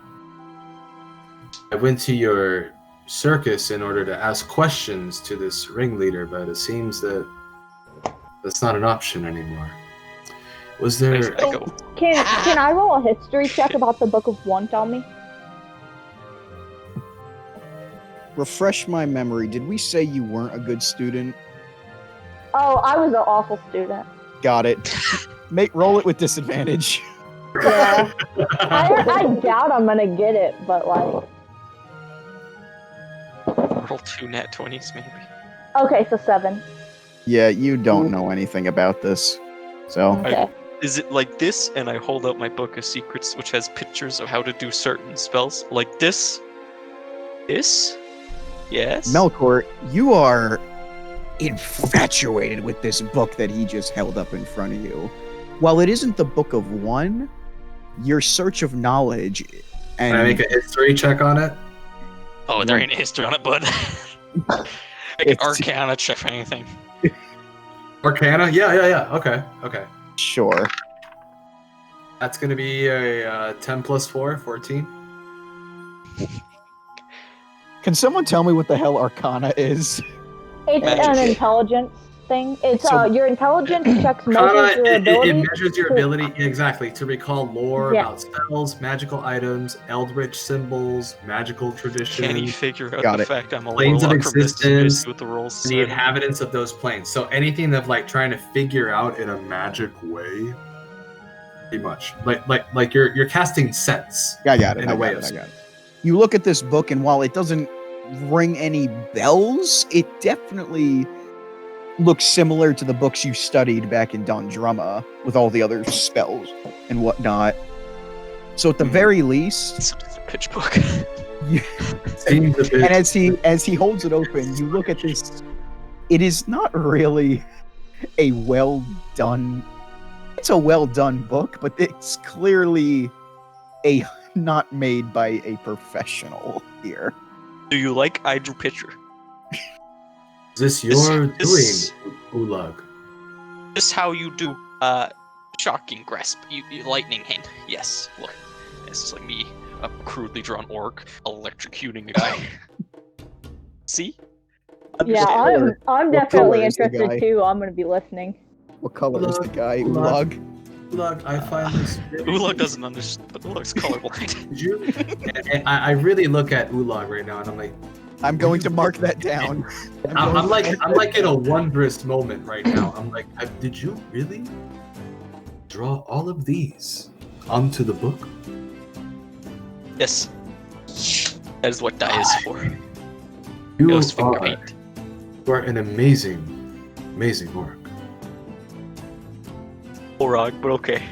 I went to your circus in order to ask questions to this ringleader, but it seems that that's not an option anymore. Was there... I go, Can I roll a history check about the Book of One, tell me? Refresh my memory. Did we say you weren't a good student? Oh, I was an awful student. Got it. Roll it with disadvantage. Yeah. I doubt I'm gonna get it, but like... roll 2 nat 20s maybe. Okay, so 7. Yeah, you don't know anything about this. So, Okay. Is it like this? And I hold out my book of secrets, which has pictures of how to do certain spells. Like this? This? Yes? Melkor, you are infatuated with this book that he just held up in front of you. While it isn't the Book of One, your search of knowledge and Can I make a history check on it? Oh, there ain't a history on it, bud. Make an It's- arcana check for anything. Arcana? Yeah. Okay. sure. That's going to be a 10 plus 4, 14. Can someone tell me what the hell Arcana is? It's Magic. an intelligence thing. It's So- your intelligence checks Arcana, measures your it ability. measures your to- ability, exactly, to recall lore Yeah. about spells, magical items, eldritch symbols, magical traditions, Can you figure out Got the it. fact I'm a Planes of warlock from this? existence, Basically what the rules and the inhabitants of those planes. So anything of like trying to figure out in a magic way. Pretty much. Like you're casting sense. I got it. In I a way got it. of- I got it. You look at this book, and while it doesn't ring any bells, it definitely looks similar to the books you studied back in Dundrumma with all the other spells and whatnot. So at the very least, It's a pitch book. Seems a bit- and as he holds it open, you look at this. It is not really a well done. It's a well done book, but it's clearly a not made by a professional here. Do you like I drew picture? Is this your This- doing, Ulag? This is how you do shocking grasp. You lightning hand. Yes, look. This is like me, a crudely drawn orc, electrocuting a guy. See? Yeah, Understand. I'm What definitely color is the interested guy? too. I'm gonna be listening. What color is the guy? Ulag. Ulag? Ulag, I find this. Ulag doesn't understand, but Ulag's colorblind. Did you? And I really look at Ulag right now, and I'm like, I'm going to mark that down. I'm like in a wondrous moment right now. I'm like, did you really draw all of these onto the book? Yes. That is what die is for. It You was finger are, paint. you are an amazing, amazing orc. Orog, but okay.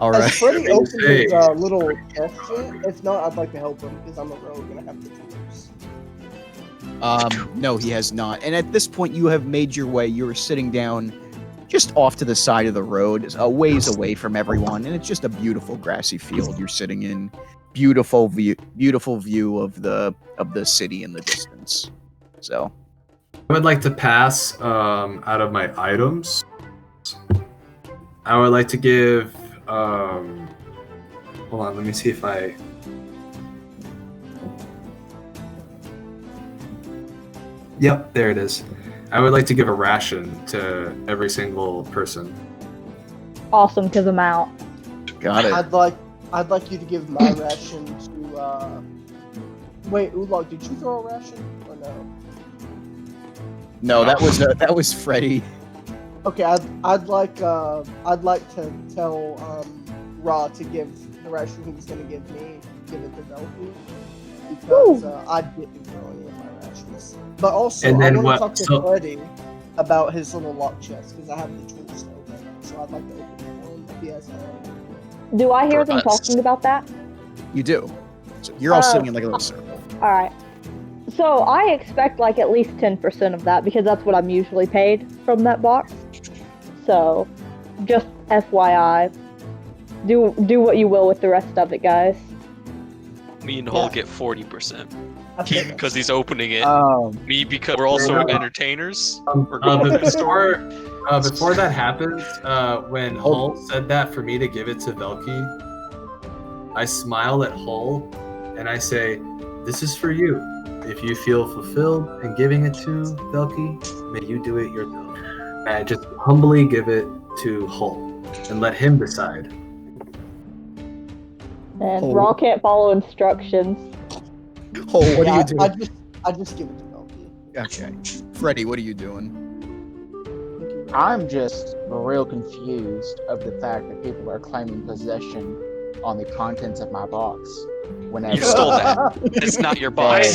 All Has right. Freddy What opened do you his say? little chest yet? If not, I'd like to help him because I'm a rogue and I have the tools. No, he has not. And at this point, you have made your way. You are sitting down just off to the side of the road, a ways away from everyone, and it's just a beautiful grassy field you're sitting in. Beautiful view of the city in the distance. So, I would like to pass out of my items. I would like to give. Hold on, let me see if I. Yep, there it is. I would like to give a ration to every single person. Awesome, because I'm out. got it. I'd like you to give my ration to. Wait, Ulag, did you throw a ration or no? No, that was Freddy. Okay, I'd like to tell Ra to give the ration he was gonna give me, give it to Velky, because I didn't throw any of my rations. But also, And I then want to what- talk to so- Freddy about his little lock chest because I have the tools to open it. So I'd like to open it for him if he has one. Do I hear them For us. talking about that? You do. So you're all Oh. sitting in like a little circle. All right. So I expect like at least 10% of that because that's what I'm usually paid from that box. So, just FYI, do what you will with the rest of it, guys. Me and Hole Yeah. get 40%. I He think because he's opening it. Um, Me because we're also Yeah. entertainers. We're going But to the store. before that happens, when Hull said that for me to give it to Velky, I smile at Hull and I say, "This is for you. If you feel fulfilled in giving it to Velky, may you do it yourself." And I just humbly give it to Hull and let him decide. And Oh. Raw can't follow instructions. oh, what yeah, are you doing? I just give it to Velky. Okay, Freddy, what are you doing? Thank you. I'm just real confused of the fact that people are claiming possession on the contents of my box. Whenever You stole that. It's not your box.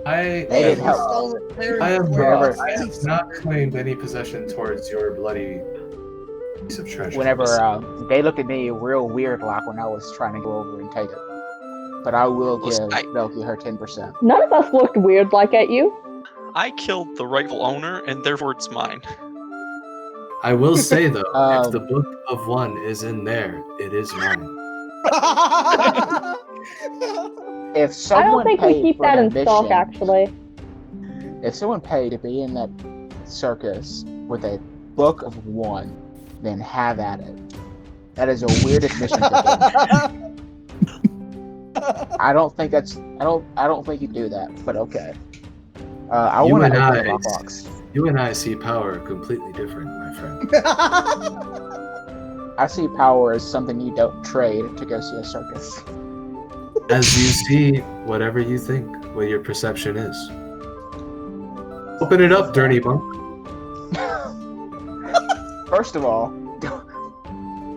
They didn't help. I have Whenever- not claimed any possession towards your bloody piece of treasure. Whenever they looked at me real weird, like when I was trying to go over and take it. But I will give Listen, Velky her 10%. None of us looked weird like at you. I killed the rightful owner, and therefore it's mine. I will say though, if Um, the book of one is in there, it is mine. If I someone don't think we paid keep for that an in stock, admission- actually. If someone paid to be in that circus with a book of one, then have at it. That is a weird admission to make. I don't think you do that, but okay. I You want to and open I- the box. You and I see power completely different, my friend. I see power as something you don't trade to go see a circus. As you see whatever you think, what your perception is. Open it up, dirty monk. First of all,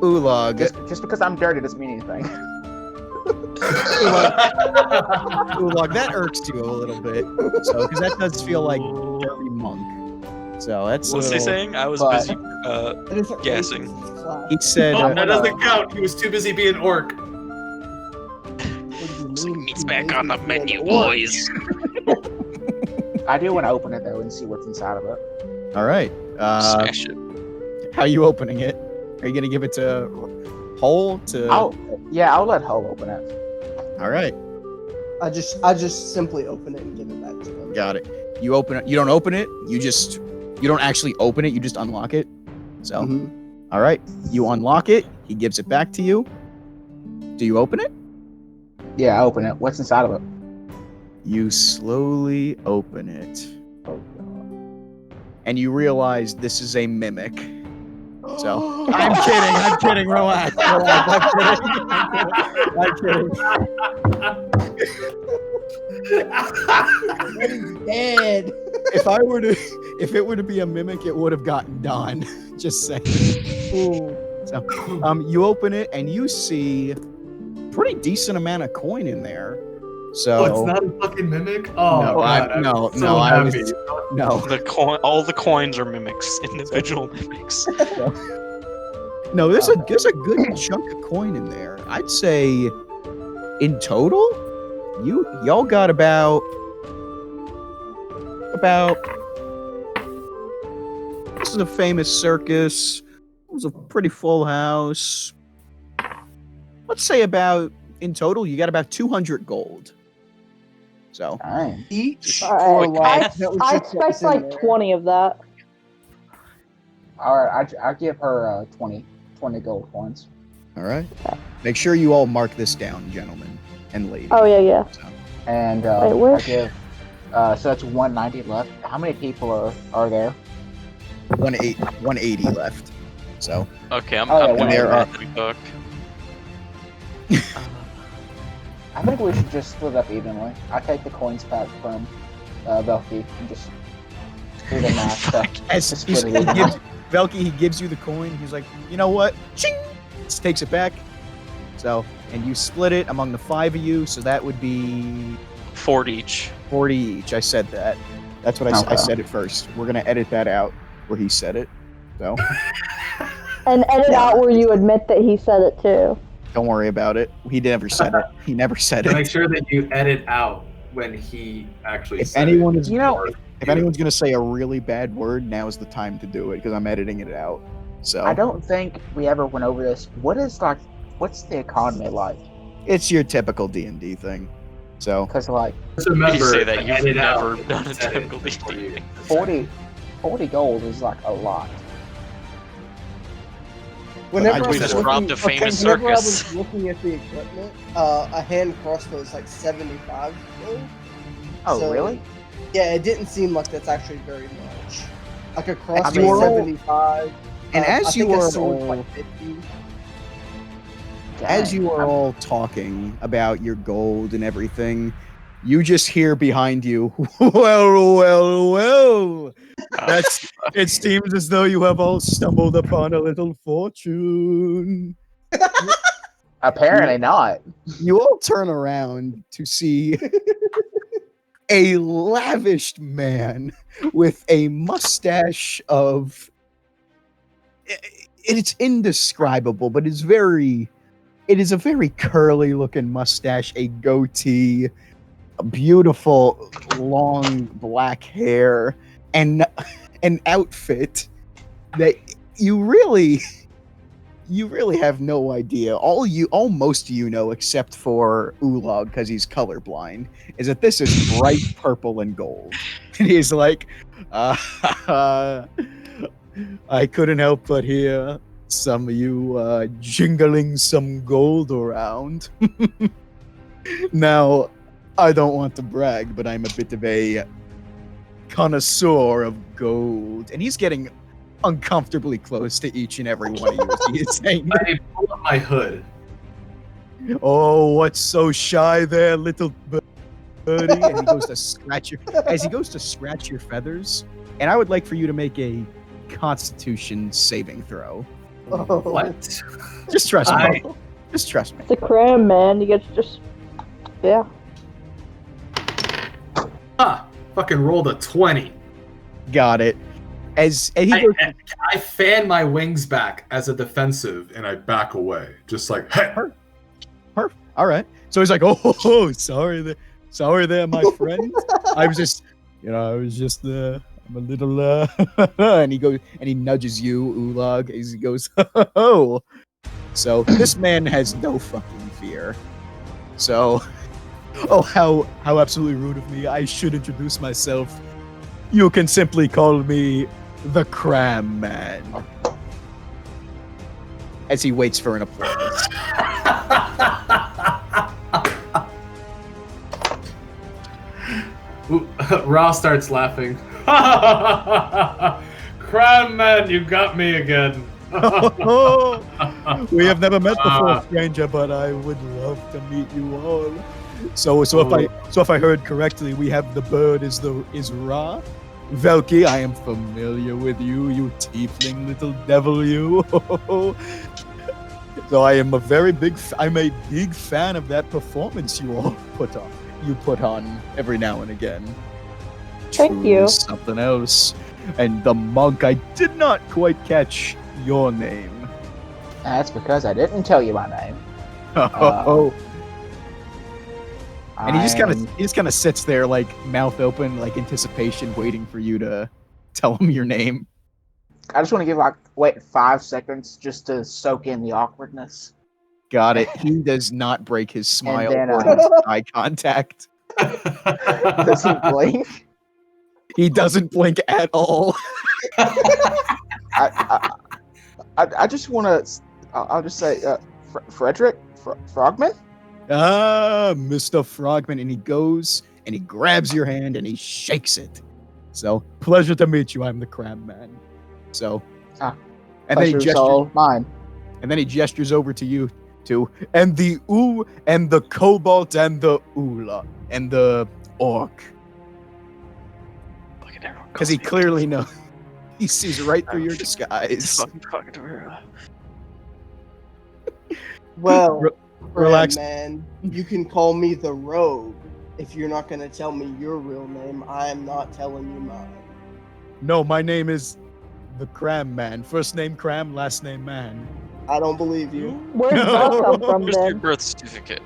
Ulog. just because I'm dirty doesn't mean anything. Ulog, that irks you a little bit. So, because that does feel like dirty monk. So that's What's a he little, saying? I was But- busy That isn't Guessing. racist, it's class. He said, Oh, that wanna- doesn't count. He was too busy being orc. What do you mean, meat's too back lazy on the to be menu, an orc? boys. I do want to open it though and see what's inside of it. all right. Smash it. How are you opening it? Are you going to give it to Hole? I'll let Hull open it. All right. I just simply open it and give it back to him. Got it. You open it. You don't open it. You don't actually open it. You just unlock it. So, Mhm. all right. You unlock it. He gives it back to you. Do you open it? Yeah, I open it. What's inside of it? You slowly open it. Oh, God. And you realize this is a mimic. So, I'm kidding. Relax. I'm kidding. Dead. If it were to be a mimic, it would have gotten Don. Just saying. Ooh. So, you open it and you see pretty decent amount of coin in there. So, Oh, it's not a fucking mimic? Oh, No, God, I'm- no, so no, I happy. was- no, All the coins are mimics, individual mimics. no. There's a good chunk of coin in there. I'd say, in total, y'all got about. This is a famous circus. It was a pretty full house. Let's say about in total, you got about 200 gold. So Dang. Each All for right. life. That was I just what was expect in like there. 20 of that. All right, I give her 20 gold coins. all right, make sure you all mark this down, gentlemen and ladies. Oh, yeah. And Wait, I where's- give. So that's 190 left. How many people are there? 180 left. So Okay, I'm Oh, yeah, gonna when there go are- back to the book. I think we should just split up evenly. I take the coins back from Velky and just do the math. as Just he split it evenly. gives Velky, he gives you the coin. He's like, you know what? Ching! Just takes it back. So, and you split it among the 5 of you. So that would be 40 each. 40 each. I said that. That's what I Okay. said it first. We're gonna edit that out where he said it. So And edit out where you admit that he said it too. don't worry about it. He never said it. He never said To make it. sure that you edit out when he actually If said anyone it. is, You know, if anyone's gonna say a really bad word, now is the time to do it because I'm editing it out. So I don't think we ever went over this. What's the economy like? it's your typical D&D thing. So Because like Just remember You say to that you've edit out never when done he a said it typical before D&D. you- 40 gold is like a lot. Whenever I I was just looking, robbed a famous whenever I circus. was looking at the equipment, a hand crossbow is like 75 gold. Oh, So, really? Yeah, it didn't seem like that's actually very much. Like a As crossbow you is are all- 75. and I as you think a are sword's all like 50. as Dang, you are I'm- all talking about your gold and everything, you just hear behind you, well. That's it seems as though you have all stumbled upon a little fortune. Apparently not. You all turn around to see a lavished man with a mustache of it's indescribable, but it is a very curly looking mustache, a goatee, a beautiful long black hair, and an outfit that you really have no idea. Most of you know, except for Ulog, because he's colorblind, is that this is bright purple and gold. And he's like, I couldn't help but hear some of you jingling some gold around. Now, I don't want to brag, but I'm a bit of a connoisseur of gold. And he's getting uncomfortably close to each and every one of you as he is saying, I pull up my hood. "Oh, what's so shy there, little birdie?" And he goes to scratch your feathers. And I would like for you to make a Constitution saving throw. Oh. What? Just trust me. Just trust me. It's a cram, man. You get to just. Yeah. Fucking rolled a 20. Got it. As he goes, I fan my wings back as a defensive. And I back away, just like, hey. all right. So he's like, "Oh, sorry there, my friend. I'm a little, and he goes and he nudges you, Ulag, as he goes, "Oh." So this man has no fucking fear. So, how absolutely rude of me. I should introduce myself. You can simply call me the Cram Man. As he waits for an applause. Ra starts laughing. Cram Man, you got me again. We have never met before, stranger, but I would love to meet you all. So if I heard correctly, we have the bird is Ra. Velki, I am familiar with you, you tiefling little devil, you. So I'm a big fan of that performance you all put on every now and again. Thank Truly you. Something else. And the monk, I did not quite catch your name. That's because I didn't tell you my name. And he just kind of sits there, like mouth open, like anticipation, waiting for you to tell him your name. I just want to give 5 seconds just to soak in the awkwardness. Got it. He does not break his smile then, or his eye contact. Does he blink? He doesn't blink at all. I just want to. I'll just say, Frederick Frogman. Mr. Frogman, and he goes and he grabs your hand and he shakes it. So, pleasure to meet you. I'm the Crab Man. So, and then he gestures. All mine. And then he gestures over to you two, and the and the Cobalt and the Ula and the Orc, because he clearly knows. He sees right through your disguise. Talking to her. Well, Relax. Man, you can call me the Rogue. If you're not going to tell me your real name, I am not telling you mine. No, my name is the Cram Man. First name Cram, last name Man. I don't believe you. Where did that come from Where's your then? birth certificate?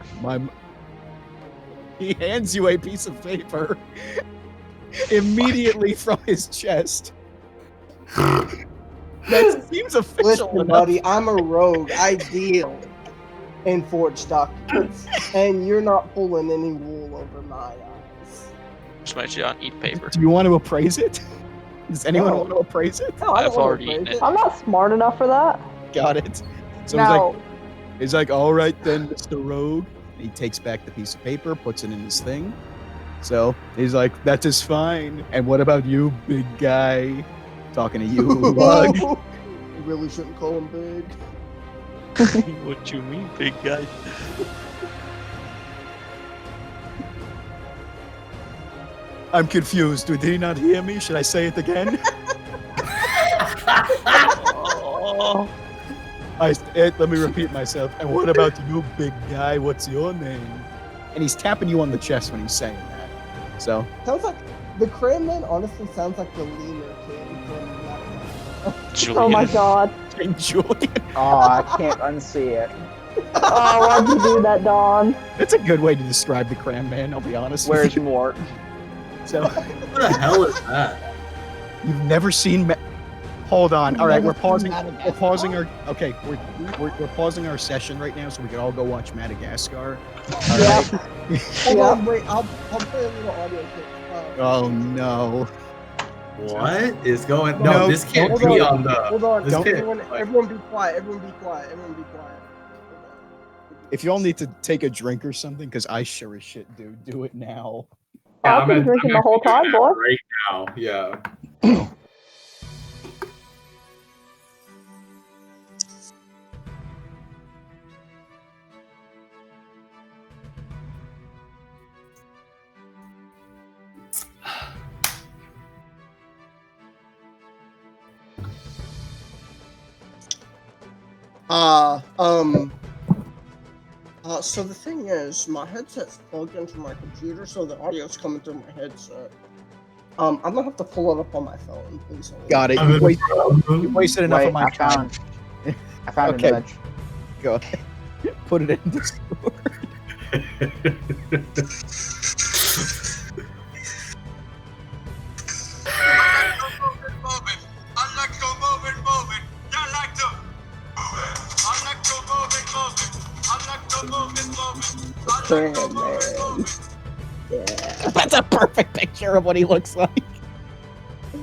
He hands you a piece of paper immediately from his chest. That seems official Listen, enough. buddy, I'm a rogue. I deal in forged documents, and you're not pulling any wool over my eyes. Just might you not eat paper. Do you want to appraise it? Does anyone No. want to appraise it? No, I don't I've wanna already appraise eaten it. I'm not smart enough for that. Got it. So No. he's like, all right then, Mr. Rogue. He takes back the piece of paper, puts it in his thing. So he's like, that is fine. And what about you, big guy? Talking to you, Bug. You really shouldn't call him big. What you mean, big guy? I'm confused. Did he not hear me? Should I say it again? Oh. Let me repeat myself. And what about you, big guy? What's your name? And he's tapping you on the chest when he's saying that. So Sounds like the Cram Man honestly sounds like the leaner kid from that. Julian. Oh my god. Julian. Oh, I can't unsee it. Oh, why'd you do that, Dawn? That's a good way to describe the Cram Man, I'll be honest. with Where's you. Mort? So What the hell is that? you've never seen Hold on. All right, we're Never pausing. seen We're Madagascar? pausing our. Okay, we're pausing our session right now, so we can all go watch Madagascar. All Yep. right. Hold on, wait, I'll play a little audio clip. Oh no. What is going? No, No, this can't hold be on. on the. Hold on, This can't- everyone be quiet. Everyone be quiet. Everyone be quiet. Hold on. If you all need to take a drink or something, because I sure as shit do it now. Yeah, I've been drinking the whole time, that boy. right now. Yeah. So the thing is, my headset's plugged into my computer, so the audio's coming through my headset. I'm gonna have to pull it up on my phone, please. Hold on. Got it. You wasted enough of my time. I found Okay. an image. Go ahead. Put it in Discord. Damn, man. Yeah. That's a perfect picture of what he looks like.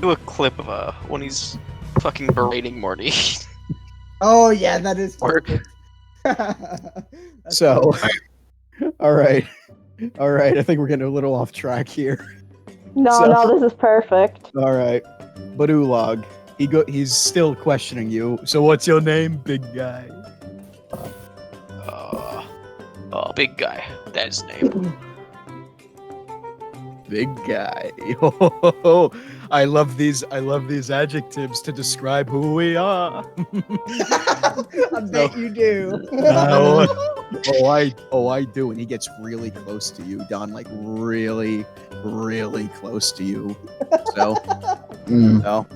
Do a clip of when he's fucking berating Morty. Oh yeah, that is Work. perfect. That's So, perfect. all right. I think we're getting a little off track here. No, So- no, this is perfect. All right, but Ulog, he's still questioning you. So, what's your name, big guy? Oh, big guy. That's his name. Big guy. I love these adjectives to describe who we are. I bet you do. I do. And he gets really close to you, Don, like really, really close to you. So, no.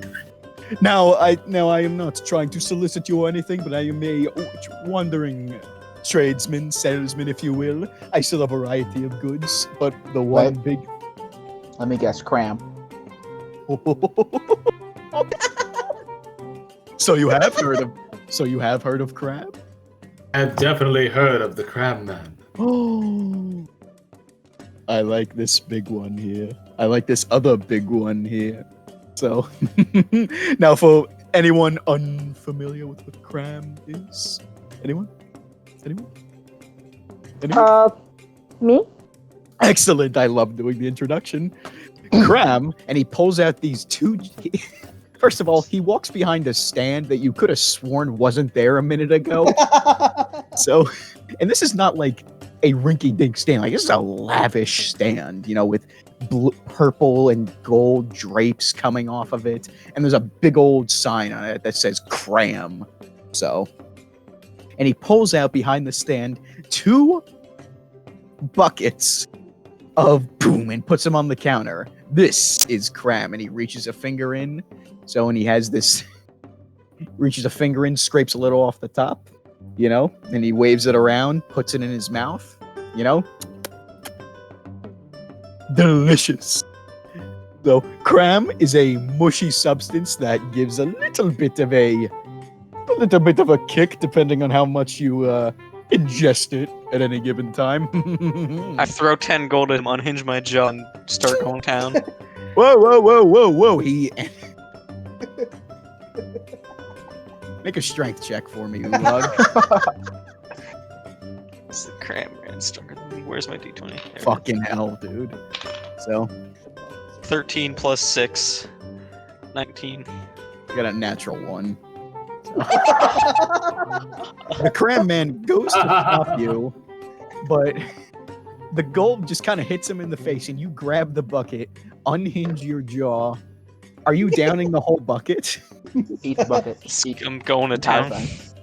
Now I am not trying to solicit you or anything, but I am a wandering tradesman, salesman, if you will. I sell a variety of goods, but the one Right. big. Let me guess, cram. So you have heard of crab? I've definitely heard of the Crab Man. Oh, I like this big one here. I like this other big one here. So, now for anyone unfamiliar with what crab is, anyone? Me? Excellent. I love doing the introduction. Cram, and he pulls out these two. First of all, he walks behind a stand that you could have sworn wasn't there a minute ago. So, and this is not like a rinky-dink stand. Like, this is a lavish stand, with purple and gold drapes coming off of it. And there's a big old sign on it that says Cram. So, and he pulls out behind the stand 2 buckets of boom and puts them on the counter. This is Cram. And he reaches a finger in. So, and he has this, reaches a finger in, scrapes a little off the top, and he waves it around, puts it in his mouth, Delicious. So, Cram is a mushy substance that gives a little bit of a kick depending on how much you ingest it at any given time. I throw 10 gold at him, unhinge my jaw, and start going down. Whoa. He make a strength check for me, Ulog. It's the Cram Man stronger than me. Where's my d20? There it is. Fucking hell, dude. So, 13 plus 6. 19. I got a natural 1. The Cram Man goes to stop you, but the gold just kind of hits him in the face, and you grab the bucket, unhinge your jaw. Are you downing the whole bucket? Eat the bucket. Eat I'm going to entire town. thing.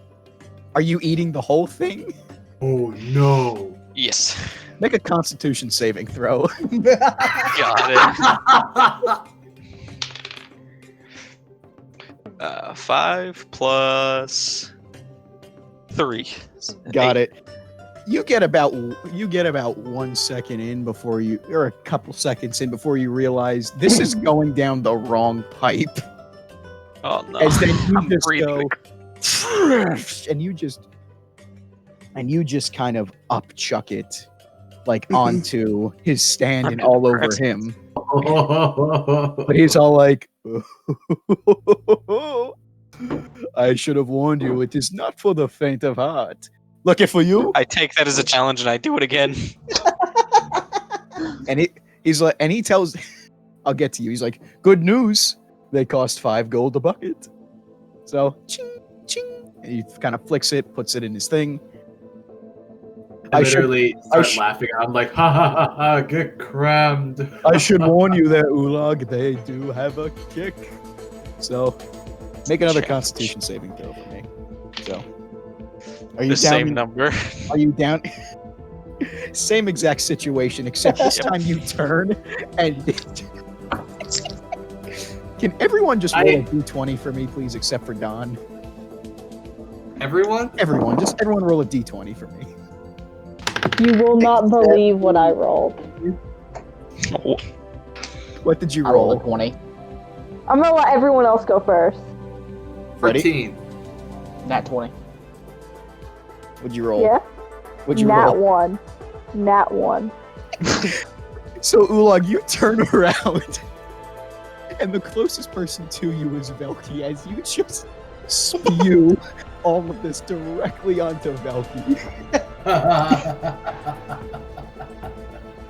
Are you eating the whole thing? Oh no! Yes. Make a Constitution saving throw. Got it. 5 plus 3. Got it. You get about 1 second in before you, or a couple seconds in before you realize this is going down the wrong pipe. Oh no. As then you I'm just breathing go, and you just kind of upchuck it, like onto his stand and all over him. But he's all like, I should have warned you. It is not for the faint of heart. Looking for you? I take that as a challenge and I do it again. And he's like, and he tells, I'll get to you. He's like, good news. They cost 5 gold a bucket. So, ching, ching. And he kind of flicks it, puts it in his thing. I literally start laughing. I'm like, ha ha ha ha, get crammed. I should warn you there, Ulag. They do have a kick. So, make another Constitution saving throw for me. So, are you The down? same number. Are you down? Same exact situation, except this time you turn and. Can everyone just roll a d20 for me, please, except for Don? Everyone? Just everyone roll a d20 for me. You will not believe what I rolled. What did you I rolled a roll? 20. I'm gonna let everyone else go first. 14. Nat 20. What'd you roll? Yeah? What'd you Nat roll? 1. Nat 1. So, Ulag, you turn around, and the closest person to you is Velky, as you just spew all of this directly onto Velky.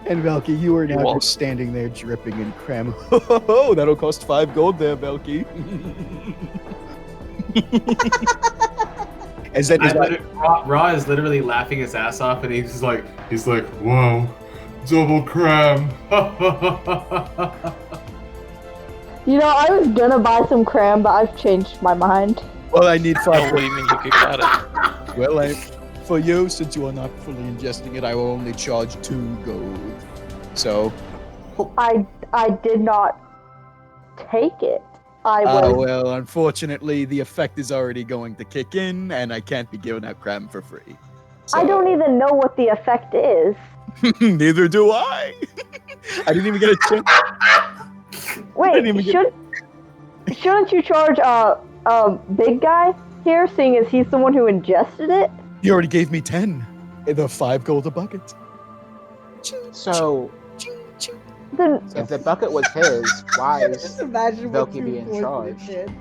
And Velky, you are now just standing there dripping in cram. Oh, that'll cost 5 gold there, Velky. Ra is literally laughing his ass off, and he's like, "Whoa, double cram!" You know, I was gonna buy some cram, but I've changed my mind. Well, I need 5 What gold. do you mean you got it? Well, for you, since you are not fully ingesting it, I will only charge 2 gold. So, I did not take it. I was. well, unfortunately, the effect is already going to kick in, and I can't be giving out cram for free. So, I don't even know what the effect is. Neither do I. I didn't even get a chance. Wait, shouldn't you charge big guy here, seeing as he's the one who ingested it? You already gave me 10. The 5 gold a bucket. So, Then if the bucket was his, why is Just imagine what Velky you being would charged? did.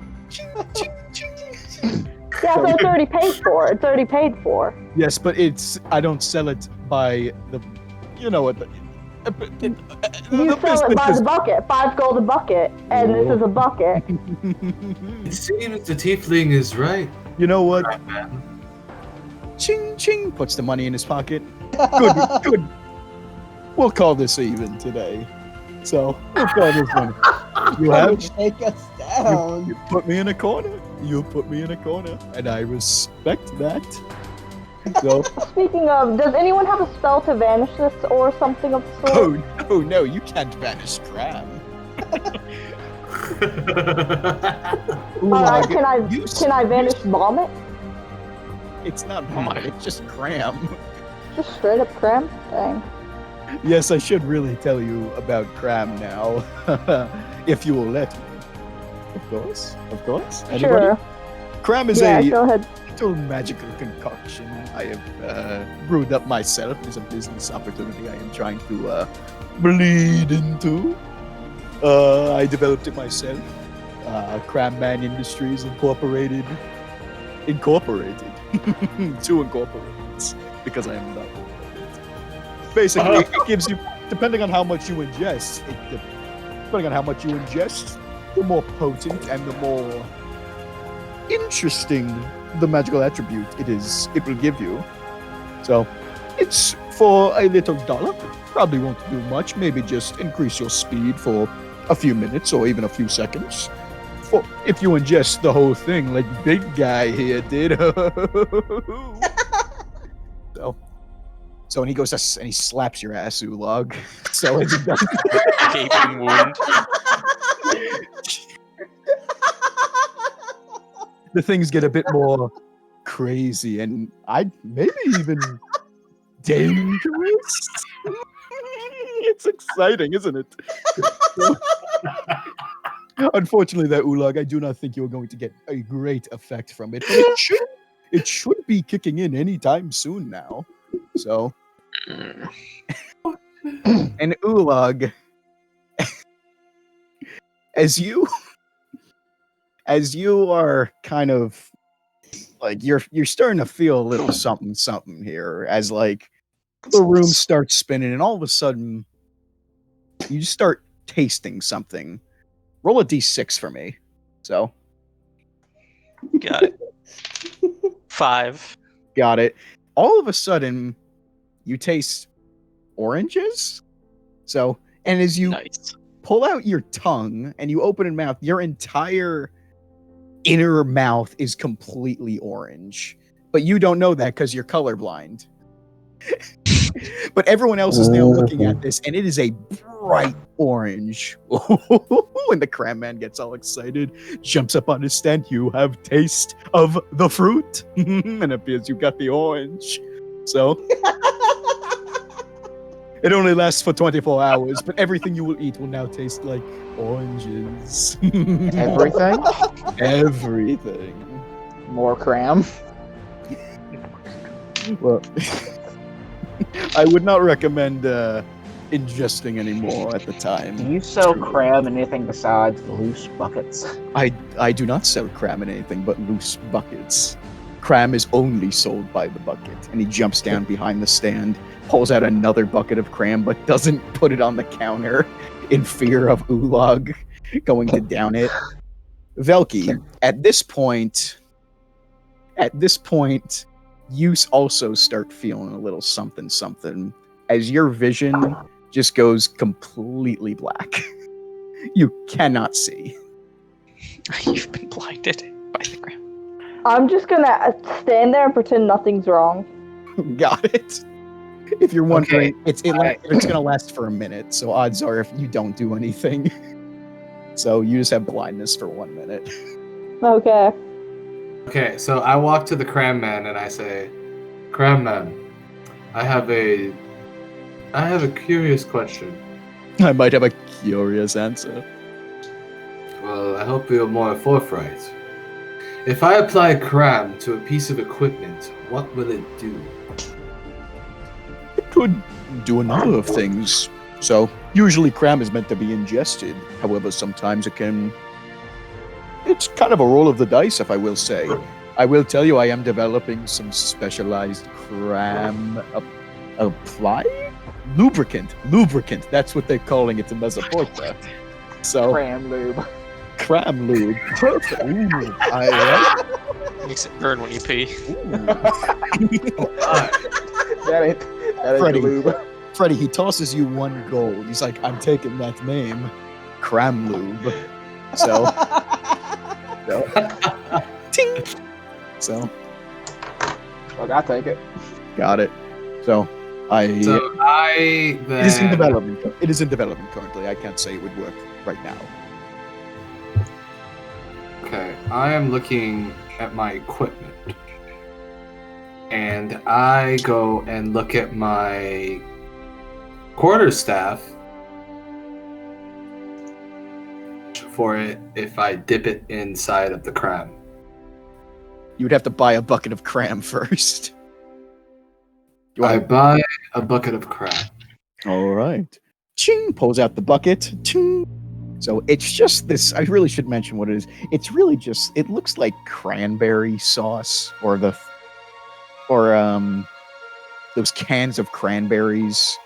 yeah, so it's already paid for. It's already paid for. Yes, but I don't sell it by the, you know what, You sell it by the bucket, 5 gold a bucket, and this is a bucket. It seems the tiefling is right. You know what? Right, man. Ching ching, puts the money in his pocket. Good. We'll call this even today. So, we'll call this one. You have Take us down. you put me in a corner. You put me in a corner, and I respect that. So, Speaking of, does anyone have a spell to vanish this or something of the sort? oh no, you can't vanish cram. Alright, can I vanish vomit? It's not vomit, it's just cram. Just straight up cram? Dang. Yes, I should really tell you about cram now, if you will let me. Of course. Anybody? Sure. Cram is Yeah, a go ahead. little magical concoction I have brewed up myself. It is a business opportunity I am trying to bleed into. I developed it myself. Cram Man Industries Incorporated. Two incorporates, because I am not. Basically, it gives you, depending on how much you ingest, the more potent and the more interesting the magical attribute it will give you. So, it's for a little dollar. Probably won't do much. Maybe just increase your speed for a few minutes or even a few seconds. For if you ingest the whole thing, like Big Guy here did. So when he goes and he slaps your ass, Ulog. So as he does, Gaping wound. the things get a bit more crazy and maybe even dangerous. It's exciting, isn't it? Unfortunately, there, Ulog, I do not think you are going to get a great effect from it. But it should be kicking in anytime soon now. So, and Ulog, as you are kind of like you're starting to feel a little something here as like the room starts spinning and all of a sudden you just start tasting something. Roll a d6 for me. So Got it. 5. got it. All of a sudden you taste oranges. So and as you Nice. pull out your tongue and you open your mouth, your entire inner mouth is completely orange. But you don't know that because you're colorblind. But everyone else is now looking at this, and it is a bright orange. When the cram man gets all excited, jumps up on his stand, you have taste of the fruit. And it appears you got the orange. So it only lasts for 24 hours, but everything you will eat will now taste like oranges. Everything? Everything. More cram. Well, I would not recommend ingesting any more at the Do time. you sell cram in anything besides loose buckets? I do not sell cram in anything but loose buckets. Cram is only sold by the bucket. And he jumps down behind the stand, pulls out another bucket of cram, but doesn't put it on the counter in fear of Ulag going to down it. Velky, at this point, you also start feeling a little something as your vision just goes completely black. You cannot see. You've been blinded by the ground. I'm just gonna stand there and pretend nothing's wrong. Got it. If you're wondering, it's gonna last for a minute, so odds are if you don't do anything. So you just have blindness for 1 minute. Okay. Okay, so I walk to the Cram Man and I say, Cram Man, I have a curious question. I might have a curious answer. Well, I hope you're more forthright. If I apply cram to a piece of equipment, what will it do? It could do a number of things. So, usually cram is meant to be ingested. However, sometimes it can... It's kind of a roll of the dice, if I will say. I will tell you I am developing some specialized cram apply? Lubricant. That's what they're calling it in Mesopotamia. So, Cram lube. cram lube. Perfect. Ooh, I Makes it burn when you pee. That ain't Freddie. lube. Freddie, he tosses you 1 gold. He's like, I'm taking that name. Cram lube. So, ting. So, Look, I'll take it. got it. So, I it is in then development. It is in development currently. I can't say it would work right now. okay, I am looking at my equipment, and I go and look at my quarterstaff for it if I dip it inside of the cram. You would have to buy a bucket of cram first. You I want buy a bucket of cram. All right. Ching, pulls out the bucket. Ching. So it's just this. I really should mention what it is. It's really just. It looks like cranberry sauce, or those cans of cranberries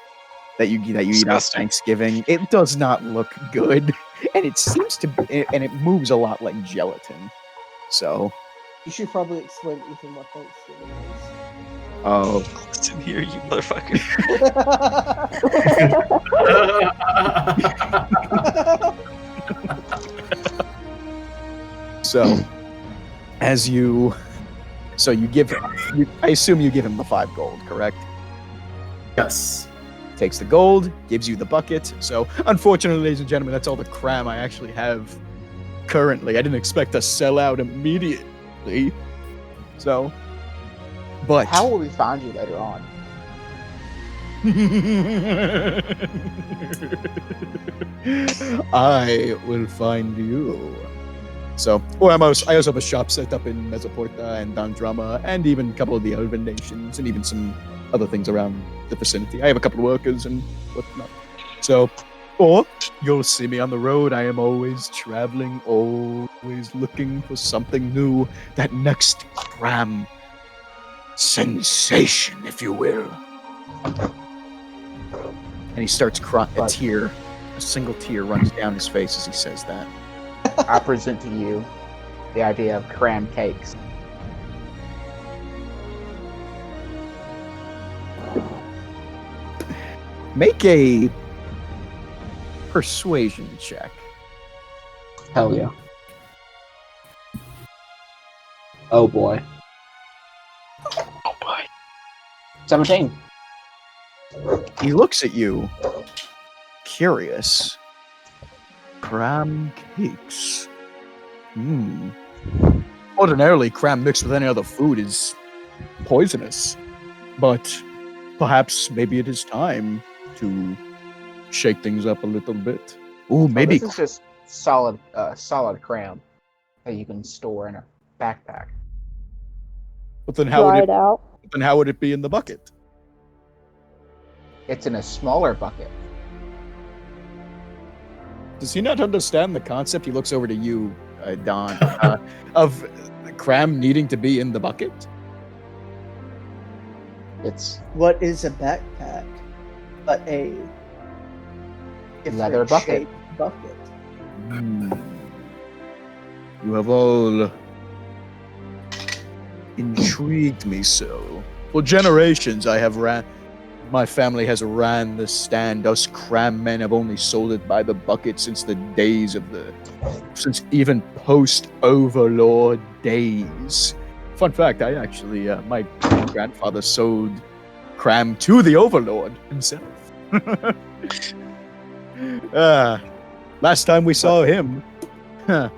that you eat on Disgusting. Thanksgiving. It does not look good, and it seems to, and it moves a lot like gelatin. So, You should probably explain to Ethan what Thanksgiving is. oh, Listen here, you motherfucker. so you give, I assume you give him the 5 gold, correct? Yes. Takes the gold, gives you the bucket. So, unfortunately, ladies and gentlemen, that's all the cram I actually have currently. I didn't expect to sell out immediately. So, but How will we find you later on? I will find you. So, or I also have a shop set up in Mesoporta and Dandrama, and even a couple of the Elven nations, and even some other things around the vicinity. I have a couple of workers and whatnot. So, Or you'll see me on the road. I am always traveling, always looking for something new. That next cram sensation, if you will. And he starts crying. A tear, a single tear runs down his face as he says that. I present to you the idea of cram cakes. Make a persuasion check. Hell yeah. Oh boy. Oh boy. 17. He looks at you, curious. Cram cakes. Ordinarily, cram mixed with any other food is poisonous, but perhaps maybe it is time to shake things up a little bit. Ooh, maybe. This is just solid cram that you can store in a backpack. But then how would Dried out. Then how would it be in the bucket? It's in a smaller bucket. Does he not understand the concept? He looks over to you, Don, of cram needing to be in the bucket. It's What is a backpack but a Leather bucket. different-shaped bucket? You have all intrigued me so. For generations, my family has ran the stand. Us cram men have only sold it by the bucket since even post-Overlord days. Fun fact, I actually, my grandfather sold cram to the Overlord himself. Last time we saw him. Yeah.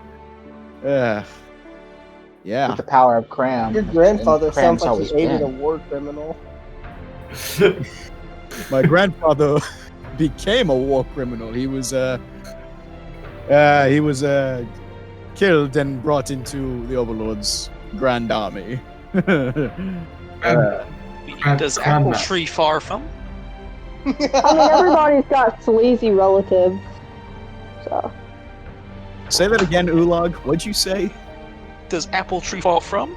with the power of cram. Your grandfather and cram's sounds like always he aided a been. war criminal. My grandfather became a war criminal. He was killed and brought into the Overlord's Grand Army. Does Apple Tree far from? I mean, everybody's got sleazy relatives. So. Say that again, Ulag. What'd you say? Does Apple Tree fall from?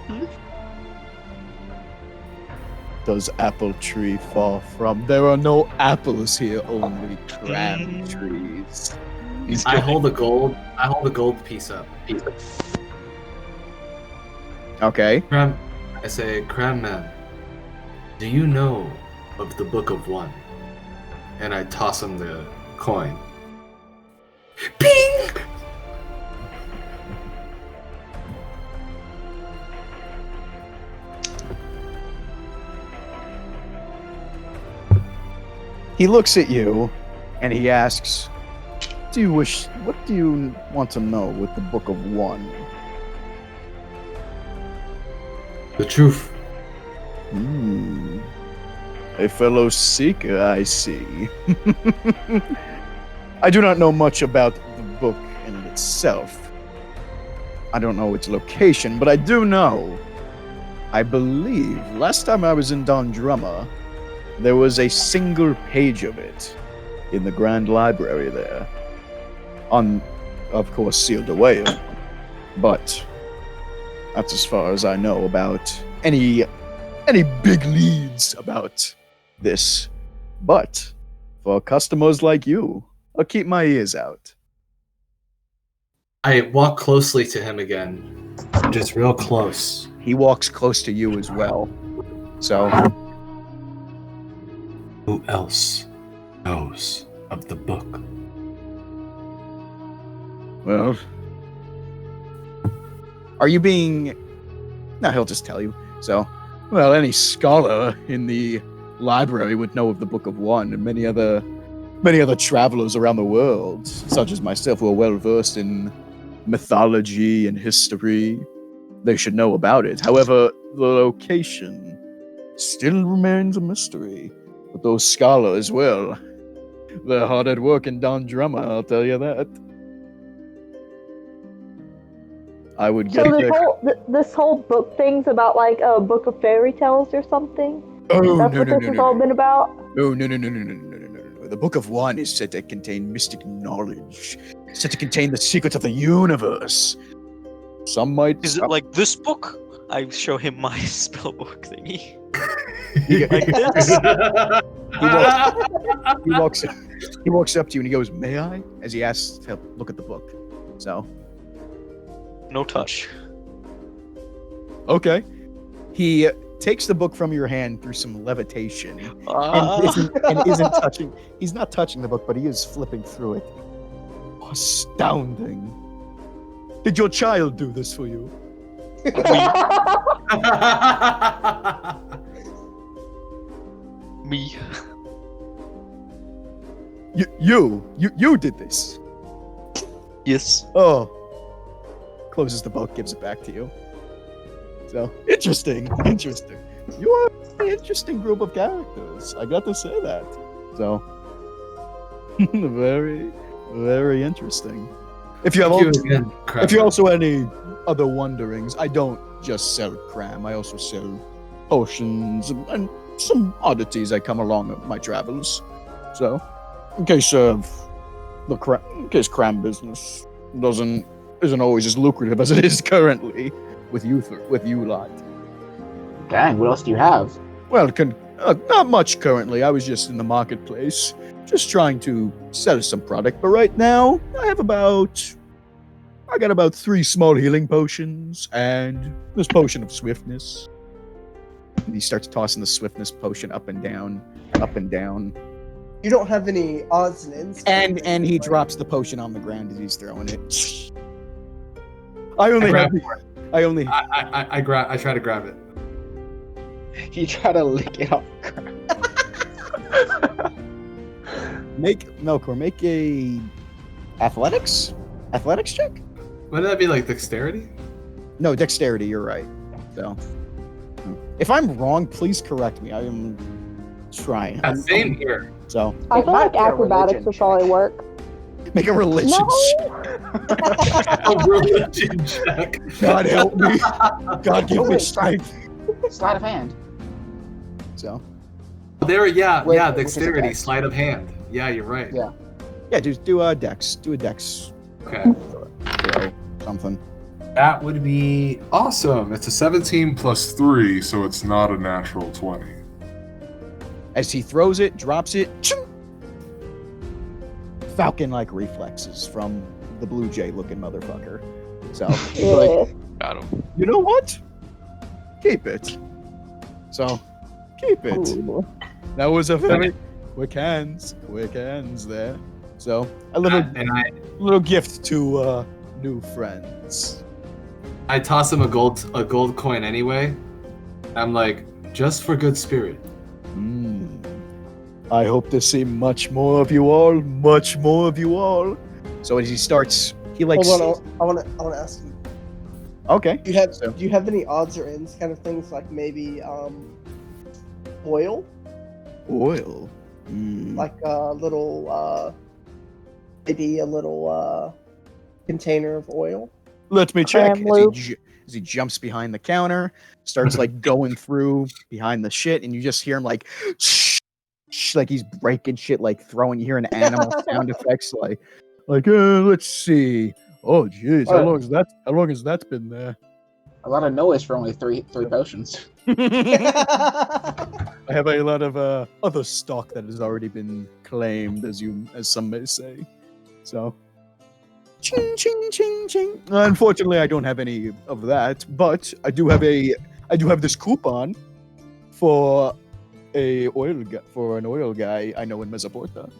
Does apple tree fall from? There are no apples here, only cram trees. I hold a gold piece up. Okay. I say, Cram Man, do you know of the Book of One? And I toss him the coin. Ping! He looks at you and he asks, what do you want to know with the Book of One? The truth. A fellow seeker, I see. I do not know much about the book in itself. I don't know its location, but I do know, I believe, last time I was in Dondrumma, there was a single page of it in the Grand Library there. Of course, sealed away. But that's as far as I know about any big leads about this. But for customers like you, I'll keep my ears out. I walk closely to him again. Just real close. He walks close to you as well. So, who else knows of the book? well, are you being... No, he'll just tell you. So, well, any scholar in the library would know of the Book of One, and many other travelers around the world, such as myself, who are well versed in mythology and history. They should know about it. However, the location still remains a mystery. But those scholars, well, they're hard at work in Dondrumma, I'll tell you that. I would get So this whole book thing's about like a book of fairy tales or something? Oh, That's what this has all been about? No. The Book of One is said to contain mystic knowledge, said to contain the secrets of the universe. Some might. Is it like this book? I show him my spellbook thingy. He, Like this? he walks up to you and he goes, "May I?" As he asks to look at the book. So, No touch. okay. He takes the book from your hand through some levitation and Ah. isn't touching. He's not touching the book, but he is flipping through it. Astounding. Did your child do this for you? Me. You did this. Yes. Oh. Closes the book, gives it back to you. So, interesting. You are an interesting group of characters. I got to say that. So, very, very interesting. If you have if you also any other wonderings, I don't just sell cram. I also sell potions and some oddities that come along with my travels. So, in case cram business isn't always as lucrative as it is currently with you lot. Dang, what else do you have? Well, not much currently. I was just in the marketplace, just trying to sell some product. But right now, I got about 3 small healing potions and this potion of swiftness. And he starts tossing the swiftness potion up and down, up and down. You don't have any odds and ends. And he drops the potion on the ground as he's throwing it. I try to grab it. You try to lick it off the ground. Make a athletics check. Wouldn't that be like dexterity? No, dexterity. You're right. So, if I'm wrong, please correct me. I am trying. Same here. So, I It feel might like be a acrobatics religion would probably check. work. make a religion check. A religion check. God help me. God give me wait, strength. Sleight of hand. So, Wait, Dexterity, which is sleight of hand. Yeah, you're right. Yeah. yeah, do a dex. Do a dex. Okay. Throw something. That would be Awesome. It's a 17 plus 3, so it's not a natural 20. As he throws it, drops it. Falcon-like reflexes from the Blue Jay-looking motherfucker. So, he's like, Yeah. Got him. you know what? Keep it. So, keep it. Ooh. That was a very quick hands there. So, a little gift to new friends. I toss him a gold coin anyway. I'm like, just for good spirit. I hope to see much more of you all. Much more of you all. So as he starts, he like. Hold on, I want to ask you. Okay. Do you have any odds or ends kind of things like maybe oil, Oil. like a little maybe a little container of oil? Let me check. Cram loop. As he jumps behind the counter, starts like going through behind the shit, and you just hear him like, like he's breaking shit, like throwing. You hear an animal sound effects, like, let's see. Oh, jeez, how long has that been there? A lot of noise for only three potions. I have a lot of other stock that has already been claimed, as some may say. So, ching ching ching ching. Unfortunately, I don't have any of that, but I do have this coupon for an oil guy I know in Mesoporta.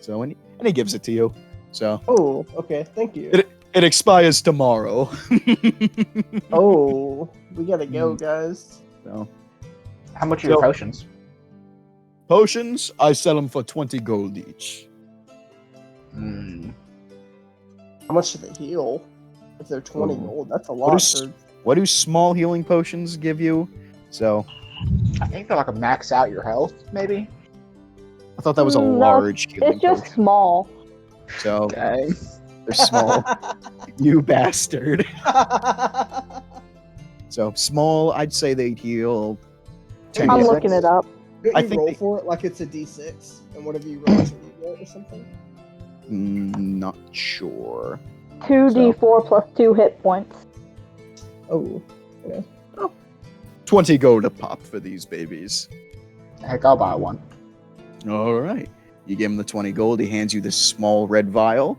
So, and he gives it to you. So, Oh, okay, thank you. it expires tomorrow. Oh, we gotta go, guys. So, How much are your potions? potions, I sell them for 20 gold each. How much do they heal? If they're 20 Ooh. gold, that's a lot. What do small healing potions give you? So, I think they're like a max out your health, maybe. I thought that was a No, large healing It's just potion. small. So, Okay. they're small. You bastard. So, small, I'd say they'd heal 10 I'm gold. looking it up. Don't I you think roll they- for it like it's a d6, and whatever you roll, is what you or something? Not sure. 2d4 plus 2 hit points. Oh, 20 gold a pop for these babies. Heck, I'll buy one. All right. You give him the 20 gold. He hands you this small red vial.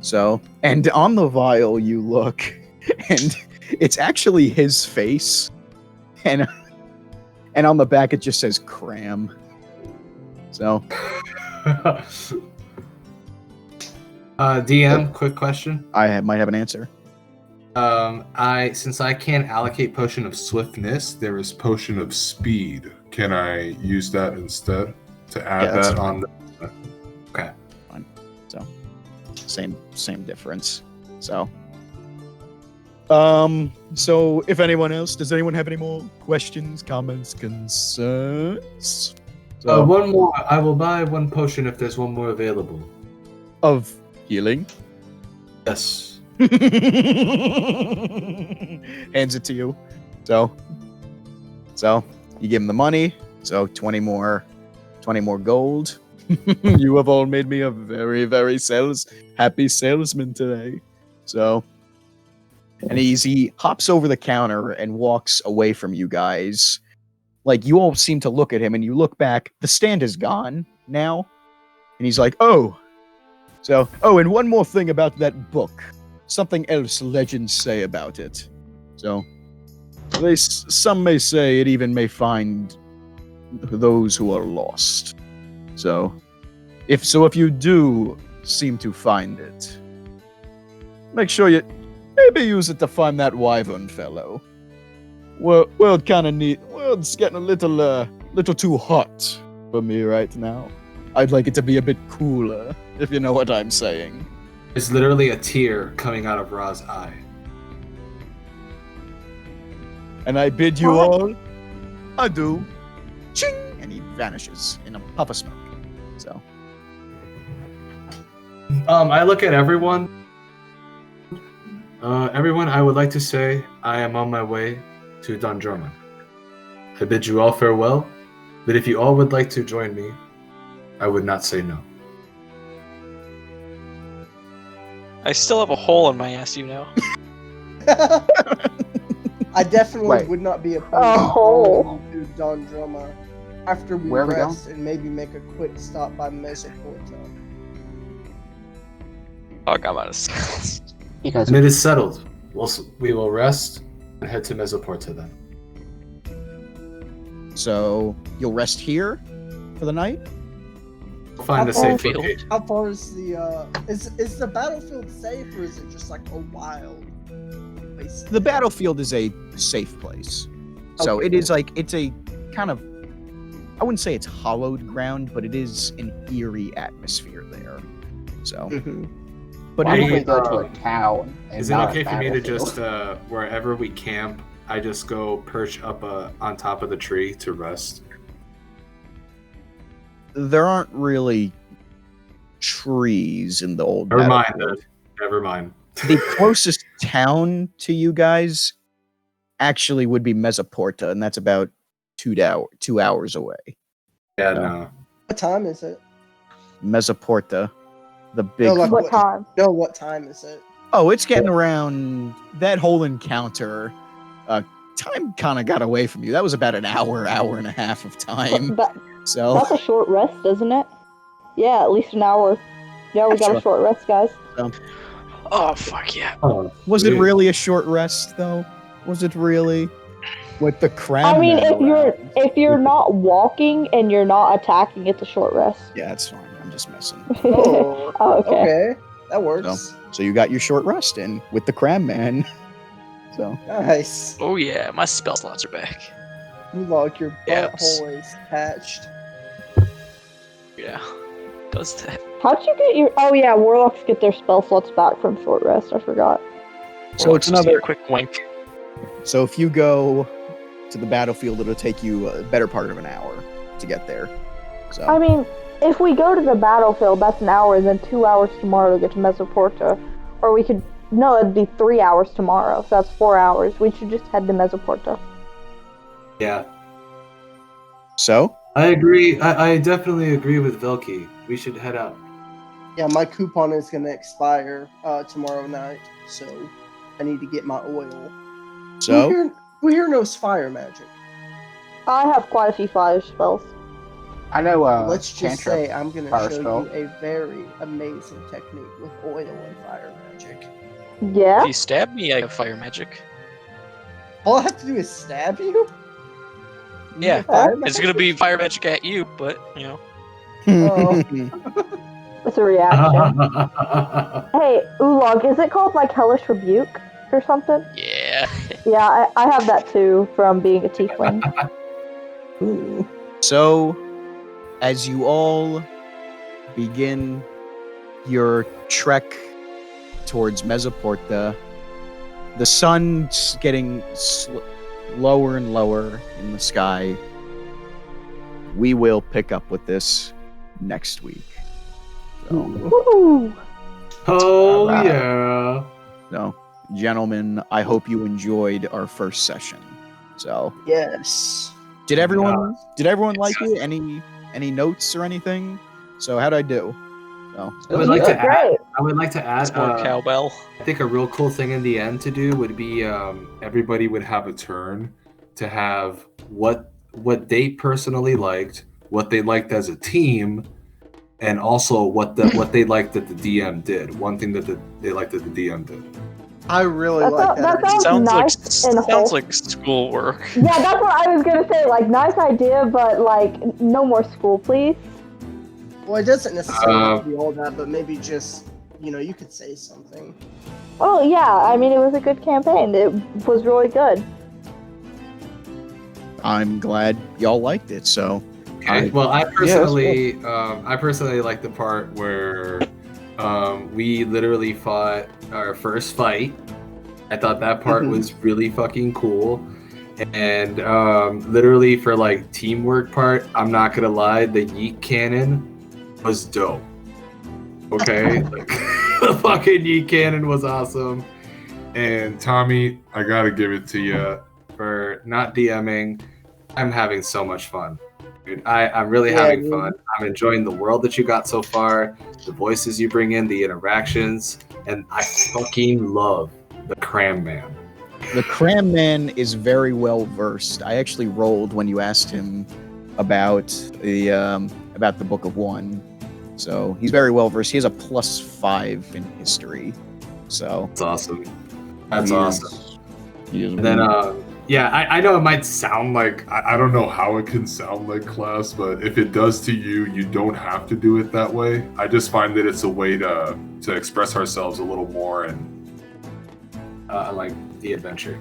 So, and on the vial you look, and it's actually his face, and on the back it just says cram. So, DM, quick question. I might have an answer. Since I can't allocate potion of swiftness, There is potion of speed. Can I use that instead to add Yeah, that's that fine. on? Same difference. So, so if does anyone have any more questions, comments, concerns? So, one more. I will buy one potion if there's one more available. of healing. Yes. Hands it to you. So you give him the money. So 20 more gold. You have all made me a very, very happy salesman today. So, and he hops over the counter and walks away from you guys. Like, you all seem to look at him, and you look back. The stand is gone now. And he's like, oh, and one more thing about that book. Something else legends say about it. So, some may say it even may find those who are lost. So, if you do seem to find it, make sure you maybe use it to find that wyvern fellow. World kind of neat. World's getting a little too hot for me right now. I'd like it to be a bit cooler, if you know what I'm saying. There's literally a tear coming out of Ra's eye. And I bid you all adieu. Ching! And he vanishes in a puff of smoke. So, I look at everyone. Everyone, I would like to say I am on my way to Dundroma. I bid you all farewell, but if you all would like to join me, I would not say no. I still have a hole in my ass, you know. I definitely Wait. would not be opposed Oh. to Dondroma after we Where are we rest and maybe make a quick stop by Mesoporta. Fuck, I'm out of skills. You guys And it is settled. We will rest and head to Mesoporta then. so you'll rest here for the night? We'll find a safe Field. location. How far is the is the battlefield safe or is it just like a wild place? The battlefield is a safe place. So Okay. it is like, it's a kind of, I wouldn't say it's hollowed ground, but it is an eerie atmosphere there. So, Mhm. but Why don't Hey, we go to a town? And Is it not a okay for me to battlefield? just, wherever we camp, I just go perch up on top of the tree to rest? there aren't really trees in the old Never mind, battlefield. Never mind. The closest town to you guys actually would be Mesoporta, and that's about 2 hours away. Yeah, No. no. What time is it? Mesoporta, the big. No, like What time? No, what time is it? Oh, it's getting around that whole encounter. Time kind of got away from you. That was about an hour and a half of time. So That's a short rest, isn't it? Yeah, at least an hour. Yeah, we got Sure. a short rest, guys. Oh, fuck yeah. Oh, was it dude. really a short rest though? Was it really? With the crab. I mean, man around? if you're not walking and you're not attacking, it's a short rest. Yeah, it's fine. I'm just messing. Oh, Oh, okay. okay, that works. So you got your short rest in with the crab man. So Nice. Oh yeah, my spell slots are back. Ulog, your Yes. butthole is patched. Yeah. Does that. How'd you get your? Oh yeah, warlocks get their spell slots back from short rest. I forgot. So it's Just another. a quick wink. So if you go to the battlefield, it'll take you a better part of an hour to get there. So I mean, if we go to the battlefield, that's an hour, then 2 hours tomorrow to get to Mesoporta. Or we could, no, it'd be 3 hours tomorrow, so that's 4 hours. We should just head to Mesoporta. Yeah. So I agree. I definitely agree with Velky. We should head out. Yeah, my coupon is gonna expire tomorrow night, so I need to get my oil. So Who here knows fire magic? I have quite a few fire spells. I know. Let's just cantrip. say I'm gonna fire show spell. you a very amazing technique with oil and fire magic. Yeah? If you stab me, I have fire magic. All I have to do is stab you? You Yeah. get fire It's magic? gonna be fire magic at you, but you know. Oh. It's a reaction. Hey, Ulog, is it called like Hellish Rebuke or something? Yeah. Yeah, I have that too from being a tiefling. Ooh. So, as you all begin your trek towards Mesoporta, the sun's getting lower and lower in the sky. We will pick up with this next week. So, Woo! Oh Alright. yeah. so, gentlemen, I hope you enjoyed our first session. So, Yes. did everyone like it? Any notes or anything? So, how'd I do? So, I would like You to did add. great. I would like to add. It's more cowbell. I think a real cool thing in the end to do would be everybody would have a turn to have what they personally liked, what they liked as a team, and also what they liked that the DM did. One thing that they liked that the DM did. I really That like sounds- that. that idea. sounds- nice and sounds whole- like schoolwork. Yeah, that's what I was gonna say. Like, nice idea, but like, no more school, please. Well, it doesn't necessarily have to be all that, but maybe just, you could say something. Well, yeah, I mean, it was a good campaign. It was really good. I'm glad y'all liked it. So, Okay. Well, I personally like the part where we literally fought our first fight. I thought that part was really fucking cool. And literally for like teamwork part, I'm not gonna lie, the yeet cannon was dope. Okay, like, the fucking yeet cannon was awesome. And Tommy, I gotta give it to you. For not DMing, I'm having so much fun. Dude, I'm really Yeah, having dude. fun. I'm enjoying the world that you got so far, the voices you bring in, the interactions, and I fucking love the Cram Man. the Cram Man is very well versed. I actually rolled when you asked him about the Book of One. So he's very well versed. He has a +5 in history. So That's awesome. That's he is- awesome. he is And then, yeah, I know it might sound like I don't know how it can sound like class, but if it does to you, you don't have to do it that way. I just find that it's a way to express ourselves a little more and like the adventure.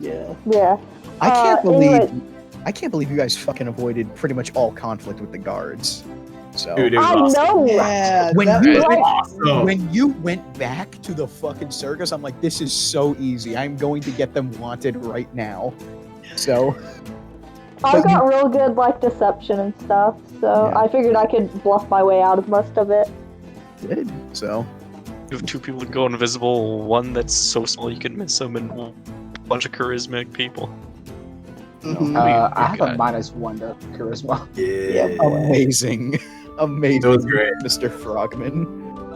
Yeah. Yeah. I can't anyway. believe you guys fucking avoided pretty much all conflict with the guards. So Dude, it was I awesome. know. Yeah. when that you was Like- Awesome. when you went back to the fucking circus, I'm like, this is so easy. I'm going to get them wanted right now. So I got real good like deception and stuff, so Yeah. I figured I could bluff my way out of most of it. did. So You have two people that go invisible, one that's so small you can miss them, and a bunch of charismatic people. Mhm. I have God. a -1 to charisma. Yeah. amazing. Amazing. That was great. Mr. Frogman.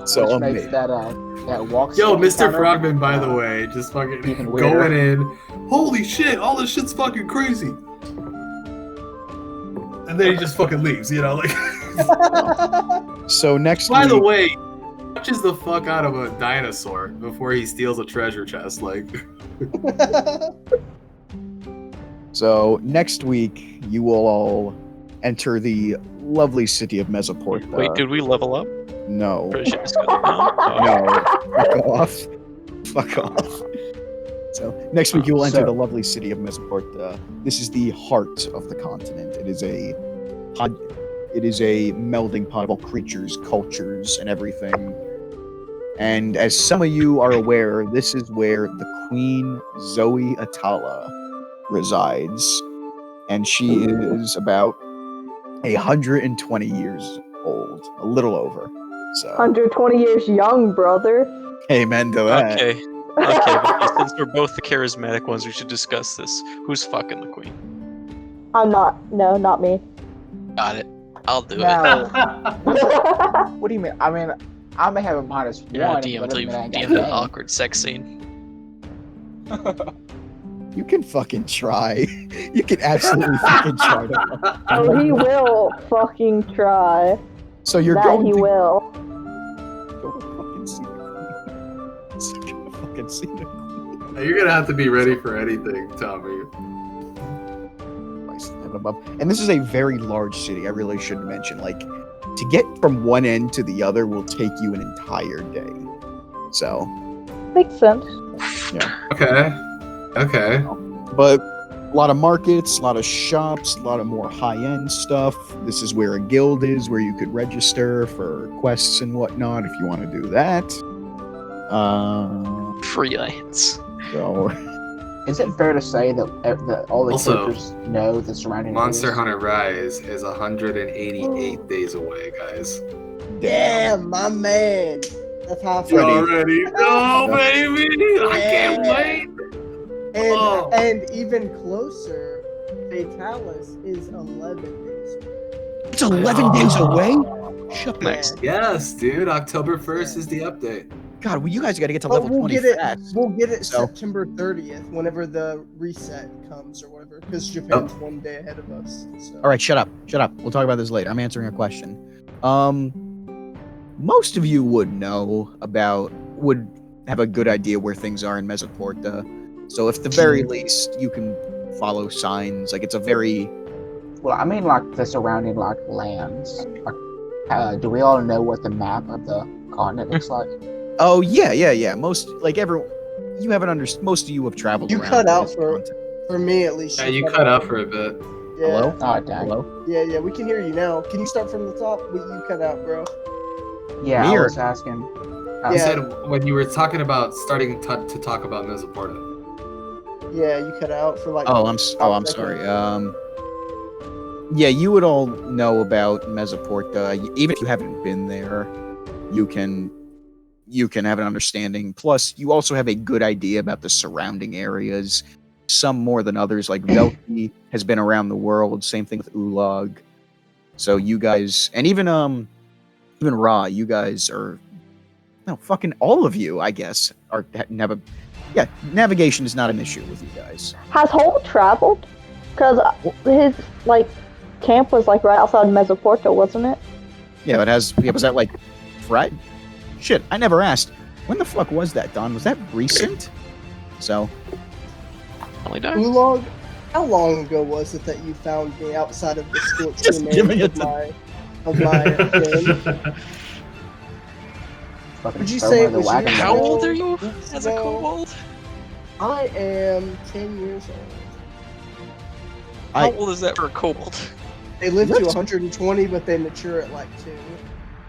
So which makes amazing. that walk. Yo, speed Mr. encounter, Frogman, by the uh, way, just fucking even weirder. going in. holy shit, all this shit's fucking crazy. And then he just fucking leaves, like. So next By the week, way, he punches the fuck out of a dinosaur before he steals a treasure chest. Like, so next week you will all enter the lovely city of Mesoporta. Wait, did we level up? No. Or is it just go- no? Oh. No. Fuck off. Fuck off. So next week you will enter So- the lovely city of Mesoporta. This is the heart of the continent. It is a melding pot of all creatures, cultures, and everything. And as some of you are aware, this is where the Queen Zoe Atala resides. And she is about 120 years old, a little over. So 120 years young, brother. amen to that. Okay. Okay, but since we're both the charismatic ones, we should discuss this. Who's fucking the queen? I'm not. No, not me. Got it. I'll do it. No. What do you mean? I mean, I may have a minus Yeah, one, DM, but doesn't mean I ain't got DM an game. awkward sex scene. You can fucking try. You can absolutely fucking try. Oh, he will fucking try. So you're That going he to will. go to fucking see the queen. So you're gonna fucking see the queen. You're gonna have to be ready for anything, Tommy. Christ, heaven above. And this is a very large city. I really should mention. Like, to get from one end to the other will take you an entire day. So, Makes sense. Okay. but a lot of markets, a lot of shops, a lot of more high-end stuff. This is where a guild is, where you could register for quests and whatnot if you want to do that. Freelance. So, Is it fair to say that all the Also, characters know the surrounding Monster areas? Hunter Rise is 188 days away, guys. Damn, my man. That's how I You feel. already know, baby. I can't wait. And Oh. and even closer, Fatalis is 11 days. it's 11 days away? Shut the Nice. Yes, dude. October 1st is the update. God, well, you guys got to get to But level we'll 20 get it. fast. We'll get it So- September 30th, whenever the reset comes or whatever, because Japan's one day ahead of us. So. All right, shut up. Shut up. We'll talk about this later. I'm answering a question. Most of you would have a good idea where things are in Mesoporta. So if the very least you can follow signs, like it's a very Well, I mean, like the surrounding like lands. Like, do we all know what the map of the continent looks like? oh yeah. Most like you haven't most of you have traveled. You around cut out this for- continent. For me, at least. Yeah, you cut out for a bit. Yeah. Hello? Oh, dang. Hello. Yeah, we can hear you now. Can you start from the top? You cut out, bro. Yeah, I Weird. was asking. I Yeah. said when you were talking about starting to talk about Mesoporta. Yeah, you cut out for like. I'm sorry. Yeah, you would all know about Mesoporta. Even if you haven't been there, you can have an understanding. Plus, you also have a good idea about the surrounding areas. Some more than others. Like Velki has been around the world. Same thing with Ulag. So you guys, and even Ra, you guys are. No, fucking all of you, I guess, are navigation is not an issue with you guys. Has Hole traveled? Because his camp was right outside Mesoporta, wasn't it? Yeah, was that like Friday? Shit, I never asked. When the fuck was that, Don? Was that recent? So, Only done. Ulag, how long ago was it that you found me outside of the scorched Just giving remains it of my den? Fucking Would you throw say one it of the was wagon you? How wheels. old are you Weeks as a ago? kobold? I am 10 years old. How old is that for a kobold? They live to Let's- 120, but they mature at 2.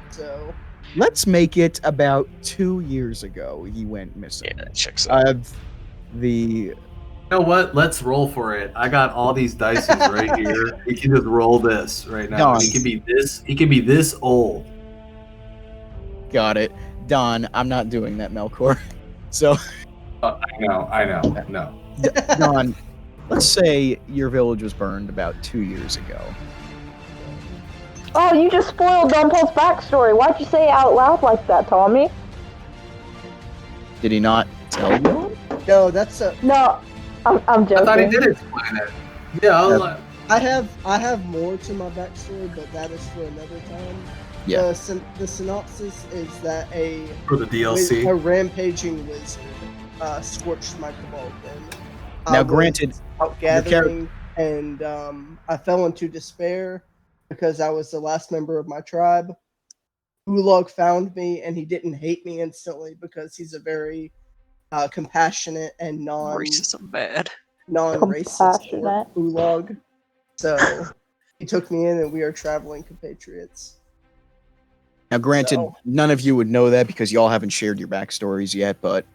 So let's make it about 2 years ago he went missing. Yeah, that checks out. The You know what? Let's roll for it. I got all these dice right here. We can just roll this right now. Don. He can be this old. got it. Don, I'm not doing that, Melkor. So, I know. No. Don, let's say your village was burned about 2 years ago. Oh, you just spoiled Dumple's backstory. Why'd you say it out loud like that, Tommy? Did he not tell you? no, that's a. No, I'm joking. I thought he did explain it. Yeah, I have more to my backstory, but that is for another time. Yeah. The synopsis is that a for the DLC. rampaging wizard scorched my cabal den. I Now, was granted, out gathering, and I fell into despair because I was the last member of my tribe. Ulag found me, and he didn't hate me instantly because he's a very compassionate and Racism bad. non-racist Compassionate. Ulag. So he took me in, and we are traveling compatriots. Now, granted, So- none of you would know that because y'all haven't shared your backstories yet, but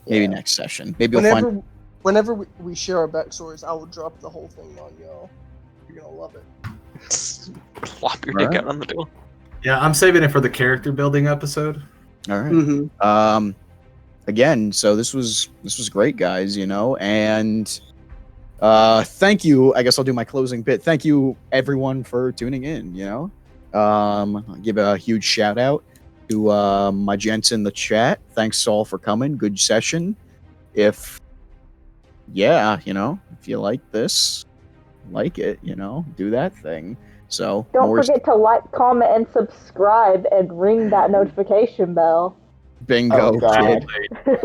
maybe Yeah. next session. Maybe you'll find. Whenever we share our backstories, I will drop the whole thing on y'all. You're gonna love it. Plop your dick Alright. out on the door. Yeah, I'm saving it for the character building episode. All right. Mm-hmm. Again, so this was great, guys. And Thank you. I guess I'll do my closing bit. Thank you, everyone, for tuning in. I'll give a huge shout out to my gents in the chat. Thanks all for coming. Good session. If you like this, like it, do that thing. So Don't forget to like, comment, and subscribe, and ring that notification bell. Bingo, Oh, God. kid.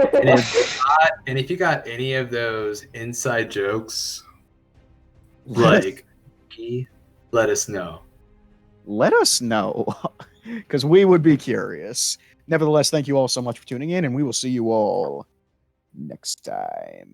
And if you got any of those inside jokes, Let like, let us know. Let us know, because we would be curious. Nevertheless, thank you all so much for tuning in, and we will see you all next time.